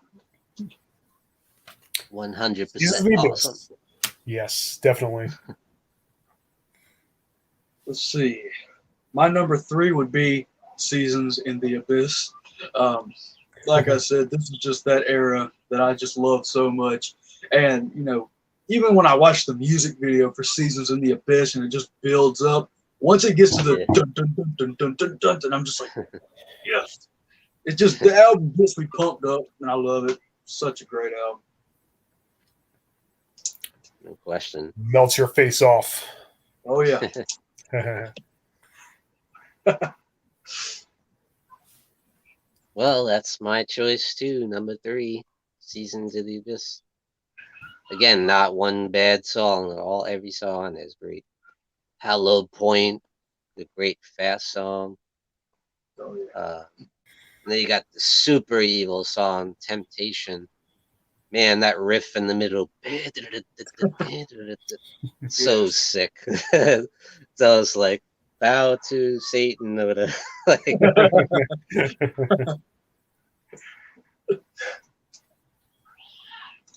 100% awesome. Yes, definitely. Let's see. My number 3 would be Seasons in the Abyss. Like I said, this is just that era that I just love so much. And, even when I watch the music video for Seasons in the Abyss and it just builds up, once it gets to the dun dun dun dun dun dun dun, and I'm just like, yes. It just, the album gets me pumped up, and I love it. Such a great album. No question. Melts your face off. Oh, yeah. Well, that's my choice too. Number 3, Seasons of the Abyss. Again, not one bad song. Every song is great. Hallowed Point, the great fast song. Oh, yeah. And then you got the super evil song, Temptation. Man, that riff in the middle. So sick. So it's like, bow to Satan. Or whatever.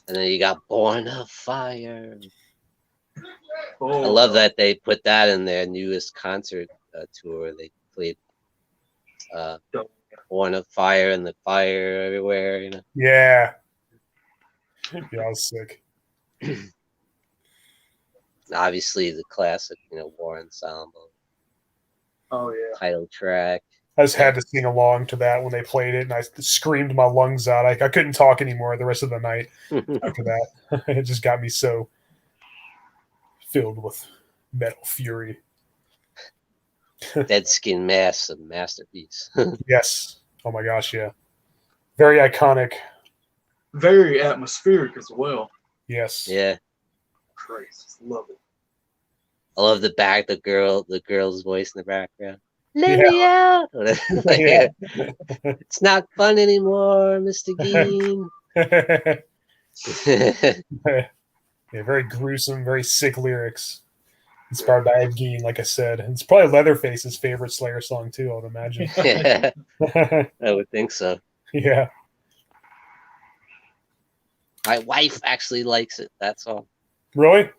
And then you got Born of Fire. I love that they put that in their newest concert tour. They played Born of Fire and the fire everywhere. Yeah. Yeah, I was sick. Obviously, the classic, War Ensemble Oh yeah. title track. I just had to sing along to that when they played it, and I screamed my lungs out. I couldn't talk anymore the rest of the night after that. It just got me so filled with metal fury. Dead Skin Mass, a masterpiece. Yes. Oh my gosh, yeah. Very iconic. Very atmospheric as well. Yes. Yeah. Christ, love it. I love the girl's voice in the background. Let me out! Yeah. It's not fun anymore, Mr. Geen. Yeah, very gruesome, very sick lyrics. Inspired by Ed Gein, like I said. And it's probably Leatherface's favorite Slayer song too, I would imagine. Yeah, I would think so. Yeah. My wife actually likes it. That's all. Really?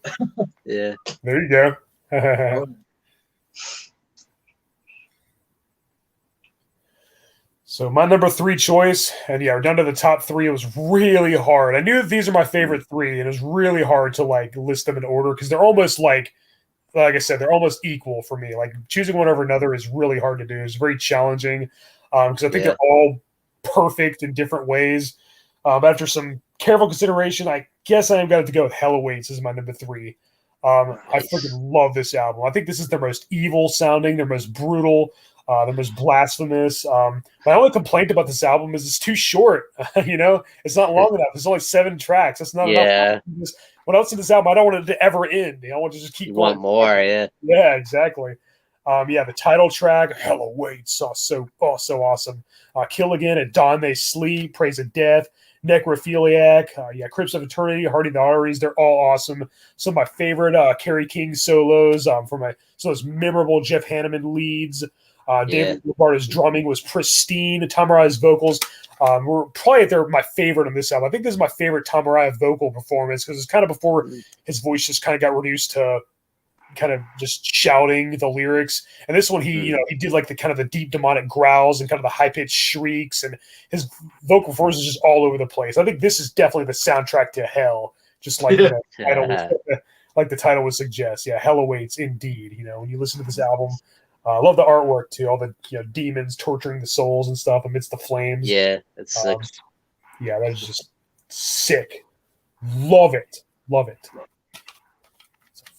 Yeah. There you go. Oh, So my number 3 choice, and yeah, we're down to the top 3. It was really hard. I knew that these are my favorite 3, and it was really hard to like list them in order because they're almost like I said, they're almost equal for me. Like choosing one over another is really hard to do. It's very challenging because I think they're all perfect in different ways. After some careful consideration, I guess I am going to go with Hell Awaits as my number 3. I freaking love this album. I think this is their most evil sounding, their most brutal, their most blasphemous. My only complaint about this album is it's too short. It's not long enough. There's only 7 tracks. That's not enough. When I listen to this album, I don't want it to ever end. I want to just keep going. Want more, yeah. Yeah, exactly. The title track, Hell Awaits, so awesome. Kill Again, At Dawn They Sleep, Praise of Death, Necrophiliac, Crypts of Eternity, Hardy the Arteries, they're all awesome. Some of my favorite Kerry King solos some of those memorable Jeff Hanneman leads. David Lombardo's drumming was pristine. Tom Araya's vocals were probably my favorite on this album. I think this is my favorite Tom Araya vocal performance because it's kind of before his voice just kind of got reduced to kind of just shouting the lyrics. And this one, he did like the kind of the deep demonic growls and kind of the high pitched shrieks, and his vocal performance is just all over the place. I think this is definitely the soundtrack to hell, just like the title would suggest. Yeah, Hell Awaits, indeed. When you listen to this album. I love the artwork too. All the demons torturing the souls and stuff amidst the flames. Yeah, it's sick. Yeah, that is just sick. Love it. It's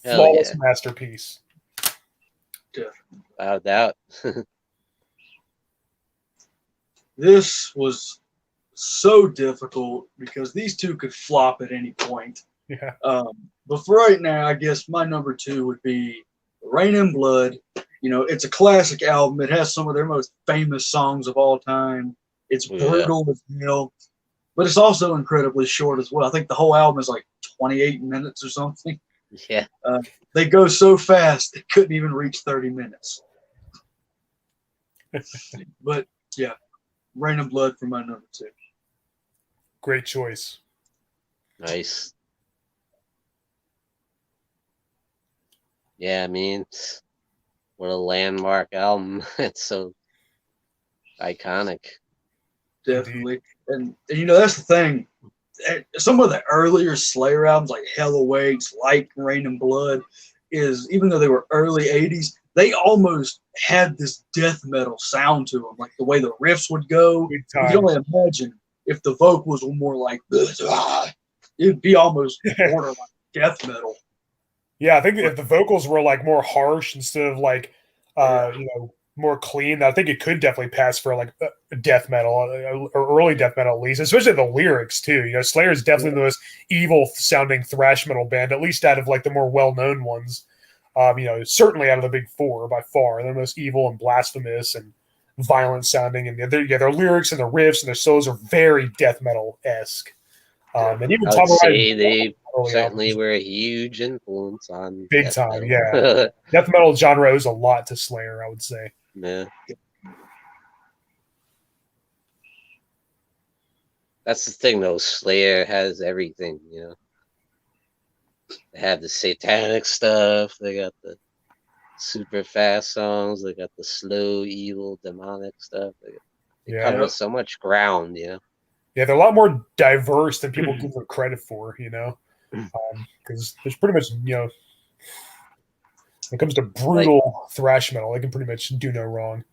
a flawless masterpiece. Definitely. Without doubt. This was so difficult because these two could flop at any point. Yeah. But for right now, I guess my number 2 would be Rain and Blood. It's a classic album. It has some of their most famous songs of all time. It's brutal as hell, but it's also incredibly short as well. I think the whole album is like 28 minutes or something. Yeah. They go so fast, they couldn't even reach 30 minutes. But, yeah, Rain and Blood for my number 2. Great choice. Nice. Yeah, I mean, what a landmark album. It's so iconic. Definitely. And that's the thing. Some of the earlier Slayer albums, like Hell Awaits, like Rain and Blood, is even though they were early 80s, they almost had this death metal sound to them, like the way the riffs would go. You can only imagine if the vocals were more like this, it'd be almost borderline death metal. Yeah, I think if the vocals were like more harsh instead of like, more clean, I think it could definitely pass for like death metal or early death metal at least, especially the lyrics too. Slayer is definitely the most evil sounding thrash metal band, at least out of like the more well known ones. Certainly out of the big 4 by far, they're the most evil and blasphemous and violent sounding, and their lyrics and their riffs and their solos are very death metal esque. And even I would say they certainly were a huge influence on big death time. metal. Yeah, death metal genre owes a lot to Slayer, I would say. Yeah. That's the thing, though. Slayer has everything, They have the satanic stuff. They got the super fast songs. They got the slow, evil, demonic stuff. They cover so much ground, Yeah, they're a lot more diverse than people give them credit for, because there's pretty much, When it comes to brutal thrash metal, they can pretty much do no wrong.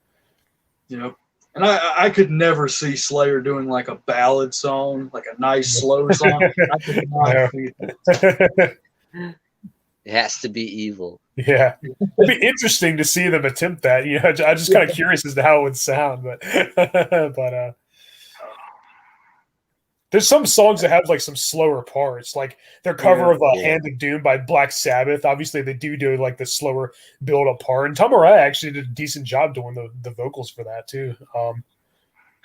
Yep. And I could never see Slayer doing like a ballad song, like a nice slow song. I could not see that. It has to be evil. Yeah, it'd be interesting to see them attempt that. You know, I'm just kind of curious as to how it would sound, but there's some songs that have like some slower parts, like their cover of "Hand of Doom" by Black Sabbath. Obviously, they do like the slower build-up part, and Tom Araya actually did a decent job doing the vocals for that too.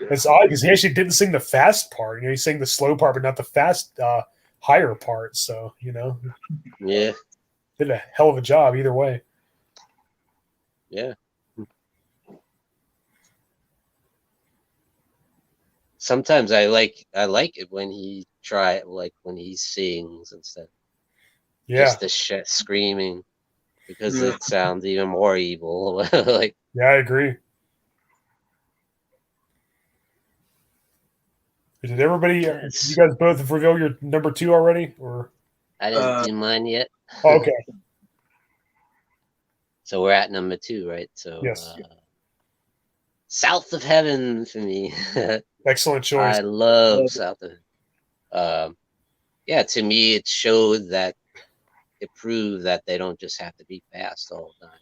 It's odd because he actually didn't sing the fast part. You know, he sang the slow part, but not the fast, higher part. So you know, yeah, did a hell of a job either way. Yeah. Sometimes I like it when he when he sings instead. Yeah. Just the screaming, because it sounds even more evil. Like. Yeah, I agree. Did everybody? Yes. You guys both reveal your number 2 already, or? I didn't do mine yet. Oh, okay. So we're at number 2, right? So yes. South of Heaven for me. Excellent choice. I love South of Heaven. Yeah, to me it showed that it proved that they don't just have to be fast all the time.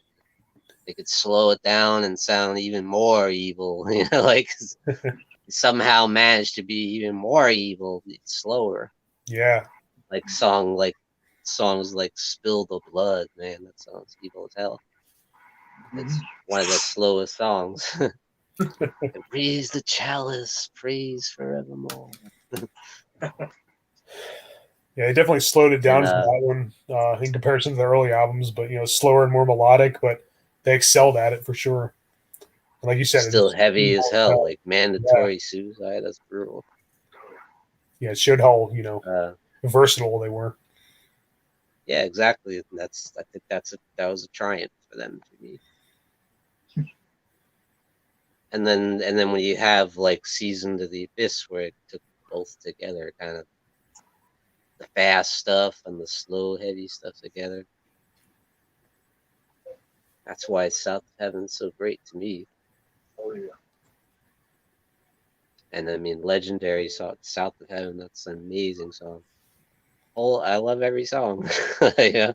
They could slow it down and sound even more evil. You know, like somehow managed to be even more evil, slower. Yeah. Like songs like "Spill the Blood," man, that sounds evil as hell. It's one of the slowest songs. Raise the chalice, praise forevermore. Yeah, they definitely slowed it down for that one in comparison to the early albums, but you know, slower and more melodic, but they excelled at it for sure. And like you said, still heavy as hell, like Mandatory Suicide. That's brutal. Yeah, it showed how, you know, versatile they were. Yeah, exactly. I think that was a triumph for them, for me. And then when you have like Season to the Abyss, where it took both together, kind of the fast stuff and the slow, heavy stuff together. That's why South of Heaven's so great to me. Oh yeah. And I mean, legendary song, South of Heaven. That's an amazing song. I love every song. Yeah.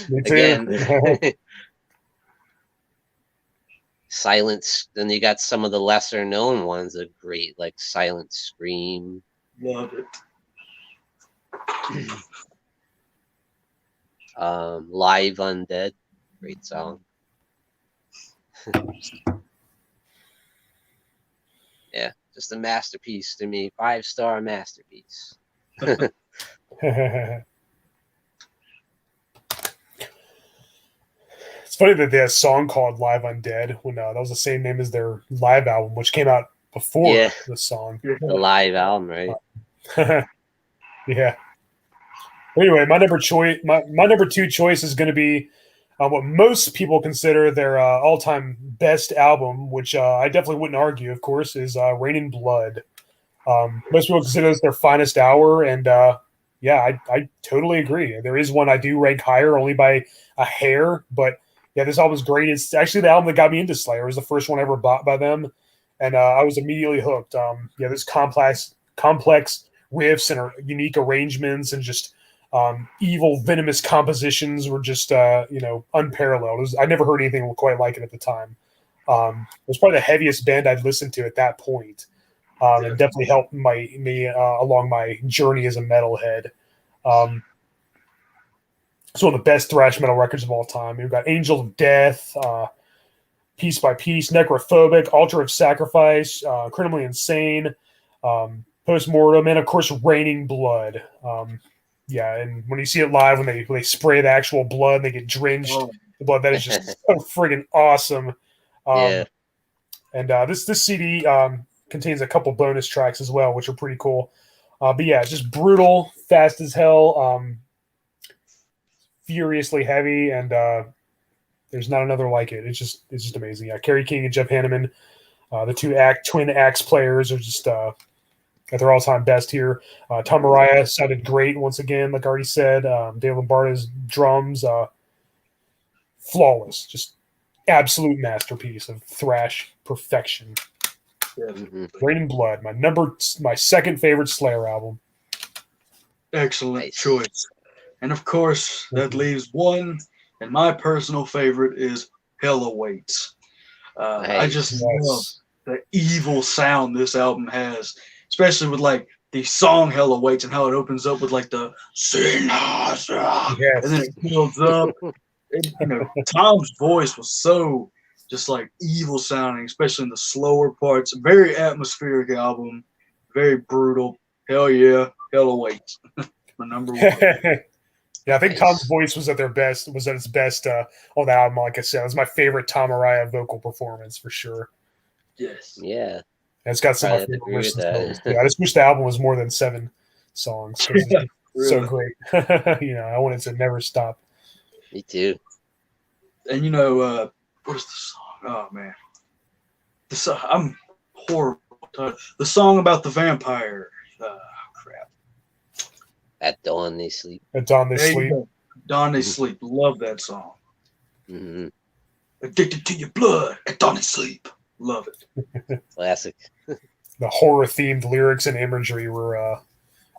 Me too. Again. Silence. Then you got some of the lesser known ones that are great, like Silent Scream. Love it. Live Undead, great song. Yeah, just a masterpiece to me. 5-star masterpiece. It's funny that they had a song called Live Undead when that was the same name as their live album, which came out before the song. The live album, right? Yeah. Anyway, my number 2 choice is going to be what most people consider their all-time best album, which I definitely wouldn't argue, of course, is Rain in Blood. Most people consider this their finest hour, and yeah, I totally agree. There is one I do rank higher, only by a hair, but yeah, this album is great. It's actually the album that got me into Slayer. It was the first one I ever bought by them, and I was immediately hooked. Yeah, there's complex riffs and unique arrangements and just evil, venomous compositions were just unparalleled. I never heard anything quite like it at the time. It was probably the heaviest band I'd listened to at that point. And definitely helped me along my journey as a metalhead. It's one of the best thrash metal records of all time. We've got Angel of Death, Piece by Piece, Necrophobic, Altar of Sacrifice, Criminally Insane, Postmortem, and of course Raining Blood. Yeah, and when you see it live, when they spray the actual blood, and they get drenched in blood. That is just so friggin' awesome. Yeah. And this CD contains a couple bonus tracks as well, which are pretty cool. But yeah, it's just brutal, fast as hell, furiously heavy, and there's not another like it. It's just amazing. Yeah, Kerry King and Jeff Hanneman, the twin axe players, are just at their all-time best here. Tom Araya sounded great once again, like I already said. Dave Lombardo's drums. flawless, just absolute masterpiece of thrash perfection. Yeah. Raining Blood, my second favorite Slayer album. Excellent Nice. choice. And of course, that leaves one, and my personal favorite is Hell Awaits. I just love the evil sound this album has, especially with like the song Hell Awaits and how it opens up with like the Yes. and then it builds up. Tom's voice was so just like evil sounding, especially in the slower parts. Very atmospheric album, very brutal. Hell yeah, Hell Awaits. My number one. Yeah, I think Nice. Tom's voice was at its best on the album. Like I said, it was my favorite Tom Araya vocal performance for sure. Yes. Yeah. And it's got some of my Probably favorite agree with verses. that. Yeah, I just wish the album was more than 7 songs because it's so Really. great. I want it to never stop. Me too. And what is the song? Oh man, the song, I'm horrible. The song about the vampire. Crap. At dawn they sleep. At Dawn They There you Sleep. go. Dawn They Sleep. Love that song. Mm-hmm. Addicted to your blood. At dawn they sleep. Love it. Classic. The horror-themed lyrics and imagery were at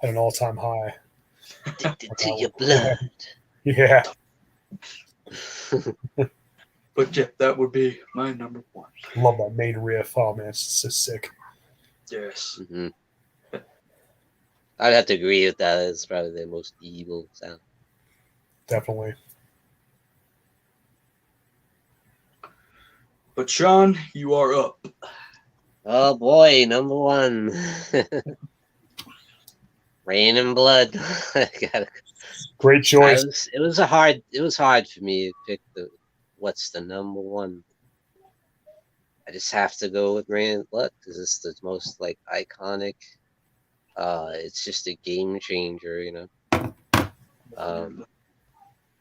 an all-time high. Addicted to your blood. Yeah. But yeah, that would be my number one. Love that main riff. Oh, man, it's so sick. Yes. Mm-hmm. I'd have to agree with that. It's probably the most evil sound. Definitely. But Sean, you are up. Oh boy, number one. Rain and Blood. Great choice. It was hard for me to pick what's the number one. I just have to go with Rain and Blood because it's the most like iconic. It's just a game changer,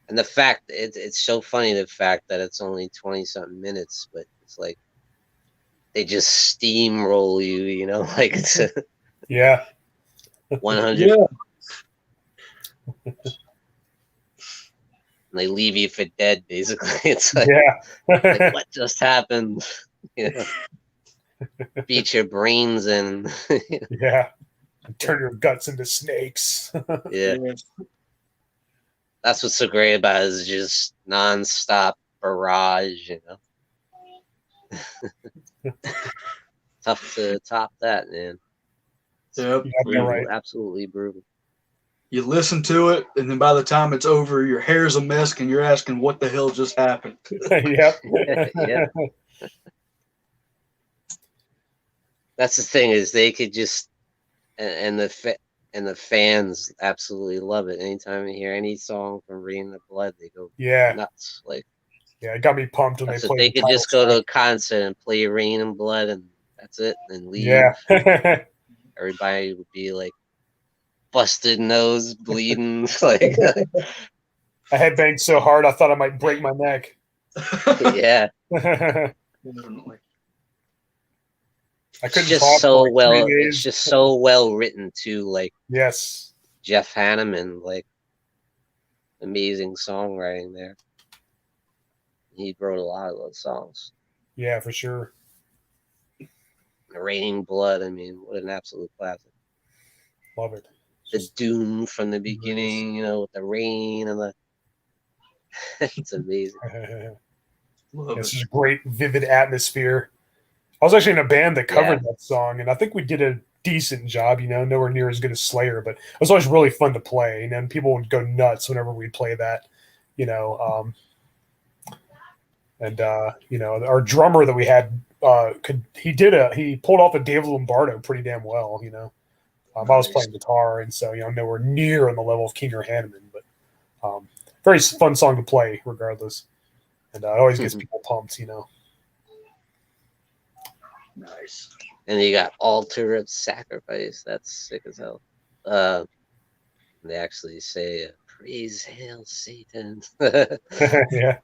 and the fact it's so funny, the fact that it's only 20-something minutes, but it's like they just steamroll you, like it's a Yeah. 100. Yeah. And they leave you for dead, basically. It's like, Yeah. what just happened? Beat your brains in. Yeah. Turn your guts into snakes. Yeah. That's what's so great about it, is just nonstop barrage, Tough to top that, man. Yep. You're right. Absolutely brutal. You listen to it, and then by the time it's over, your hair's a mess, and you're asking what the hell just happened. Yep. Yeah. That's the thing, is they could just, and the fans absolutely love it. Anytime you hear any song from Rain and Blood, they go nuts. Like, yeah, it got me pumped when they played. They could just go to a concert and play Rain and Blood, and that's it, and leave. Yeah. Everybody would be like busted nose, bleeding. Like, I headbanged so hard I thought I might break my neck. Yeah. Definitely. I couldn't It's talk just so for like well. 3 days. It's just so well written too. Like, yes. Jeff Hanneman, like, amazing songwriting there. He wrote a lot of those songs. Yeah, for sure. Raining Blood, I mean, what an absolute classic. Love it. The doom from the beginning, with the rain and the it's amazing. It's just a great, vivid atmosphere. I was actually in a band that covered that song, and I think we did a decent job, nowhere near as good as Slayer, but it was always really fun to play, and people would go nuts whenever we play that, our drummer that we had, he pulled off a David Lombardo pretty damn well, I was playing guitar, and so, nowhere near on the level of King or Hanneman, but very fun song to play regardless. And it always gets people pumped, Nice. And you got Altar of Sacrifice. That's sick as hell. They actually say, praise hail Satan. Yeah.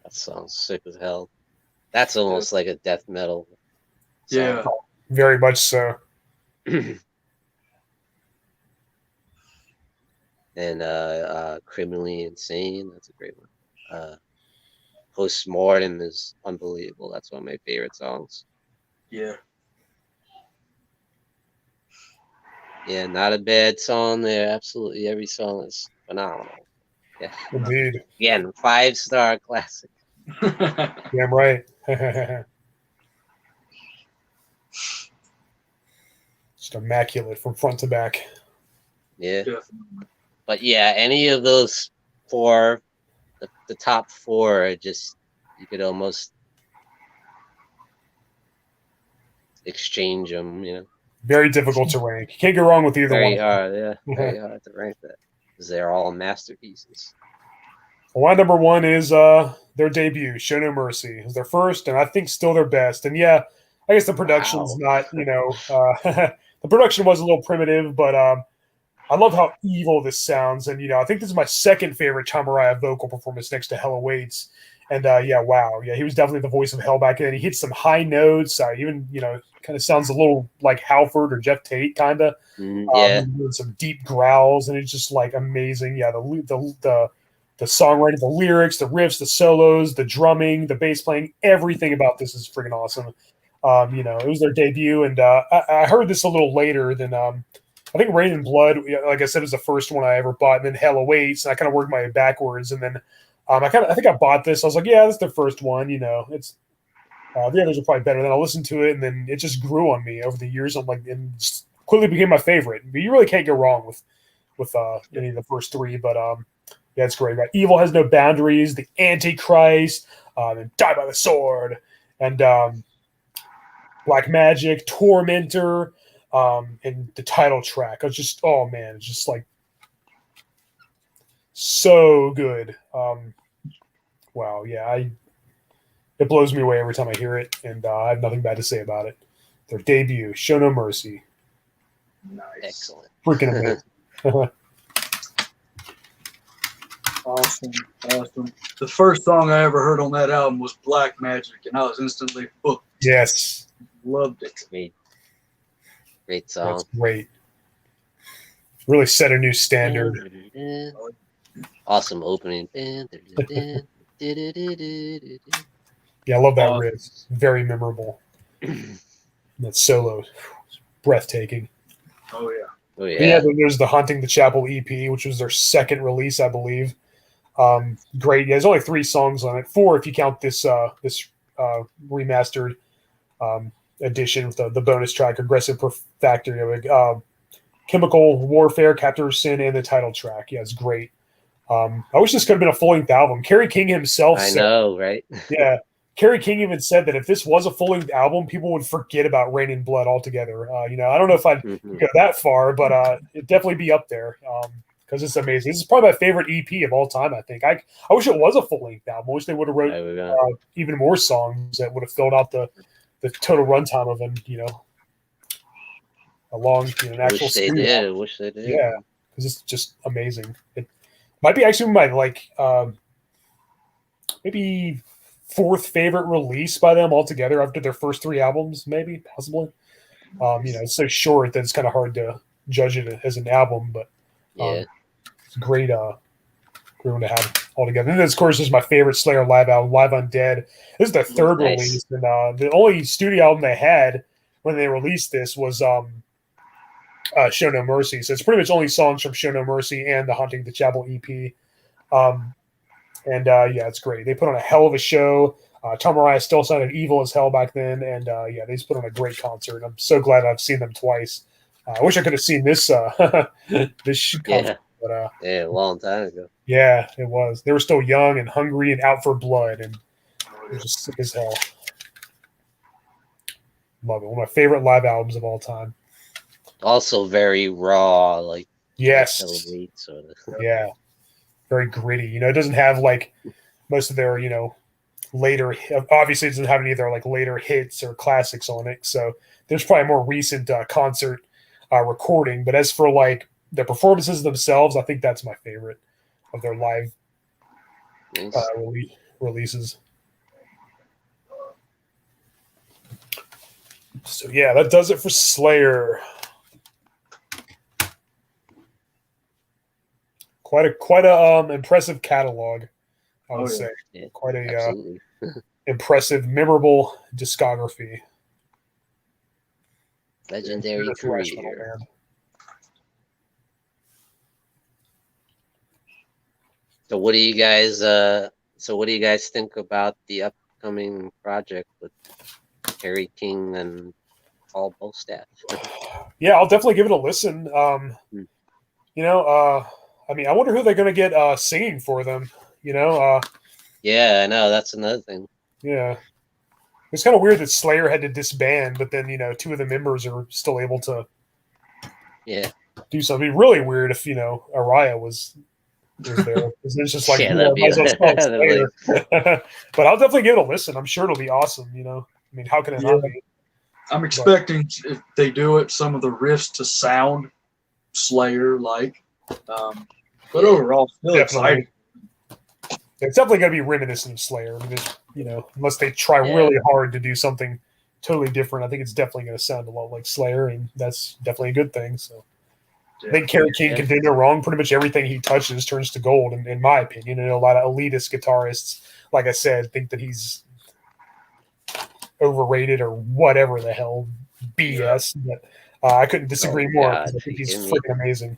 That song's sick as hell. That's almost like a death metal song. Yeah. Very much so. and Criminally Insane. That's a great one. Postmortem is unbelievable. That's one of my favorite songs. Yeah. Yeah, not a bad song there. Absolutely, every song is phenomenal. Yeah, Indeed. again, 5-star classic. Damn right. Just immaculate from front to back. Yeah, Definitely. but yeah, any of those four, the top four, are just you could almost exchange them. Very difficult to rank. You can't go wrong with either one Very of hard. Yeah, them. very hard to rank that because they're all masterpieces. Well, my number one is their debut, Show No Mercy. It was their first, and I think still their best. And yeah, I guess the production's Wow. not, the production was a little primitive, but I love how evil this sounds. And, I think this is my second favorite Tom Araya vocal performance next to Hell Awaits. And yeah, wow. Yeah, he was definitely the voice of hell back then. He hits some high notes. Even, kind of sounds a little like Halford or Jeff Tate, kind of. Yeah, Doing some deep growls, and it's just like amazing. Yeah, the songwriting, the lyrics, the riffs, the solos, the drumming, the bass playing, everything about this is freaking awesome. It was their debut, and I heard this a little later than I think Rain and Blood. Like I said, was the first one I ever bought, and then Hell Awaits, and I kind of worked my way backwards, and then I think I bought this. I was like, yeah, that's the first one. It's the others are probably better. Then I listened to it, and then it just grew on me over the years. I'm like, and just quickly became my favorite. But you really can't go wrong with any of the first three. But yeah, it's great. Right? Evil Has No Boundaries, The Antichrist, and Die by the Sword, and Black Magic, Tormentor, and the title track. I was just, oh man, it's just like so good. Wow, yeah, it blows me away every time I hear it, and I have nothing bad to say about it. Their debut, Show No Mercy, Nice. excellent. freaking amazing. Awesome. The first song I ever heard on that album was Black Magic, and I was instantly hooked. Yes, Loved it. Great song. that's great. Really set a new standard. Awesome opening. Yeah, I love that riff. Very memorable. That solo, breathtaking. Oh yeah. Oh Yeah, yeah. then there's the Hunting the Chapel EP, which was their second release, I believe. Great. Yeah, there's only 3 songs on it. 4 if you count this remastered edition with the bonus track, Aggressive Factory, Chemical Warfare, Capture of Sin, and the title track. Yeah, it's great. I wish this could have been a full-length album. Kerry King himself I said, know, right? yeah, Kerry King even said that if this was a full-length album, people would forget about Rain and Blood altogether. I don't know if I'd go that far, but it'd definitely be up there because it's amazing. This is probably my favorite EP of all time, I think. I wish it was a full-length album. I wish they would have wrote even more songs that would have filled out the total runtime of an, a long, an actual Wish they studio did. album. Wish they did. Yeah, because it's just amazing. It might be actually my maybe 4th favorite release by them altogether after their first 3 albums, maybe possibly. It's so short that it's kind of hard to judge it as an album, but Yeah. it's a great one to have all together. And then, of course, this is my favorite Slayer live album, Live Undead. This is their 3rd Nice. release, and the only studio album they had when they released this was Show No Mercy. So it's pretty much only songs from Show No Mercy and the Hunting the Chapel EP. Yeah, it's great. They put on a hell of a show. Tom Araya still sounded evil as hell back then, and yeah, they just put on a great concert. I'm so glad I've seen them twice. I wish I could have seen this this concert, but a long time ago. yeah, it was. They were still young and hungry and out for blood, and it was just sick as hell. Love it. One of my favorite live albums of all time. Also very raw, like Yes, sort of. Yeah, very gritty. It doesn't have like most of their later. Obviously, it doesn't have any of their like later hits or classics on it. So there's probably a more recent concert recording. But as for like the performances themselves, I think that's my favorite of their live releases. So yeah, that does it for Slayer. quite a impressive catalog, I would Oh, yeah. say. Yeah, Quite a absolutely. impressive, memorable discography. Legendary Thrash metal career. band. So what do you guys think about the upcoming project with Harry King and Paul Bostaph? Yeah, I'll definitely give it a listen. Hmm. I mean, I wonder who they're going to get singing for them. Yeah, I know, that's another thing. Yeah. It's kind of weird that Slayer had to disband, but then, two of the members are still able to Yeah. do something really weird if, Araya was there. It's just like, Yeah, that'd be might as well spell that'd be Slayer. But I'll definitely give it a listen. I'm sure it'll be awesome, I mean, how can it Yeah. not be? I'm expecting if they do it, some of the riffs to sound Slayer-like. But Yeah. overall, still Definitely. exciting. It's definitely going to be reminiscent of Slayer. I mean, unless they try Yeah. really hard to do something totally different, I think it's definitely going to sound a lot like Slayer, and that's definitely a good thing. So I think Kerry King Yeah. can do no wrong. Pretty much everything he touches turns to gold, in my opinion. And a lot of elitist guitarists, like I said, think that he's overrated or whatever the hell BS. But I couldn't disagree more God, because I think he's you kidding me? freaking amazing.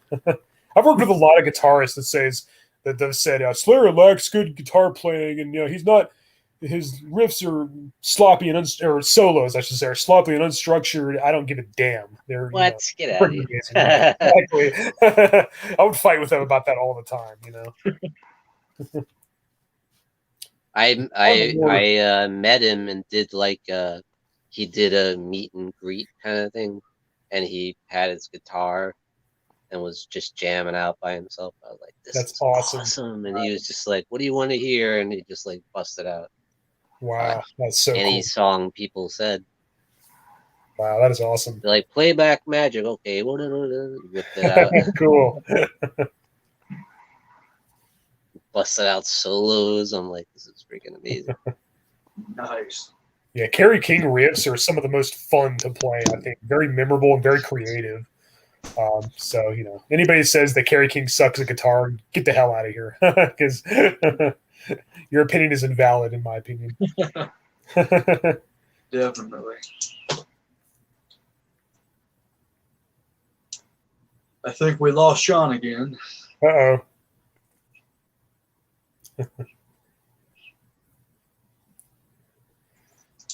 I've worked with a lot of guitarists that have said Slayer lacks good guitar playing, and he's not. His riffs are sloppy and or solos, I should say, are sloppy and unstructured. I don't give a damn. They're What? Get out of freaking here. amazing. Yeah, exactly. I would fight with them about that all the time. I met him and did he did a meet and greet kind of thing, and he had his guitar and was just jamming out by himself. I was like, "This That's is awesome." awesome!" And he was just like, "What do you want to hear?" And he just like busted out Wow, that's so any cool. song people said. Wow, that is awesome. They're like, "Playback magic, okay." Whipped it out, Cool. busted out solos. I'm like, this is freaking amazing. Nice. Yeah, Kerry King riffs are some of the most fun to play. I think very memorable and very creative. So anybody that says that Kerry King sucks at guitar, get the hell out of here, because your opinion is invalid, in my opinion. Definitely. I think we lost Sean again. Uh-oh.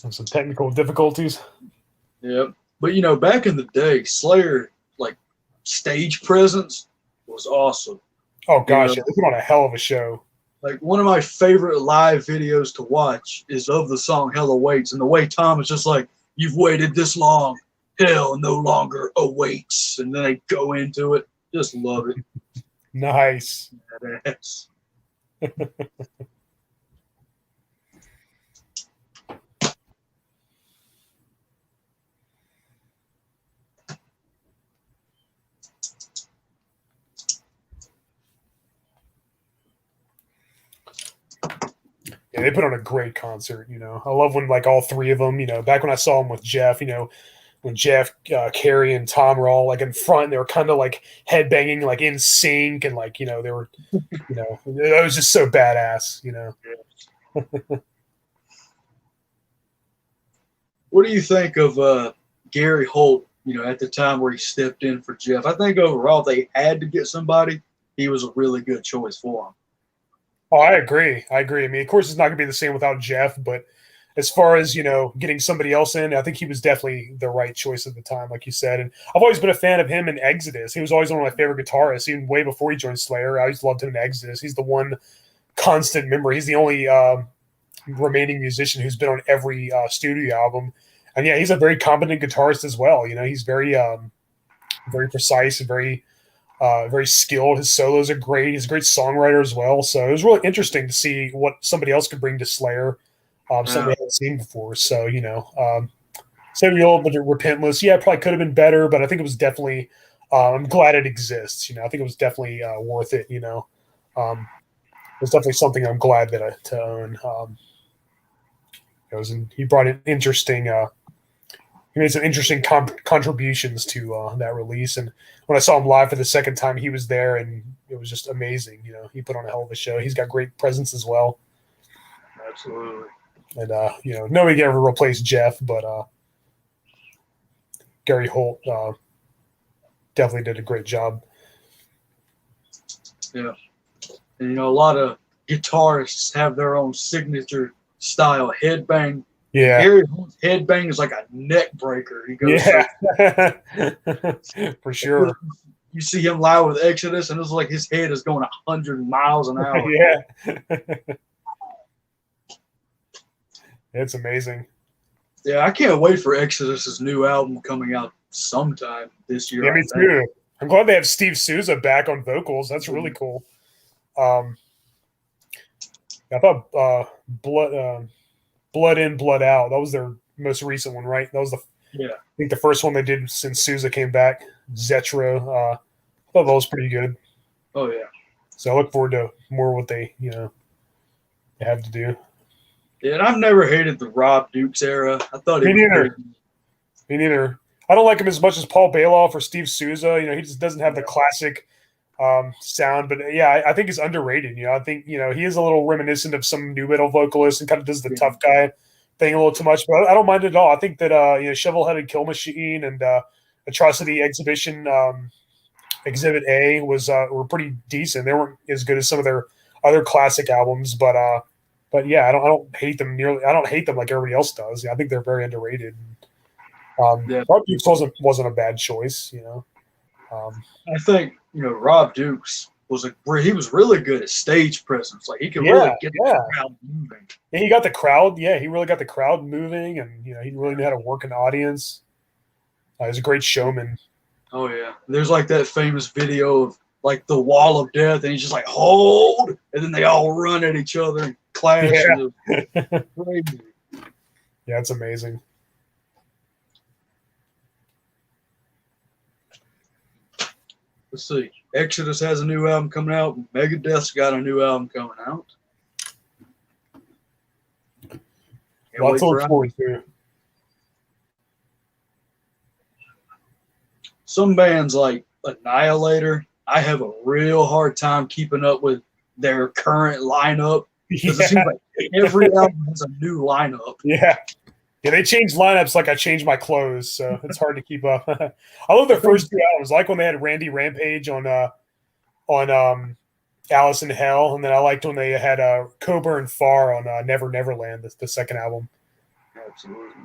Some technical difficulties. Yep. But back in the day, Slayer stage presence was awesome. Oh gosh, yeah, they put on a hell of a show. Like one of my favorite live videos to watch is of the song Hell Awaits, and the way Tom is just like, "You've waited this long, hell no longer awaits," and then they go into it. Just love it. Nice. Badass. Yeah, they put on a great concert. I love when all three of them. Back when I saw them with Jeff. When Jeff, Carrie, and Tom were all in front, they were kind of headbanging in sync, and they were, it was just so badass. What do you think of Gary Holt? At the time where he stepped in for Jeff, I think overall they had to get somebody. He was a really good choice for him. Oh, I agree. I mean, of course, it's not going to be the same without Jeff, but as far as, getting somebody else in, I think he was definitely the right choice at the time, like you said. And I've always been a fan of him in Exodus. He was always one of my favorite guitarists, even way before he joined Slayer. I always loved him in Exodus. He's the one constant member. He's the only remaining musician who's been on every studio album. And yeah, he's a very competent guitarist as well. He's very, very precise and very skilled. His solos are great. He's a great songwriter as well. So it was really interesting to see what somebody else could bring to Slayer, something we haven't seen before. So, Samuel, but Repentless, yeah, it probably could have been better, but I think it was definitely, I'm glad it exists. I think it was definitely worth it. It was definitely something I'm glad that to own. He brought an interesting he made some interesting contributions to that release. And when I saw him live for the second time, he was there, and it was just amazing. You know, he put on a hell of a show. He's got great presence as well. Absolutely. And you know, nobody can ever replace Jeff, but Gary Holt definitely did a great job. Yeah. And you know, a lot of guitarists have their own signature style headbang. Yeah. Gary Holt's headbang is like a neck breaker. He goes, for sure. You see him live with Exodus, and it's like his head is going 100 miles an hour. Yeah. It's amazing. Yeah, I can't wait for Exodus's new album coming out sometime this year. Yeah, me too. I'm glad they have Steve Souza back on vocals. That's really cool. I thought Blood In, Blood Out. That was their most recent one, right? That was I think the first one they did since Souza came back. Zetro. I thought that was pretty good. Oh yeah. So I look forward to more what they have to do. Yeah, and I've never hated the Rob Dukes era. I thought Me neither. I don't like him as much as Paul Bailoff or Steve Souza. You know, he just doesn't have the classic sound. But yeah, I think he's underrated. You know, I think he is a little reminiscent of some new metal vocalists and kind of does the tough guy thing a little too much. But I don't mind it at all. I think that Shovel-Headed Kill Machine and Atrocity Exhibition Exhibit A were pretty decent. They weren't as good as some of their other classic albums, but yeah, I don't hate them nearly. I don't hate them like everybody else does. Yeah, I think they're very underrated. Rob Dukes wasn't a bad choice. I think Rob Dukes he was really good at stage presence. Like he could really get the crowd moving. Yeah, he got the crowd. Yeah, he really got the crowd moving, and he really knew how to work an audience. He was a great showman. Oh yeah, there's like that famous video of like the wall of death, and he's just like hold, and then they all run at each other and clash. Yeah, crazy. Yeah, it's amazing. Let's see. Exodus has a new album coming out. Megadeth's got a new album coming out. Lots to look forward to. Some bands like Annihilator, I have a real hard time keeping up with their current lineup because it seems like every album has a new lineup. Yeah, they change lineups like I change my clothes, so it's hard to keep up. I love their first two albums, like when they had Randy Rampage on Alice in Hell, and then I liked when they had Coburn Farr on Never Neverland, the second album. Absolutely.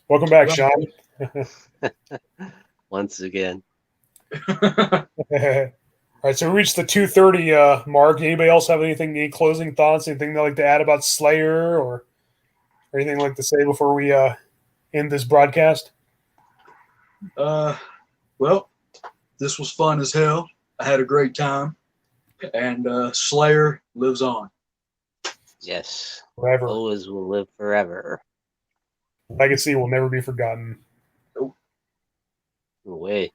Welcome back, Sean. Once again. All right, so we reached the 2:30 mark. Anybody else have any closing thoughts? Anything they'd like to add about Slayer or anything like to say before we end this broadcast? Well, this was fun as hell. I had a great time, and Slayer lives on. Yes, forever. Always will live forever. Legacy will never be forgotten. Nope. No way.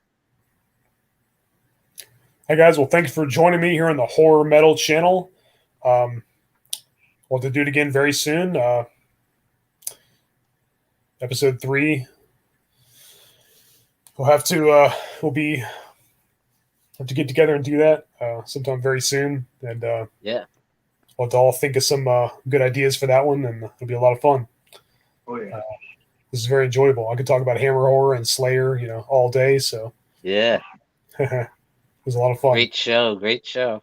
Hi guys, well thanks for joining me here on the Horror Metal channel. We'll have to do it again very soon. Episode 3. We'll have to get together and do that sometime very soon, and yeah, we'll have to all think of some good ideas for that one, and it'll be a lot of fun. Oh yeah, this is very enjoyable. I could talk about Hammer Horror and Slayer, all day. So yeah, it was a lot of fun. Great show.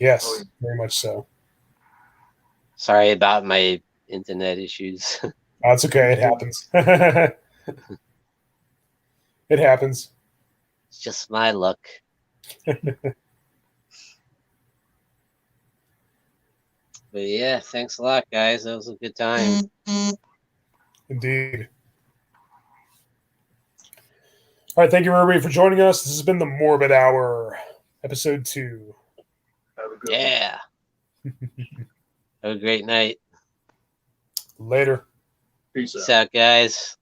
Yes, very much so. Sorry about my internet issues. That's okay. It happens. It happens. It's just my luck. But yeah, thanks a lot, guys. That was a good time. Indeed. All right, thank you everybody for joining us. This has been the Morbid Hour, episode 2. have a good Yeah. Have a great night. Later. Peace out. Peace out, guys.